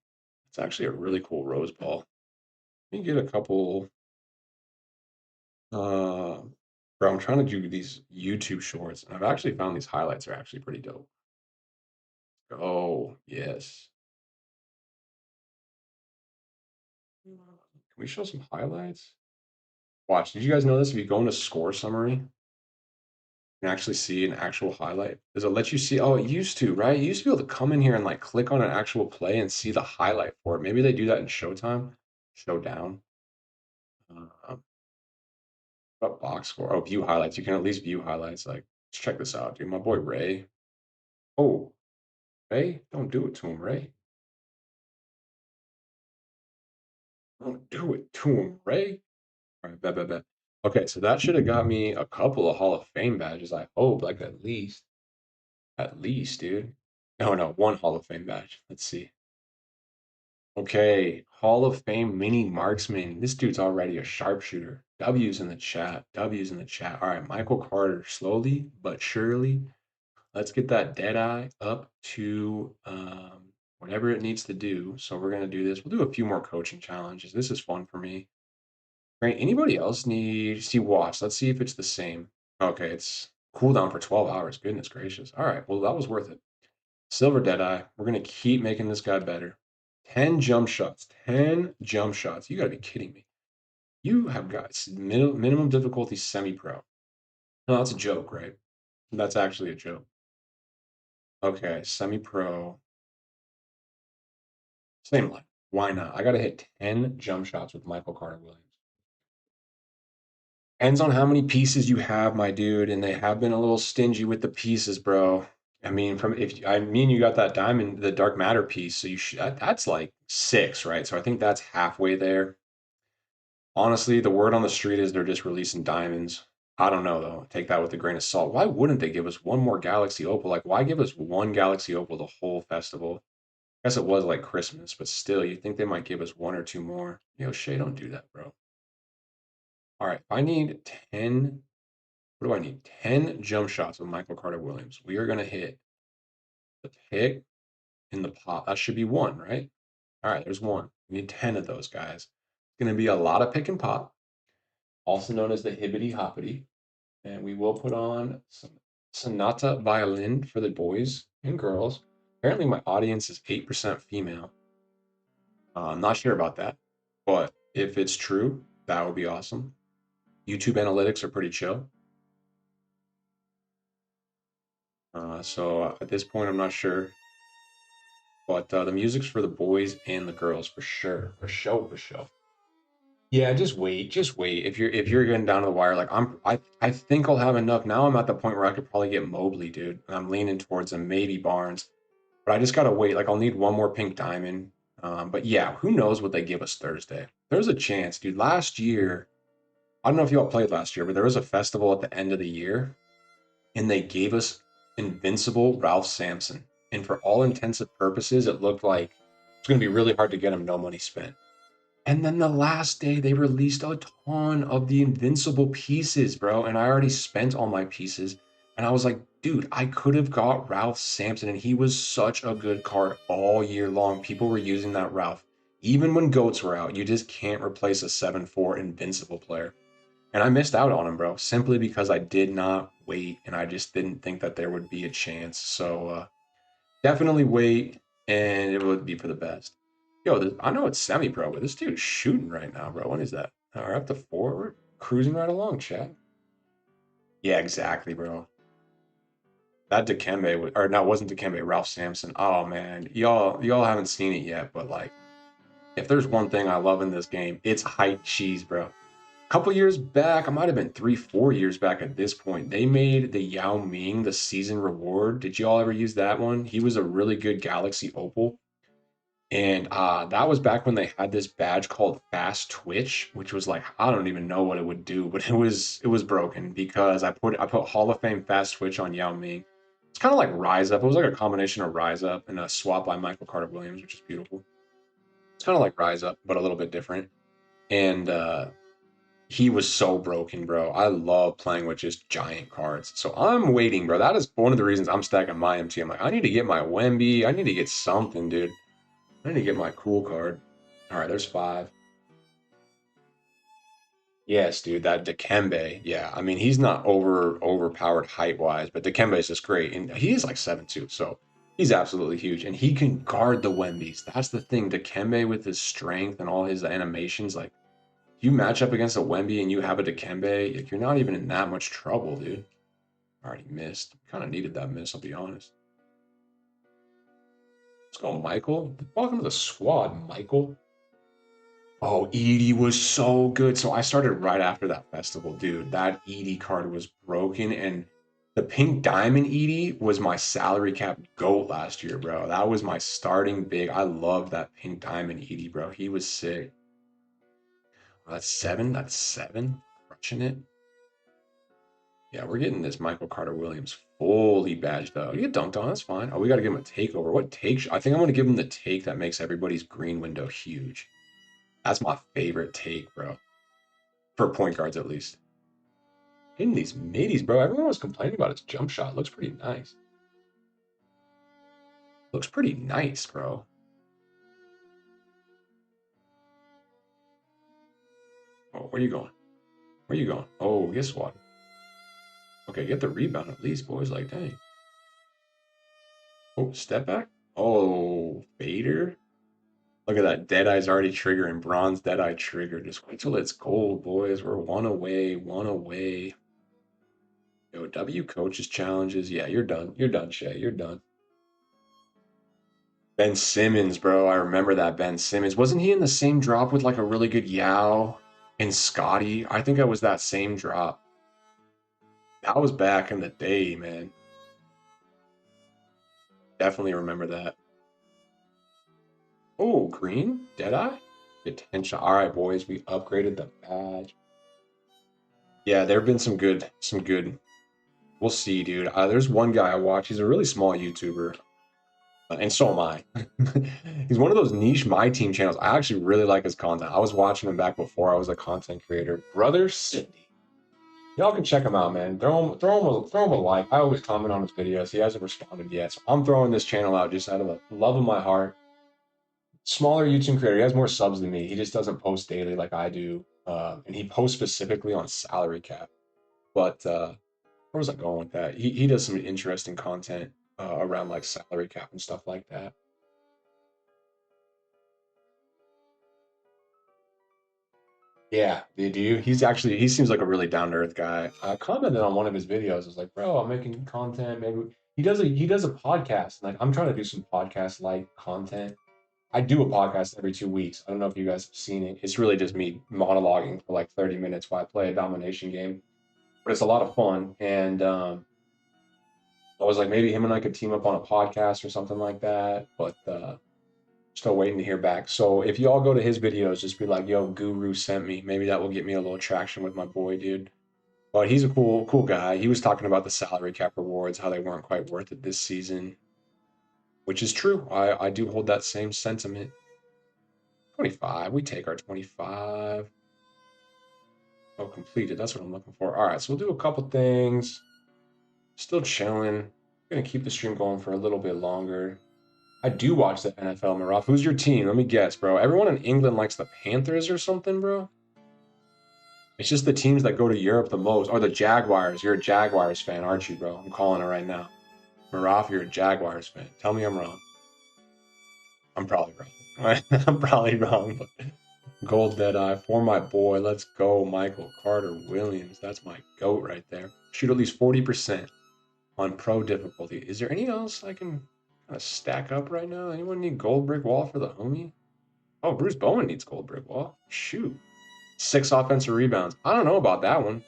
It's actually a really cool rose ball. Let me get a couple. Uh, bro, I'm trying to do these YouTube shorts, and I've actually found these highlights are actually pretty dope. Oh, yes. Can we show some highlights? Watch, did you guys know this? If you go into score summary, can actually see an actual highlight. Does it let you see? Oh, it used to, right? You used to be able to come in here and like click on an actual play and see the highlight for it. Maybe they do that in Showtime, Showdown. Uh, about box score. Oh, view highlights. You can at least view highlights. Like, let's check this out, dude. My boy Ray. Oh, Ray, don't do it to him, Ray. Don't do it to him, Ray. All right, bet, bet, bet. Okay, so that should have got me a couple of Hall of Fame badges. I hope, like at least, dude. No, no, one Hall of Fame badge. Let's see. Okay, Hall of Fame mini marksman. This dude's already a sharpshooter. W's in the chat. W's in the chat. All right, Michael Carter, slowly but surely. Let's get that dead eye up to whatever it needs to do. So we're gonna do this. We'll do a few more coaching challenges. This is fun for me. Great. Anybody else need see watch? Let's see if it's the same. Okay, it's cooldown for 12 hours. Goodness gracious. All right, well that was worth it. Silver Deadeye. We're gonna keep making this guy better. 10 jump shots. 10 jump shots. You gotta be kidding me. You have got minimum difficulty semi-pro. No, that's a joke, right? That's actually a joke. Okay, semi-pro. Same line. Why not? I gotta hit 10 jump shots with Michael Carter Williams. Depends on how many pieces you have, my dude, and they have been a little stingy with the pieces, bro. I mean, from if I mean you got that diamond, the dark matter piece, so you should that's like six, right? So I think that's halfway there. Honestly, the word on the street is they're just releasing diamonds. I don't know though. Take that with a grain of salt. Why wouldn't they give us one more Galaxy Opal? Like, why give us one Galaxy Opal the whole festival? I guess it was like Christmas, but still, you think they might give us one or two more. Yo, Shay, don't do that, bro. All right, I need 10. What do I need? 10 jump shots with Michael Carter Williams. We are going to hit the pick in the pop. That should be one, right? All right, there's one. We need 10 of those guys. It's going to be a lot of pick and pop, also known as the hibbity hoppity. And we will put on some sonata violin for the boys and girls. Apparently, my audience is 8% female. I'm not sure about that, but if it's true, that would be awesome. YouTube analytics are pretty chill. So at this point, I'm not sure. But the music's for the boys and the girls for sure. For sure, for sure. Yeah, just wait. Just wait. If you're getting down to the wire, like I think I'll have enough. Now I'm at the point where I could probably get Mobley, dude. And I'm leaning towards him, maybe Barnes. But I just gotta wait. Like I'll need one more pink diamond. But yeah, who knows what they give us Thursday? There's a chance, dude. Last year, I don't know if y'all played last year, but there was a festival at the end of the year, and they gave us Invincible Ralph Sampson. And for all intents and purposes, it looked like it's gonna be really hard to get him, no money spent. And then the last day, they released a ton of the Invincible pieces, bro. And I already spent all my pieces. And I was like, dude, I could have got Ralph Sampson. And he was such a good card all year long. People were using that Ralph. Even when GOATs were out, you just can't replace a 7-4 Invincible player. And I missed out on him, bro, simply because I did not wait. And I just didn't think that there would be a chance. So, definitely wait, and it would be for the best. Yo, I know it's semi-pro, but this dude's shooting right now, bro. When is that? We're up to 4. We're cruising right along, chat. Yeah, exactly, bro. That Dikembe, or no, it wasn't Dikembe, Ralph Sampson. Oh man, y'all haven't seen it yet, but like, if there's one thing I love in this game, it's height cheese, bro. A couple years back, I might have been 3, 4 years back at this point. They made the Yao Ming the season reward. Did y'all ever use that one? He was a really good Galaxy Opal. And that was back when they had this badge called Fast Twitch, which was like I don't even know what it would do, but it was broken because I put Hall of Fame Fast Twitch on Yao Ming. It's kind of like Rise Up. It was like a combination of Rise Up and a swap by Michael Carter Williams, which is beautiful. It's kind of like Rise Up, but a little bit different. And he was so broken, bro. I love playing with just giant cards. So I'm waiting, bro. That is one of the reasons I'm stacking my MT. I'm like, I need to get my Wemby. I need to get something, dude. I need to get my cool card. All right, there's 5. Yes, dude, that Dikembe. Yeah, I mean he's not overpowered height wise, but Dikembe is just great, and he's like 7'2", so he's absolutely huge, and he can guard the Wembies. That's the thing. Dikembe with his strength and all his animations, like you match up against a Wemby and you have a Dikembe, like, you're not even in that much trouble, dude. I already missed. Kind of needed that miss, I'll be honest. Let's go, Michael. Welcome to the squad, Michael. Oh, Edie was so good. So I started right after that festival, dude. That Edie card was broken, and the pink diamond Edie was my salary cap goat last year, bro. That was my starting big. I loved that pink diamond Edie, bro. He was sick. Oh, that's 7. That's 7. Crushing it. Yeah, we're getting this Michael Carter Williams fully badged up. You get dunked on, that's fine. Oh, we got to give him a takeover. What take? I think I'm going to give him the take that makes everybody's green window huge. That's my favorite take, bro. For point guards, at least. Hitting these middies, bro. Everyone was complaining about his jump shot. Looks pretty nice. Looks pretty nice, bro. Oh, where you going? Where you going? Oh, guess what? Okay, get the rebound at least, boys. Like, dang. Oh, step back. Oh, Vader. Look at that. Deadeye's already triggering. Bronze Deadeye trigger. Just wait till it's gold, boys. We're one away. One away. Yo, W coaches challenges. Yeah, you're done. You're done, Shay. You're done. Ben Simmons, bro. I remember that Ben Simmons. Wasn't he in the same drop with like a really good Yao and Scotty? I think it was that same drop. That was back in the day, man. Definitely remember that. Oh, green? Deadeye? Attention. All right, boys. We upgraded the badge. Yeah, there have been some good. We'll see, dude. There's one guy I watch. He's a really small YouTuber, and so am I. He's one of those niche Myteam channels. I actually really like his content. I was watching him back before I was a content creator. Brother Cindy. Y'all can check him out, man. Throw him a like. I always comment on his videos. He hasn't responded yet, so I'm throwing this channel out just out of the love of my heart. Smaller YouTube creator. He has more subs than me. He just doesn't post daily like I do, and he posts specifically on salary cap. But where was I going with that? He does some interesting content around like salary cap and stuff like that. Yeah, they do. He seems like a really down to earth guy. I commented on one of his videos. I was like, bro, I'm making content. Maybe he does a podcast. Like I'm trying to do some podcast like content. I do a podcast every 2 weeks. I don't know if you guys have seen it. It's really just me monologuing for like 30 minutes while I play a domination game. But it's a lot of fun. And I was like, maybe him and I could team up on a podcast or something like that. But still waiting to hear back. So if you all go to his videos, just be like, yo, Guru sent me. Maybe that will get me a little traction with my boy, dude. But he's a cool guy. He was talking about the salary cap rewards, how they weren't quite worth it this season, which is true. I do hold that same sentiment. 25. We take our 25. Oh, completed. That's what I'm looking for. All right, so we'll do a couple things. Still chilling. Gonna keep the stream going for a little bit longer. I do watch the NFL, Maraf. Who's your team? Let me guess, bro. Everyone in England likes the Panthers or something, bro. It's just the teams that go to Europe the most. Or the Jaguars. You're a Jaguars fan, aren't you, bro? I'm calling it right now. Maraf, you're a Jaguars fan. Tell me I'm wrong. I'm probably wrong. I'm probably wrong, but Gold Deadeye for my boy. Let's go, Michael Carter Williams. That's my goat right there. Shoot at least 40% on pro difficulty. Is there anything else I can kind of stack up right now? Anyone need gold brick wall for the homie? Oh, Bruce Bowen needs gold brick wall. Shoot. 6 offensive rebounds. I don't know about that one.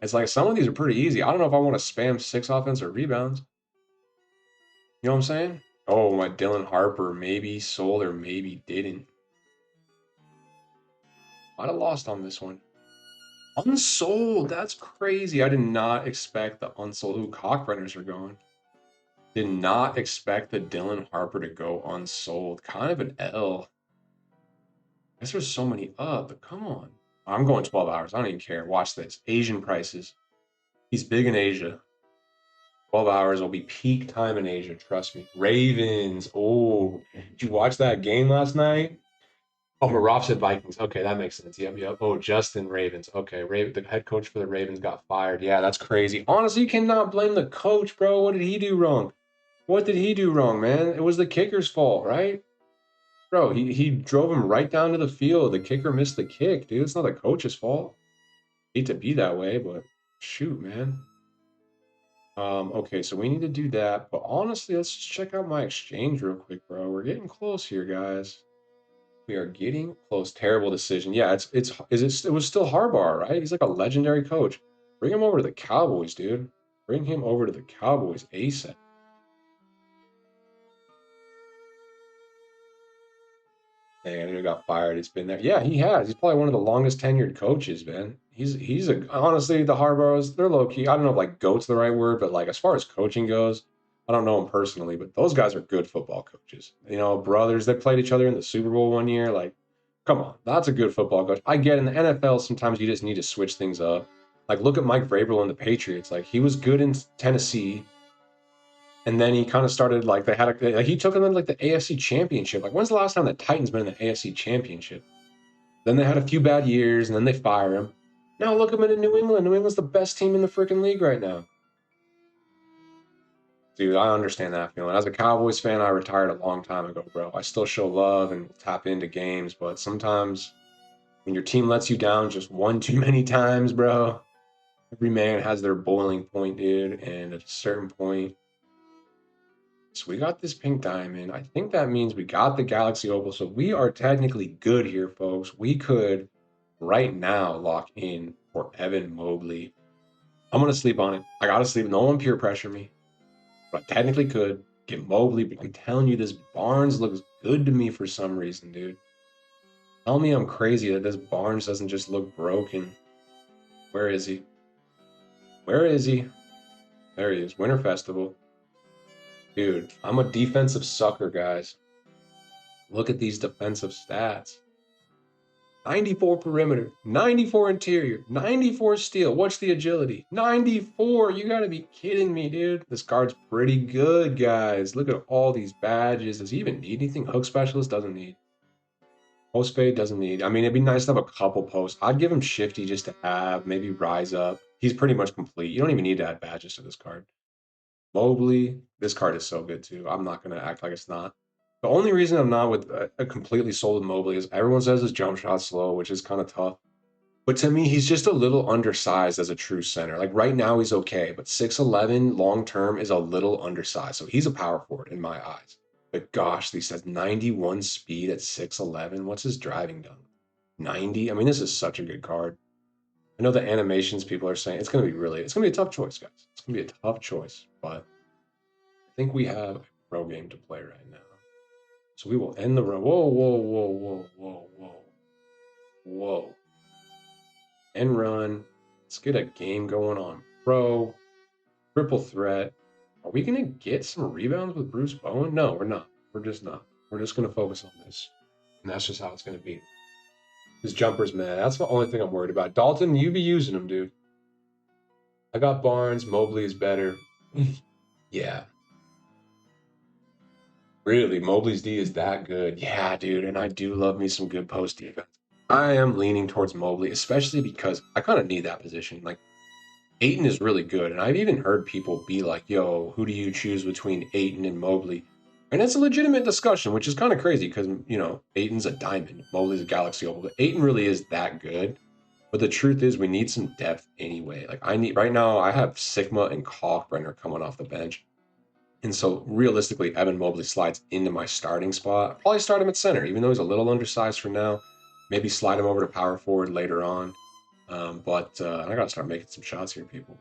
It's like some of these are pretty easy. I don't know if I want to spam 6 offensive rebounds. You know what I'm saying? Oh, my Dylan Harper maybe sold or maybe didn't. Might have lost on this one. Unsold. That's crazy. I did not expect the unsold. Ooh, Cockrunners are going. Did not expect the Dylan Harper to go unsold. Kind of an L. I guess there's so many up, but come on. I'm going 12 hours. I don't even care. Watch this. Asian prices. He's big in Asia. 12 hours will be peak time in Asia. Trust me. Ravens. Oh, did you watch that game last night? Oh, Maraf said Vikings. Okay, that makes sense. Yep. Oh, Justin Ravens. Okay, the head coach for the Ravens got fired. Yeah, that's crazy. Honestly, you cannot blame the coach, bro. What did he do wrong? What did he do wrong, man? It was the kicker's fault, right? Bro, he drove him right down to the field. The kicker missed the kick, dude. It's not the coach's fault. Hate to be that way, but shoot, man. Okay, so we need to do that. But honestly, let's just check out my exchange real quick, bro. We're getting close here, guys. We are getting close. Terrible decision. Yeah, it was still Harbaugh, right? He's like a legendary coach. Bring him over to the Cowboys, dude. Bring him over to the Cowboys ASAP. And he got fired. He's been there. Yeah, he has. He's probably one of the longest tenured coaches, man. He's a honestly the Harbaughs, they're low key. I don't know if like goat's the right word, but like as far as coaching goes, I don't know him personally, but those guys are good football coaches. You know, brothers that played each other in the Super Bowl one year. Like, come on, that's a good football coach. I get in the NFL sometimes you just need to switch things up. Like look at Mike Vrabel and the Patriots. Like he was good in Tennessee. And then he kind of started like he took them in like the AFC Championship. Like when's the last time the Titans been in the AFC Championship? Then they had a few bad years, and then they fire him. Now look at him in New England. New England's the best team in the freaking league right now. Dude, I understand that feeling. As a Cowboys fan, I retired a long time ago, bro. I still show love and tap into games, but sometimes when your team lets you down just one too many times, bro, every man has their boiling point, dude. And at a certain point, so we got this pink diamond. I think that means we got the Galaxy Opal. So we are technically good here, folks. We could right now lock in for Evan Mobley. I'm going to sleep on it. I got to sleep. No one peer pressure me. But I technically could get Mobley. But I'm telling you, this Barnes looks good to me for some reason, dude. Tell me I'm crazy that this Barnes doesn't just look broken. Where is he? Where is he? There he is. Winter Festival. Dude, I'm a defensive sucker, guys. Look at these defensive stats. 94 perimeter, 94 interior, 94 steel. What's the agility? 94. You gotta be kidding me, dude. This card's pretty good, guys. Look at all these badges. Does he even need anything? Hook specialist doesn't need. Post fade doesn't need. I mean, it'd be nice to have a couple posts. I'd give him Shifty just to have, maybe Rise Up. He's pretty much complete. You don't even need to add badges to this card. Mobley, this card is so good too. I'm not going to act like it's not. The only reason I'm not with a completely sold with Mobley is everyone says his jump shot's slow, which is kind of tough. But to me, he's just a little undersized as a true center. Like right now, he's okay, but 6'11 long term is a little undersized. So he's a power forward in my eyes. But gosh, he says 91 speed at 6'11. What's his driving done? 90? I mean, this is such a good card. I know the animations people are saying it's going to be a tough choice, guys. It's going to be a tough choice, but I think we have a pro game to play right now. So we will end the run. Whoa, whoa, whoa, whoa, whoa, whoa. Whoa. End run. Let's get a game going on. Pro. Triple threat. Are we going to get some rebounds with Bruce Bowen? No, we're not. We're just not. We're just going to focus on this. And that's just how it's going to be. His jumper's mad. That's the only thing I'm worried about. Dalton, you be using him, dude. I got Barnes. Mobley is better. Yeah. Really, Mobley's D is that good. Yeah, dude, and I do love me some good post defense. I am leaning towards Mobley, especially because I kind of need that position. Like, Ayton is really good, and I've even heard people be like, yo, who do you choose between Ayton and Mobley? And it's a legitimate discussion, which is kind of crazy because, you know, Ayton's a diamond, Mobley's a galaxy opal, but Ayton really is that good. But the truth is, we need some depth anyway. Like, right now, I have Sigma and Kalkbrenner coming off the bench. And so realistically, Evan Mobley slides into my starting spot. I'll probably start him at center, even though he's a little undersized for now. Maybe slide him over to power forward later on. But I got to start making some shots here, people.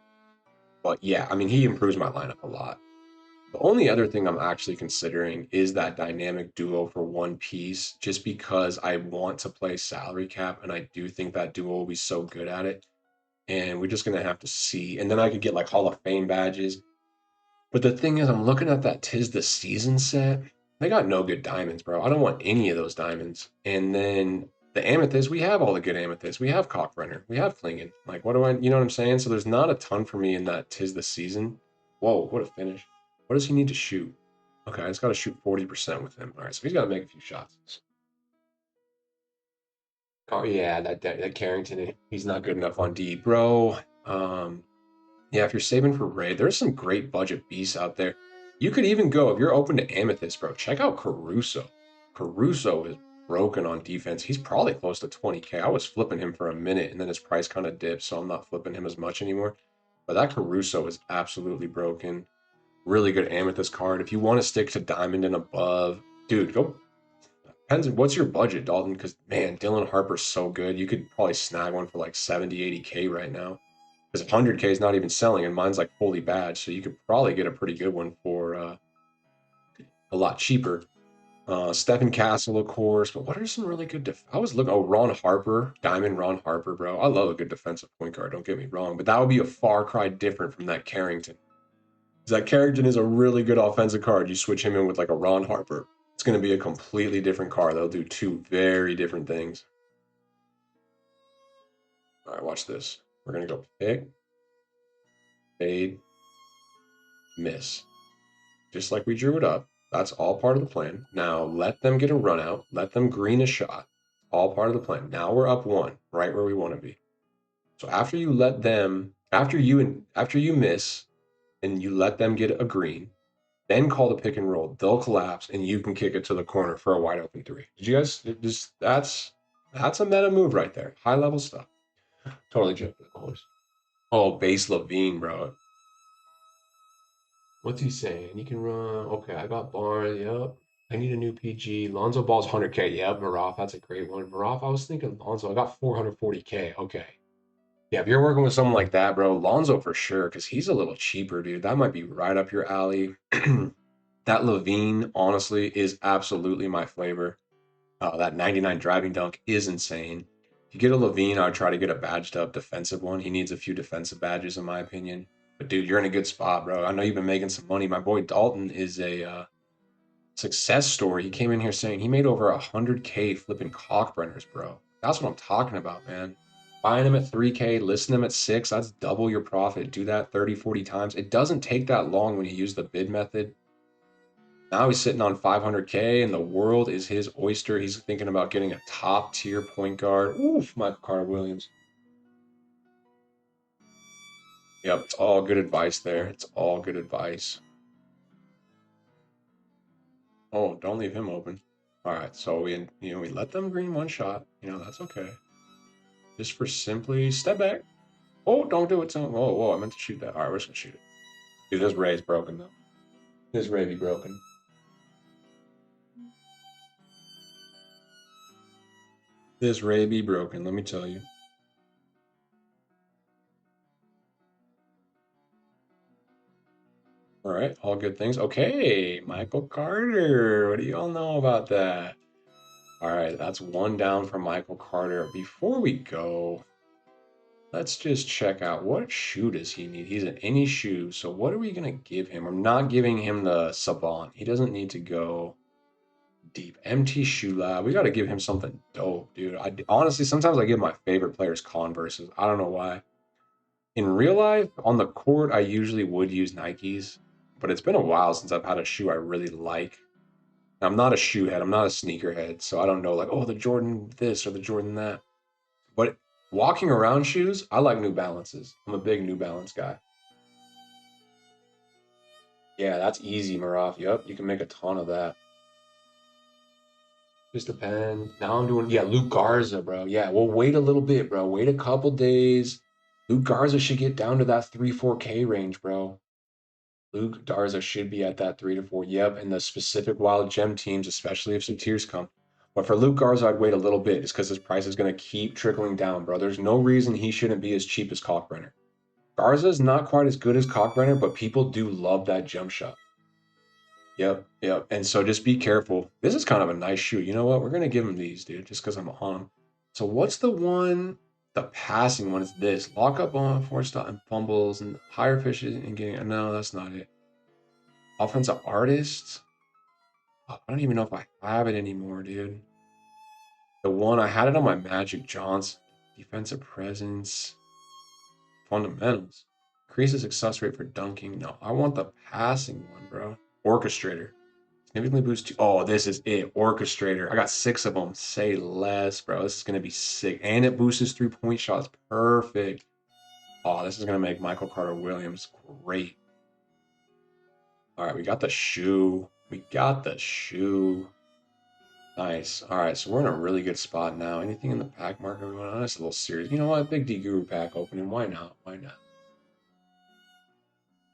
But yeah, I mean, he improves my lineup a lot. The only other thing I'm actually considering is that dynamic duo for one piece, just because I want to play salary cap, and I do think that duo will be so good at it. And we're just going to have to see. And then I could get like Hall of Fame badges. But the thing is, I'm looking at that Tis the Season set. They got no good diamonds, bro. I don't want any of those diamonds. And then the amethyst, we have all the good amethysts. We have Cockbrenner. We have Klingen. Like, what do I, you know what I'm saying? So there's not a ton for me in that Tis the Season. Whoa, what a finish. What does he need to shoot? Okay, he's got to shoot 40% with him. All right, so he's got to make a few shots. Oh, yeah, that Carrington, he's not good enough on D, bro. Yeah, if you're saving for raid, there's some great budget beasts out there. You could even go, if you're open to Amethyst, bro, check out Caruso. Caruso is broken on defense. He's probably close to 20K. I was flipping him for a minute, and then his price kind of dipped, so I'm not flipping him as much anymore. But that Caruso is absolutely broken. Really good Amethyst card. If you want to stick to Diamond and above, dude, go. Depends on what's your budget, Dalton, because, man, Dylan Harper's so good. You could probably snag one for like 70, 80K right now. Because 100K is not even selling, and mine's like fully badged, so you could probably get a pretty good one for a lot cheaper. Stephen Castle, of course, but what are some really good I was looking. Oh, Ron Harper, Diamond Ron Harper, bro. I love a good defensive point guard. Don't get me wrong, but that would be a far cry different from that Carrington. Because that Carrington is a really good offensive card. You switch him in with like a Ron Harper, it's going to be a completely different card. They'll do two very different things. All right, watch this. We're going to go pick, fade, miss. Just like we drew it up. That's all part of the plan. Now let them get a run out. Let them green a shot. All part of the plan. Now we're up one, right where we want to be. So after you let them, after you miss, and you let them get a green, then call the pick and roll. They'll collapse, and you can kick it to the corner for a wide open three. Did you guys just that's a meta move right there. High level stuff. Totally jumped the course. Oh, base Levine, bro. What's he saying? He can run. Okay, I got Barnes. Yep. I need a new PG. Lonzo Ball's 100K. Yep, Maroff. That's a great one. Maroff, I was thinking Lonzo. I got 440K. Okay. Yeah, if you're working with someone like that, bro, Lonzo for sure, because he's a little cheaper, dude. That might be right up your alley. That Levine, honestly, is absolutely my flavor. That 99 driving dunk is insane. If you get a Levine, I would try to get a badged up defensive one. He needs a few defensive badges, in my opinion. But dude, you're in a good spot, bro. I know you've been making some money. My boy Dalton is a success story. He came in here saying he made over 100K flipping Cockbrenners, bro. That's what I'm talking about, man. Buying him at 3K, listing him at 6, that's double your profit. Do that 30, 40 times. It doesn't take that long when you use the bid method. Now he's sitting on 500K and the world is his oyster. He's thinking about getting a top tier point guard. Oof, Michael Carter Williams. Yep, it's all good advice there. It's all good advice. Oh, don't leave him open. All right, so we let them green one shot. That's okay. Just for simply step back. Oh, don't do it. Whoa, whoa, I meant to shoot that. All right, we're just gonna shoot it. Dude, this Ray's broken though. This Ray be broken. This Ray be broken, let me tell you. All right, all good things. Okay, Michael Carter. What do you all know about that? All right, that's one down for Michael Carter. Before we go, let's just check out what shoe does he need. He's in any shoe, so what are we gonna give him? I'm not giving him the Savant. He doesn't need to go deep. MT Shoe Lab. We got to give him something dope, dude. Honestly, sometimes I give my favorite players Converses. I don't know why. In real life, on the court, I usually would use Nikes, but it's been a while since I've had a shoe I really like. I'm not a shoe head. I'm not a sneaker head, so I don't know like, oh, the Jordan this or the Jordan that. But walking around shoes, I like New Balances. I'm a big New Balance guy. Yeah, that's easy, Maraf. Yep, you can make a ton of that. Just depends. Now I'm doing, yeah, Luke Garza, bro. Yeah, we'll wait a little bit, bro. Wait a couple days. Luke Garza should get down to that 3-4K range, bro. Luke Garza should be at that 3 to 4. Yep, and the specific wild gem teams, especially if some tiers come. But for Luke Garza, I'd wait a little bit just because his price is going to keep trickling down, bro. There's no reason he shouldn't be as cheap as Cockbrenner. Garza is not quite as good as Cockbrenner, but people do love that jump shot. Yep, yep. And so just be careful. This is kind of a nice shoe. You know what? We're gonna give him these, dude, just because I'm on him. So what's the one? The passing one is this. Lock up on force stop and fumbles and higher fishes and getting. No, that's not it. Offensive artists. Oh, I don't even know if I have it anymore, dude. The one I had it on my Magic Johnson. Defensive presence. Fundamentals. Increases success rate for dunking. No, I want the passing one, bro. Orchestrator. Significantly boost. Oh, this is it. Orchestrator. I got 6 of them. Say less, bro. This is going to be sick. And it boosts his 3-point shots. Perfect. Oh, this is going to make Michael Carter Williams great. All right, we got the shoe. We got the shoe. Nice. All right, so we're in a really good spot now. Anything in the pack market we want on? That's a little serious. You know what? Big D Guru pack opening. Why not? Why not?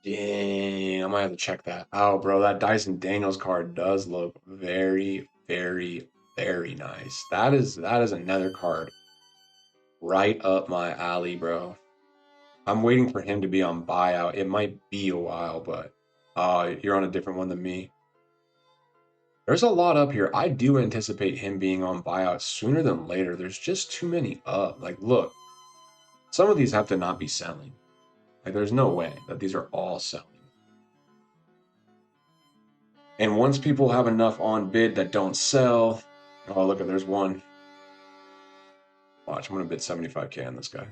Dang, I might have to check that out, bro. That Dyson Daniels card does look very, very, very nice. That is another card right up my alley, bro. I'm waiting for him to be on buyout. It might be a while, but you're on a different one than me. There's a lot up here. I do anticipate him being on buyout sooner than later. There's just too many up. Like, look, some of these have to not be selling. Like, there's no way that these are all selling. And once people have enough on bid that don't sell, oh, look, there's one. Watch, I'm going to bid 75K on this guy.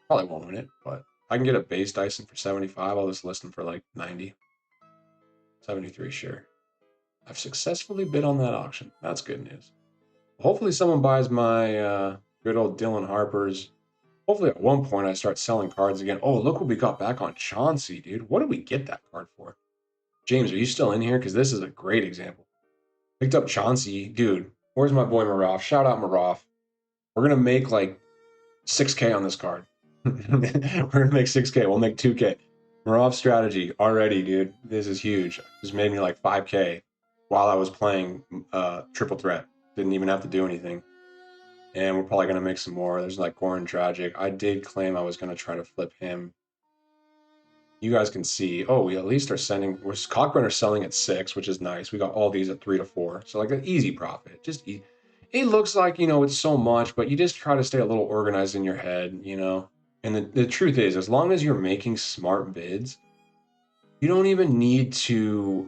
Probably won't win it, but I can get a base Dyson for 75. I'll just list him for like 90. 73, sure. I've successfully bid on that auction. That's good news. Hopefully someone buys my good old Dylan Harper's. Hopefully at one point I start selling cards again. Oh, look what we got back on Chauncey, dude. What did we get that card for? James, are you still in here? Because this is a great example. Picked up Chauncey. Dude, where's my boy Maraf? Shout out Maraf. We're going to make like 6K on this card. We're going to make 6K. We'll make 2K. Maraf's strategy already, dude. This is huge. This made me like 5K while I was playing Triple Threat. Didn't even have to do anything. And we're probably going to make some more. There's like Goran Dragic. I did claim I was going to try to flip him. You guys can see, oh, we at least are sending, we're Cockburn are selling at 6, which is nice. We got all these at 3 to 4. So like an easy profit. Just it looks like, it's so much, but you just try to stay a little organized in your head, And the truth is, as long as you're making smart bids, you don't even need to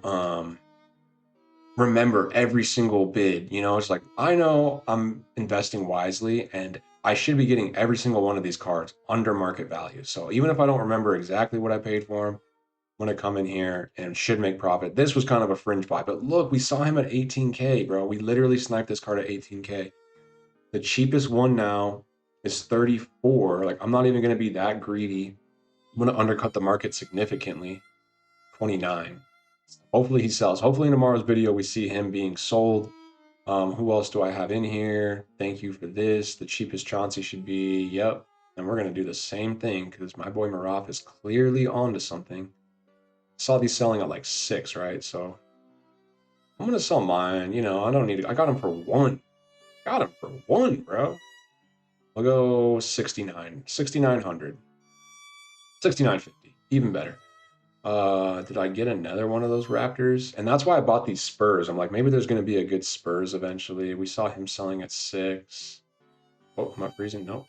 remember every single bid. You know, it's like I know I'm investing wisely and I should be getting every single one of these cards under market value. So even if I don't remember exactly what I paid for them, I'm gonna come in here and should make profit. This was kind of a fringe buy, but look, we saw him at 18K, bro. We literally sniped this card at 18K. The cheapest one now is 34. Like I'm not even gonna be that greedy. I'm gonna undercut the market significantly. 29. Hopefully he sells. Hopefully in tomorrow's video we see him being sold. Who else do I have in here? Thank you for this. The cheapest Chauncey should be, yep. And we're gonna do the same thing because my boy Maraf is clearly onto something. Saw these selling at like 6, right? So I'm gonna sell mine. You know, I don't need to, I got him for 1. Got him for 1, bro. I'll go 69. 6,900. 6,950. Even better. Did I get another one of those Raptors? And that's why I bought these Spurs. I'm like, maybe there's going to be a good Spurs eventually. We saw him selling at 6. Oh, am I freezing? Nope.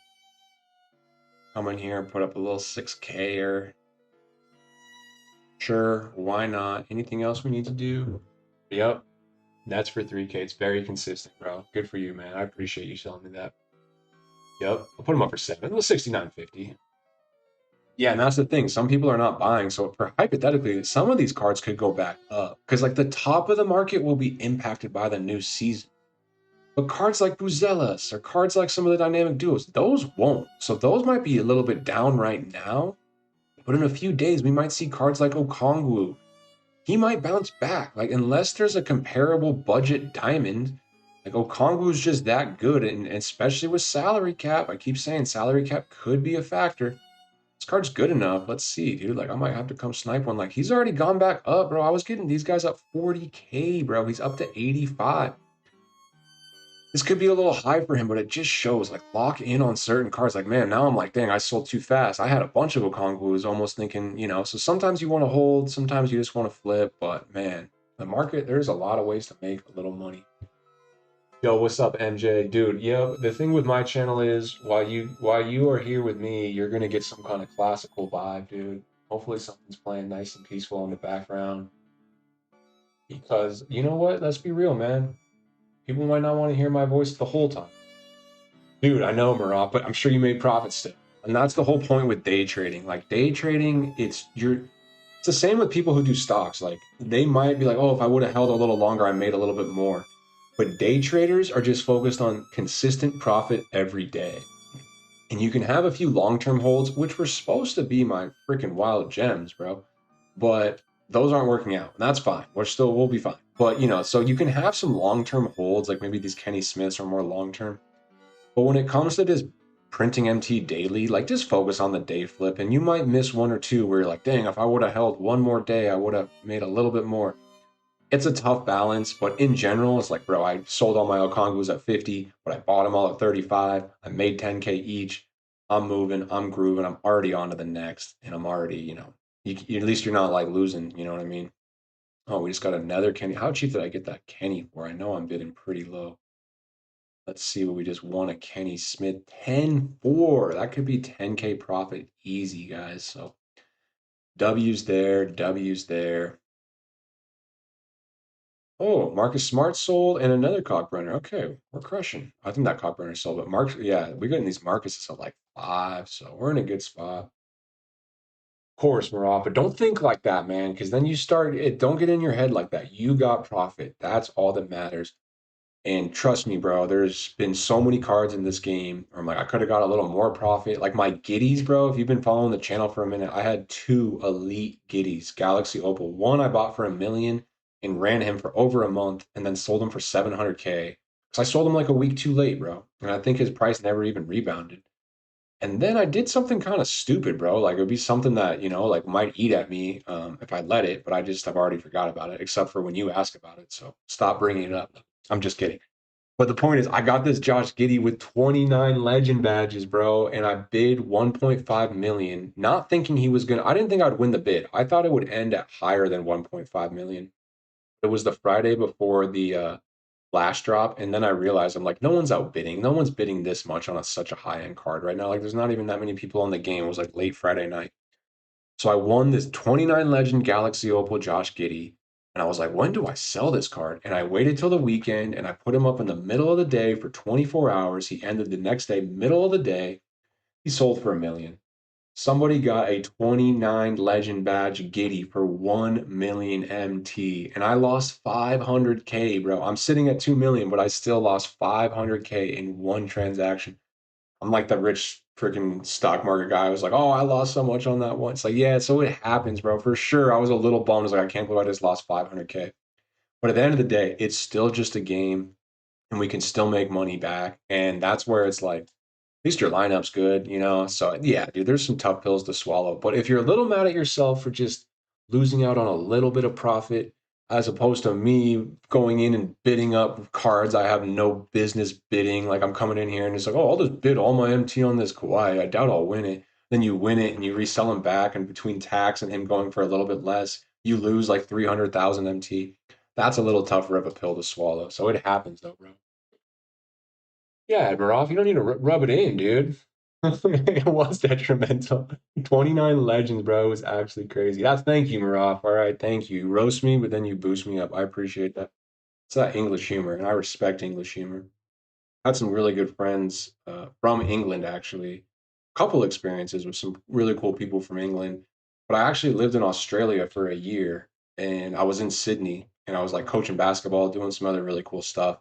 Come in here and put up a little 6K or sure, why not? Anything else we need to do? Yep. That's for 3K. It's very consistent, bro. Good for you, man. I appreciate you selling me that. Yep. I'll put them up for 7. Well, 69.50. Yeah, and that's the thing. Some people are not buying. So for hypothetically, some of these cards could go back up because like the top of the market will be impacted by the new season. But cards like Buzelas or cards like some of the dynamic duos, those won't. So those might be a little bit down right now. But in a few days, we might see cards like Okongwu. He might bounce back. Like unless there's a comparable budget diamond, like Okongwu is just that good, and especially with salary cap. I keep saying salary cap could be a factor. This card's good enough. Let's see, dude. Like, I might have to come snipe one. Like, he's already gone back up, bro. I was getting these guys up 40K, bro. He's up to 85. This could be a little high for him, but it just shows, like, lock in on certain cards. Like, man, now I'm like, dang, I sold too fast. I had a bunch of Okongwus almost thinking, you know, so sometimes you want to hold, sometimes you just want to flip. But, man, the market, there's a lot of ways to make a little money. Yo, what's up, MJ? Dude, yeah, the thing with my channel is while you are here with me, you're gonna get some kind of classical vibe, dude. Hopefully something's playing nice and peaceful in the background. Because you know what? Let's be real, man. People might not want to hear my voice the whole time. Dude, I know, Marat, but I'm sure you made profits still. And that's the whole point with day trading. Like day trading, it's the same with people who do stocks. Like they might be like, oh, if I would have held a little longer, I made a little bit more. But day traders are just focused on consistent profit every day. And you can have a few long-term holds, which were supposed to be my freaking wild gems, bro. But those aren't working out. And that's fine. We'll be fine. But you know, so you can have some long-term holds, like maybe these Kenny Smiths are more long-term. But when it comes to just printing MT daily, like just focus on the day flip. And you might miss one or two where you're like, dang, if I would have held one more day, I would have made a little bit more. It's a tough balance, but in general, it's like, bro, I sold all my Okongus at 50, but I bought them all at 35. I made 10K each. I'm moving, I'm grooving, I'm already on to the next, and I'm already, at least you're not like losing, you know what I mean? Oh, we just got another Kenny. How cheap did I get that Kenny for? I know I'm bidding pretty low. Let's see what we just won a Kenny Smith 10-4. That could be 10K profit easy, guys. So W's there, W's there. Oh, Marcus Smart sold and another cockburner. Okay, we're crushing. I think that cockburner sold, but Mark, yeah, we're getting these Marcuses at like 5, so we're in a good spot. Of course, Marat, but don't think like that, man, because then you start it. Don't get in your head like that. You got profit. That's all that matters. And trust me, bro, there's been so many cards in this game. Where I'm like, I could have got a little more profit. Like my Giddies, bro. If you've been following the channel for a minute, I had 2 elite Giddies, Galaxy Opal. One I bought for 1 million and ran him for over a month, and then sold him for 700K. So I sold him like a week too late, bro. And I think his price never even rebounded. And then I did something kind of stupid, bro. Like it would be something that, like might eat at me if I let it, but I just have already forgot about it, except for when you ask about it. So stop bringing it up. I'm just kidding. But the point is, I got this Josh Giddey with 29 legend badges, bro, and I bid 1.5 million, not thinking he was gonna. I didn't think I'd win the bid. I thought it would end at higher than 1.5 million. It was the Friday before the last drop, and then I realized I'm like, no one's outbidding. No one's bidding this much on such a high end card right now. Like, there's not even that many people on the game. It was like late Friday night, so I won this 29 legend Galaxy Opal Josh Giddey. And I was like, when do I sell this card? And I waited till the weekend and I put him up in the middle of the day for 24 hours. He ended the next day, middle of the day. He sold for 1 million. Somebody got a 29 legend badge Giddy for 1 million MT, and I lost 500K, bro. I'm sitting at 2 million, but I still lost 500K in one transaction. I'm like the rich freaking stock market guy. I was like, oh, I lost so much on that one. It's like, yeah, so it happens, bro. For sure. I was a little bummed. I was like, I can't believe I just lost 500K. But at the end of the day, it's still just a game and we can still make money back. And that's where it's like, least your lineup's good, you know? So yeah, dude, there's some tough pills to swallow. But if you're a little mad at yourself for just losing out on a little bit of profit, as opposed to me going in and bidding up cards I have no business bidding, like I'm coming in here and it's like, oh, I'll just bid all my MT on this Kawhi. I doubt I'll win it. Then you win it and you resell him back, and between tax and him going for a little bit less, you lose like 300,000 MT. That's a little tougher of a pill to swallow. So it happens though, bro. Yeah, Admiral, you don't need to rub it in, dude. It was detrimental. 29 legends, bro. It was actually crazy. That's thank you, Maraf. All right, thank you. You roast me, but then you boost me up. I appreciate that. It's that English humor, and I respect English humor. Had some really good friends from England, actually. A couple experiences with some really cool people from England. But I actually lived in Australia for a year, and I was in Sydney, and I was like coaching basketball, doing some other really cool stuff.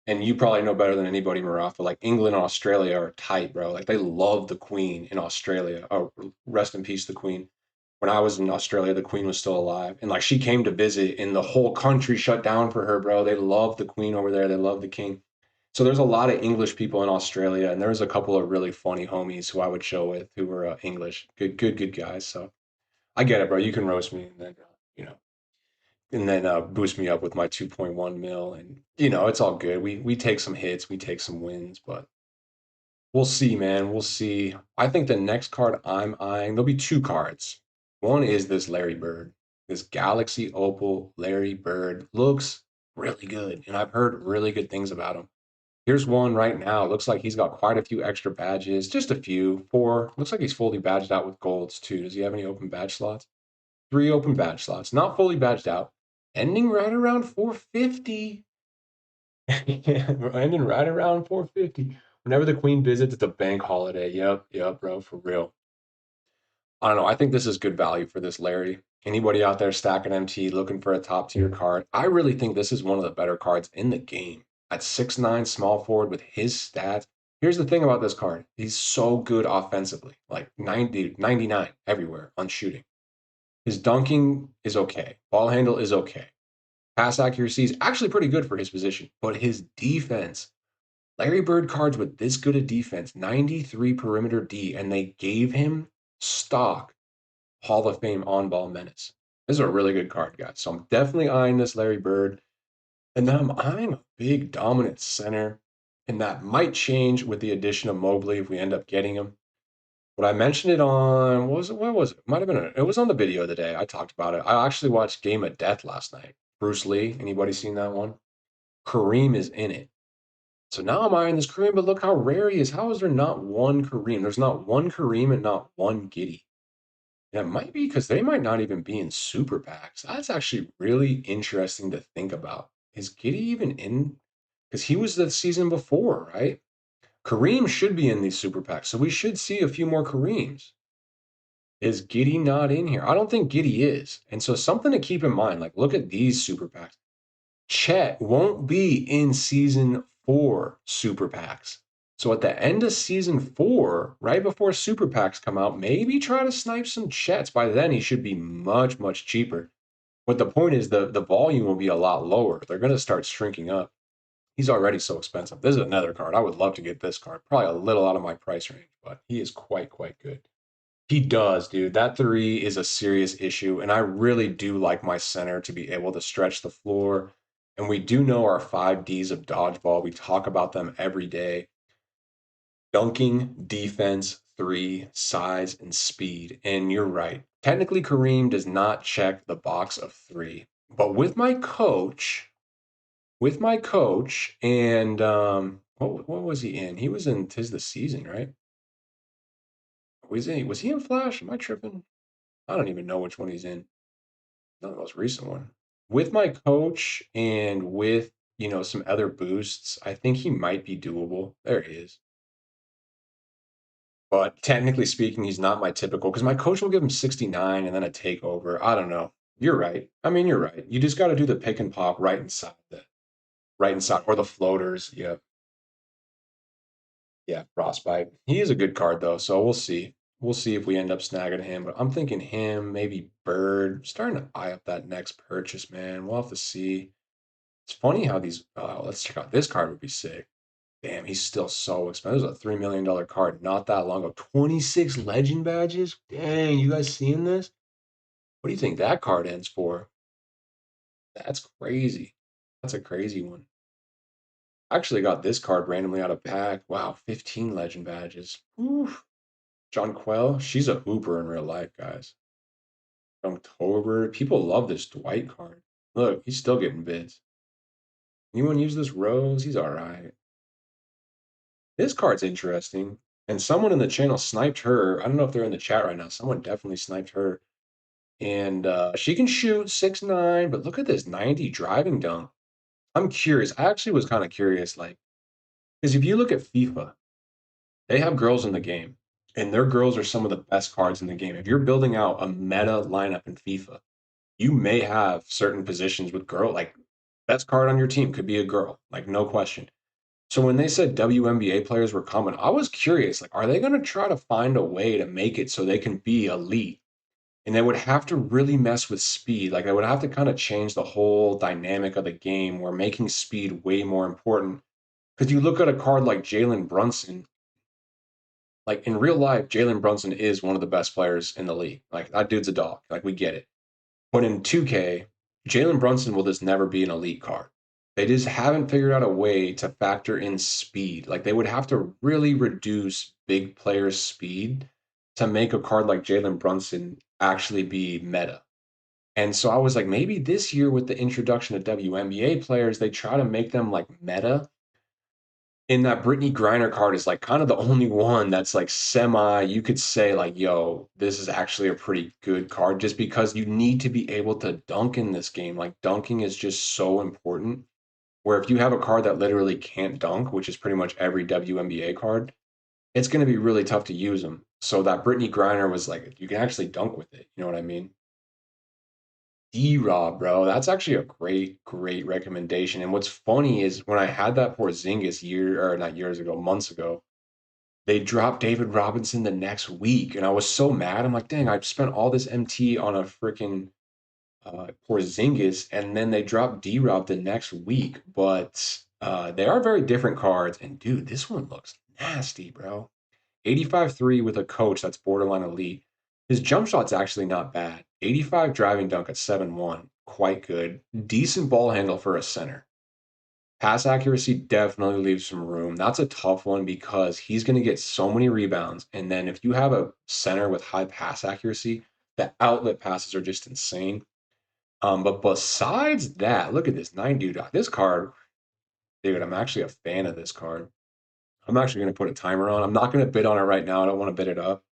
And you probably know better than anybody, Marafa. Like England and Australia are tight, bro. Like they love the Queen in Australia. Oh, rest in peace, the Queen. When I was in Australia, the Queen was still alive, and like she came to visit, and the whole country shut down for her, bro. They love the Queen over there. They love the King. So there's a lot of English people in Australia, and there's a couple of really funny homies who I would chill with who were English, good guys. So I get it, bro. You can roast me, and then you know, and then boost me up with my 2.1 mil, and it's all good. We take some hits, we take some wins, but we'll see, man. We'll see. I think the next card I'm eyeing, there'll be two cards. One is this Larry Bird, this Galaxy Opal Larry Bird looks really good, and I've heard really good things about him. Here's one right now. Looks like he's got quite a few extra badges, just a few. Four. Looks like he's fully badged out with golds too. Does he have any open badge slots? Three open badge slots, not fully badged out. Ending right around 450. Ending right around 450. Whenever the Queen visits, it's a bank holiday. Yep, bro, for real. I don't know. I think this is good value for this Larry. Anybody out there stacking MT looking for a top tier card? I really think this is one of the better cards in the game. At 6'9 small forward with his stats. Here's the thing about this card. He's so good offensively. Like 90, 99 everywhere on shooting. His dunking is okay. Ball handle is okay. Pass accuracy is actually pretty good for his position. But his defense, Larry Bird cards with this good a defense, 93 perimeter D, and they gave him stock Hall of Fame on ball menace. This is a really good card, guys. So I'm definitely eyeing this Larry Bird. And then I'm eyeing a big dominant center. And that might change with the addition of Mobley if we end up getting him. But I mentioned it on, what was it? What was it? Might have been, it was on the video of the day. I talked about it. I actually watched Game of Death last night. Bruce Lee, anybody seen that one? Kareem is in it. So now I'm eyeing this Kareem, but look how rare he is. How is there not one Kareem? There's not one Kareem and not one Giddy. And it might be because they might not even be in super packs. That's actually really interesting to think about. Is Giddy even in? Because he was the season before, right? Kareem should be in these super packs, so we should see a few more Kareems. Is Giddy not in here? I don't think Giddy is. And so something to keep in mind, like look at these super packs. Chet won't be in season 4 super packs. So at the end of season 4, right before super packs come out, maybe try to snipe some Chets. By then, he should be much cheaper. But the point is the volume will be a lot lower. They're going to start shrinking up. He's already so expensive. This is another card. I would love to get this card. Probably a little out of my price range, but he is quite good. He does, dude. That three is a serious issue. And I really do like my center to be able to stretch the floor. And we do know our 5 Ds of dodgeball. We talk about them every day. Dunking, defense, three, size, and speed. And you're right. Technically, Kareem does not check the box of three. But with my coach, and what was he in? He was in Tis the Season, right? Was he in Flash? Am I tripping? I don't even know which one he's in. Not the most recent one. with my coach and with, some other boosts, I think he might be doable. There he is. But technically speaking, he's not my typical because my coach will give him 69 and then a takeover. I don't know. You're right. I mean, you're right. You just got to do the pick and pop right inside, or the floaters. Yeah, yeah, frostbite. He is a good card though, so we'll see. We'll see if we end up snagging him. But I'm thinking him, maybe Bird. Starting to eye up that next purchase, man. We'll have to see. It's funny how these. Let's check out this card. Would be sick. Damn, he's still so expensive. It was a $3 million card not that long ago. 26 legend badges. Dang, you guys seeing this? What do you think that card ends for? That's crazy. That's a crazy one. I actually got this card randomly out of pack. Wow, 15 legend badges. Oof. John Quell, she's a hooper in real life, guys. October, people love this Dwight card. Look, he's still getting bids. Anyone use this Rose? He's all right. This card's interesting. And someone in the channel sniped her. I don't know if they're in the chat right now. Someone definitely sniped her. And she can shoot 6'9", but look at this 90 driving dunk. I'm curious. I actually was kind of curious, like, because if you look at FIFA, they have girls in the game, and their girls are some of the best cards in the game. If you're building out a meta lineup in FIFA, you may have certain positions with girl, like best card on your team could be a girl, like no question. So when they said WNBA players were coming, I was curious, like, are they going to try to find a way to make it so they can be elite? And they would have to really mess with speed. Like, they would have to kind of change the whole dynamic of the game where making speed way more important. Because you look at a card like Jalen Brunson, like in real life, Jalen Brunson is one of the best players in the league. Like, that dude's a dog. Like, we get it. But in 2K, Jalen Brunson will just never be an elite card. They just haven't figured out a way to factor in speed. Like they would have to really reduce big players' speed to make a card like Jalen Brunson actually be meta. And so I was like, maybe this year with the introduction of WNBA players, they try to make them like meta. And that Brittany Griner card is like kind of the only one that's like semi, you could say like, yo, this is actually a pretty good card just because you need to be able to dunk in this game. Like dunking is just so important. Where if you have a card that literally can't dunk, which is pretty much every WNBA card, it's going to be really tough to use them. So that Brittany Griner was like, you can actually dunk with it. You know what I mean? D-Rob, bro, that's actually a great, great recommendation. And what's funny is when I had that Porzingis or not years ago, months ago, they dropped David Robinson the next week, and I was so mad. I'm like, dang, I've spent all this MT on a freaking Porzingis, and then they dropped D-Rob the next week. But they are very different cards. And dude, this one looks nasty, bro. 85-3 with a coach that's borderline elite. His jump shot's actually not bad. 85 driving dunk at 7-1, quite good. Decent ball handle for a center. Pass accuracy definitely leaves some room. That's a tough one because he's going to get so many rebounds. And then if you have a center with high pass accuracy, the outlet passes are just insane. But besides that, look at this 9 dude. This card, dude, I'm actually a fan of this card. I'm actually going to put a timer on. I'm not going to bid on it right now. I don't want to bid it up.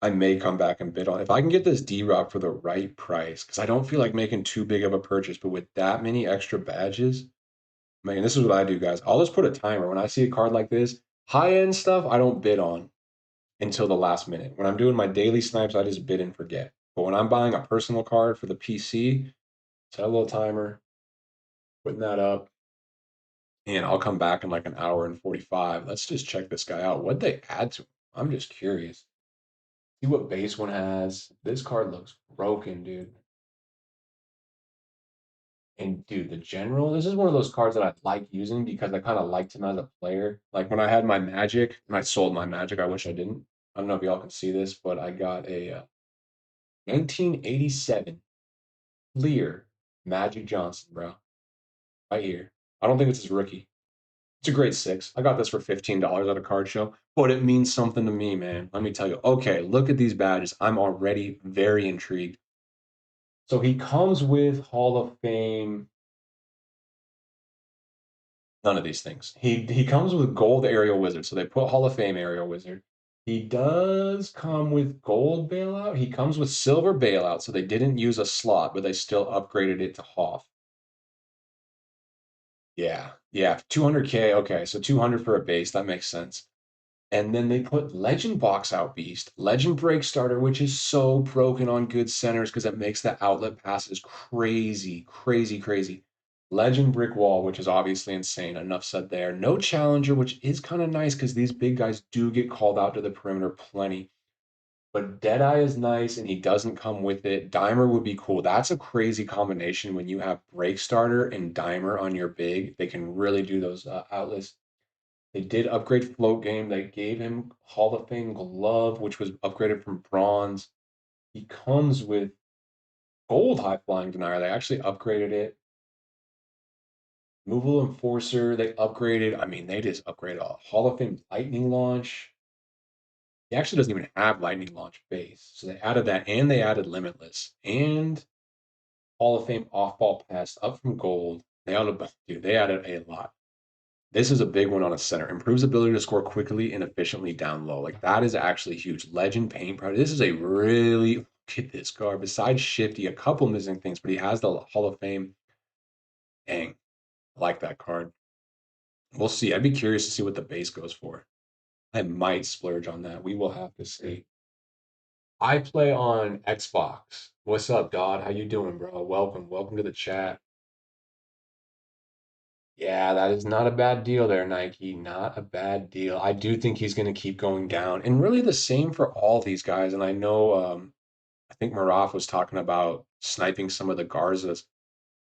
I may come back and bid on it. If I can get this D-Rock for the right price, because I don't feel like making too big of a purchase, but with that many extra badges, man, this is what I do, guys. I'll just put a timer. When I see a card like this, high-end stuff, I don't bid on until the last minute. When I'm doing my daily snipes, I just bid and forget. But when I'm buying a personal card for the PC, set a little timer, putting that up, and I'll come back in like an hour and 45. Let's just check this guy out. What'd they add to him? I'm just curious. See what base one has. This card looks broken, dude. And dude, the general, this is one of those cards that I like using because I kind of liked him as a player. Like when I had my Magic, and I sold my Magic, I wish I didn't. I don't know if y'all can see this, but I got a 1987 Lear Magic Johnson, bro, right here. I don't think it's his rookie. It's a grade 6. I got this for $15 at a card show, but it means something to me, man. Let me tell you. Okay, look at these badges. I'm already very intrigued. So he comes with Hall of Fame. None of these things. He comes with gold aerial wizard. So they put Hall of Fame aerial wizard. He does come with gold bailout. He comes with silver bailout, so they didn't use a slot, but they still upgraded it to Hoff. Yeah, yeah, 200K. Okay, so 200 for a base. That makes sense. And then they put Legend Box Out Beast, Legend Break Starter, which is so broken on good centers because it makes the outlet passes crazy, crazy, crazy. Legend Brick Wall, which is obviously insane. Enough said there. No Challenger, which is kind of nice because these big guys do get called out to the perimeter plenty. But Deadeye is nice and he doesn't come with it. Dimer would be cool. That's a crazy combination when you have Break Starter and Dimer on your big. They can really do those outlets. They did upgrade float game. They gave him Hall of Fame glove, which was upgraded from bronze. He comes with gold high flying denier. They actually upgraded it. Removal enforcer. They upgraded. I mean, they just upgraded a Hall of Fame lightning launch. He actually doesn't even have lightning launch base, so they added that, and they added limitless and Hall of Fame off ball pass up from gold. They added, dude, they added a lot. This is a big one on a center. Improves ability to score quickly and efficiently down low. Like that is actually huge. Legend paint product. This is a really look at this card. Besides shifty, a couple missing things, but he has the Hall of Fame. Dang, I like that card. We'll see. I'd be curious to see what the base goes for. I might splurge on that. We will have to see. I play on Xbox. What's up, Dodd? How you doing, bro? Welcome. Welcome to the chat. Yeah, that is not a bad deal there, Nike. Not a bad deal. I do think he's going to keep going down. And really the same for all these guys. And I know, I think Maraf was talking about sniping some of the Garzas.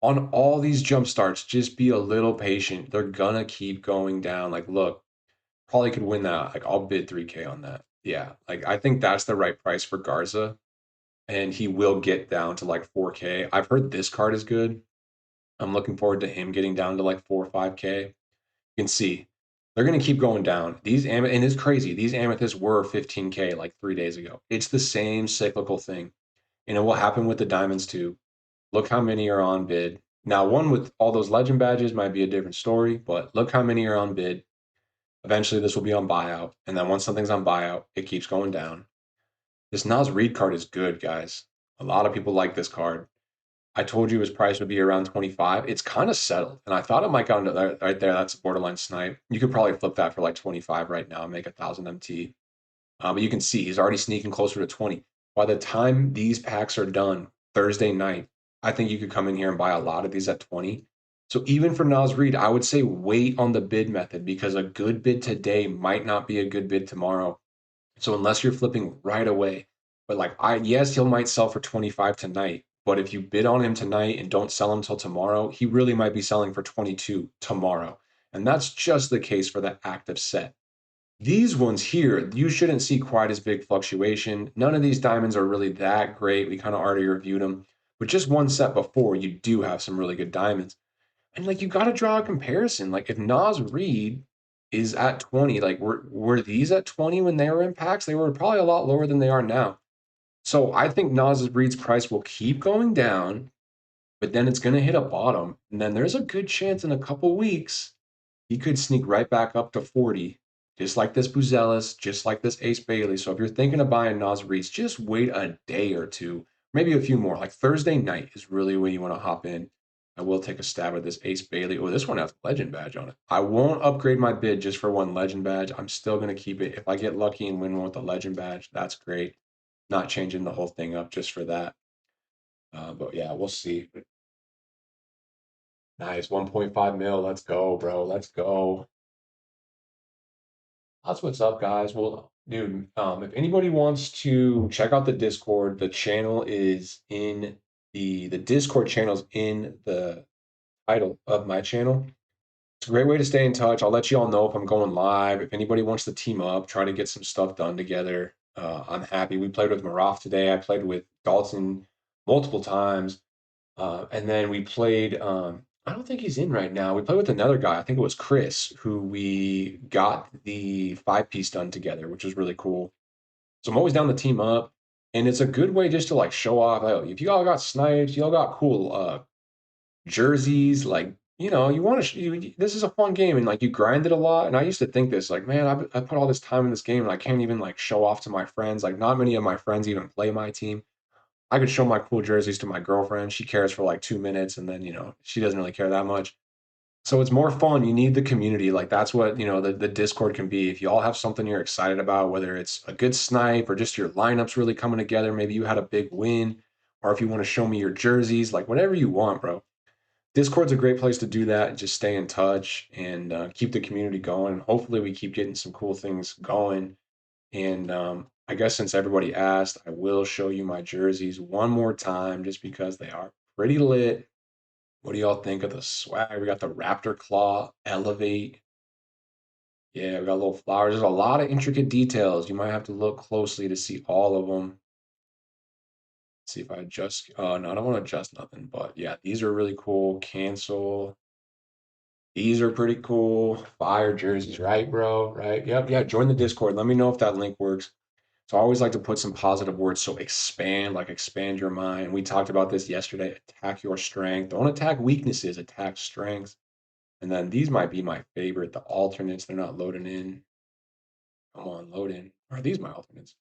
On all these jump starts, just be a little patient. They're going to keep going down. Like, look, probably could win that. Like, I'll bid 3K on that. Yeah, like, I think that's the right price for Garza. And he will get down to like 4K. I've heard this card is good. I'm looking forward to him getting down to like 4 or 5K. You can see they're going to keep going down. And it's crazy. These amethysts were 15K like 3 days ago. It's the same cyclical thing. And it will happen with the diamonds too. Look how many are on bid. Now, one with all those legend badges might be a different story, but look how many are on bid. Eventually, this will be on buyout. And then once something's on buyout, it keeps going down. This Nas Reed card is good, guys. A lot of people like this card. I told you his price would be around 25. It's kind of settled, and I thought it might go into there, right there. That's a borderline snipe. You could probably flip that for like 25 right now and make 1,000 MT. But you can see he's already sneaking closer to 20. By the time these packs are done Thursday night, I think you could come in here and buy a lot of these at 20. So even for Nas Reed, I would say wait on the bid method because a good bid today might not be a good bid tomorrow. So unless you're flipping right away, but like yes, he'll might sell for 25 tonight, but if you bid on him tonight and don't sell him till tomorrow, he really might be selling for 22 tomorrow. And that's just the case for the active set. These ones here, you shouldn't see quite as big fluctuation. None of these diamonds are really that great. We kind of already reviewed them. But just one set before, you do have some really good diamonds. And like you got to draw a comparison. Like if Nas Reed is at 20, like were these at 20 when they were in packs? They were probably a lot lower than they are now. So I think Nas Reed's price will keep going down, but then it's going to hit a bottom. And then there's a good chance in a couple weeks he could sneak right back up to 40, just like this Buzelis, just like this Ace Bailey. So if you're thinking of buying Nas Reeds, just wait a day or two, maybe a few more. Like Thursday night is really when you want to hop in. I will take a stab at this Ace Bailey. Oh, this one has a legend badge on it. I won't upgrade my bid just for one legend badge. I'm still going to keep it. If I get lucky and win one with a legend badge, that's great. Not changing the whole thing up just for that. But yeah, we'll see. Nice, 1.5 mil. Let's go, bro. Let's go. That's what's up, guys. Well, dude, if anybody wants to check out the Discord, the channel is in the Discord channel's in the title of my channel. It's a great way to stay in touch. I'll let you all know if I'm going live. If anybody wants to team up, try to get some stuff done together. I'm happy. We played with Maraf today. I played with Dalton multiple times. And then we played, I don't think he's in right now. We played with another guy. I think it was Chris, who we got the 5 piece done together, which was really cool. So I'm always down to team up. And it's a good way just to like show off. Like, if you all got snipes, you all got cool jerseys, like, you want to, this is a fun game and like you grind it a lot. And I used to think this, like, man, I put all this time in this game and I can't even like show off to my friends. Like, not many of my friends even play my team. I could show my cool jerseys to my girlfriend. She cares for like 2 minutes and then, she doesn't really care that much. So it's more fun. You need the community. Like that's what, the Discord can be. If you all have something you're excited about, whether it's a good snipe or just your lineups really coming together, maybe you had a big win, or if you want to show me your jerseys, like whatever you want, bro. Discord's a great place to do that and just stay in touch and keep the community going. Hopefully, we keep getting some cool things going. And I guess since everybody asked, I will show you my jerseys one more time just because they are pretty lit. What do y'all think of the swag? We got the Raptor Claw, Elevate. Yeah, we got little flowers. There's a lot of intricate details. You might have to look closely to see all of them. See if I adjust. No, I don't want to adjust nothing. But yeah, these are really cool. Cancel. These are pretty cool. Fire jerseys, right, bro? Right? Yep. Yeah. Join the Discord. Let me know if that link works. So I always like to put some positive words. So expand, like expand your mind. We talked about this yesterday. Attack your strength. Don't attack weaknesses, attack strengths. And then these might be my favorite, the alternates. They're not loading in. Come on, load in. Are these my alternates?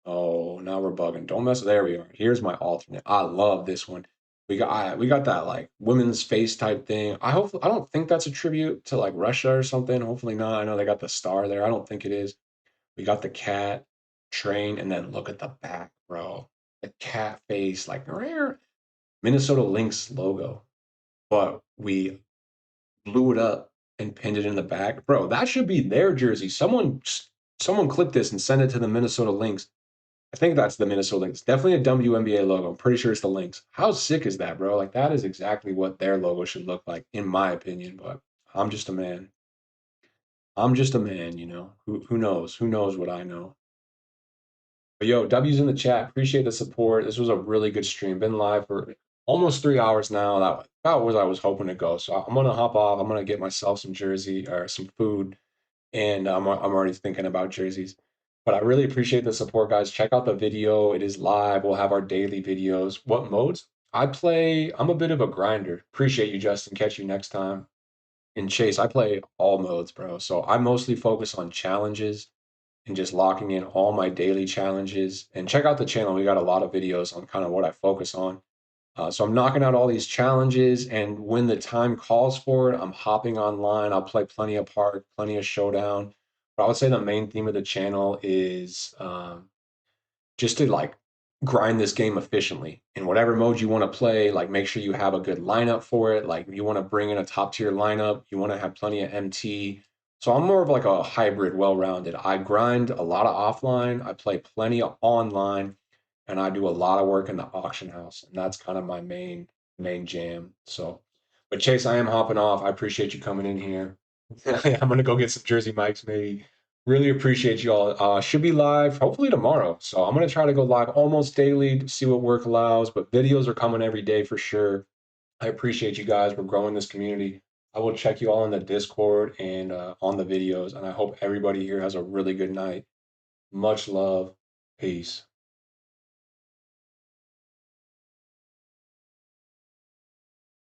Oh, now we're bugging. Don't mess. There we are. Here's my alternate. I love this one. We got that like women's face type thing. I don't think that's a tribute to like Russia or something. Hopefully not. I know they got the star there. I don't think it is. We got the cat train, and then look at the back, bro. The cat face, like rare Minnesota Lynx logo. But we blew it up and pinned it in the back. Bro, that should be their jersey. Someone clip this and send it to the Minnesota Lynx. I think that's the Minnesota Lynx. Definitely a WNBA logo. I'm pretty sure it's the Lynx. How sick is that, bro? Like that is exactly what their logo should look like, in my opinion. But I'm just a man. I'm just a man. Who knows? Who knows what I know? But yo, W's in the chat. Appreciate the support. This was a really good stream. Been live for almost 3 hours now. That about was I was hoping to go. So I'm gonna hop off. I'm gonna get myself some jersey or some food, and I'm already thinking about jerseys. But I really appreciate the support, guys. Check out the video. It is live. We'll have our daily videos. What modes? I play. I'm a bit of a grinder. Appreciate you, Justin. Catch you next time. And Chase, I play all modes, bro. So I mostly focus on challenges and just locking in all my daily challenges. And check out the channel. We got a lot of videos on kind of what I focus on. So I'm knocking out all these challenges, and when the time calls for it, I'm hopping online. I'll play plenty of Park, plenty of Showdown. But I would say the main theme of the channel is just to like grind this game efficiently in whatever mode you want to play. Like make sure you have a good lineup for it. Like you want to bring in a top tier lineup, you want to have plenty of MT. So I'm more of like a hybrid, well-rounded. I grind a lot of offline, I play plenty of online, and I do a lot of work in the auction house. And that's kind of my main jam. So but Chase, I am hopping off. I appreciate you coming in here. I'm gonna go get some Jersey Mikes maybe. Really appreciate you all. Should be live hopefully tomorrow. So I'm gonna try to go live almost daily to see what work allows, but videos are coming every day for sure. I appreciate you guys. We're growing this community. I will check you all in the Discord and on the videos, and I hope everybody here has a really good night. Much love. Peace.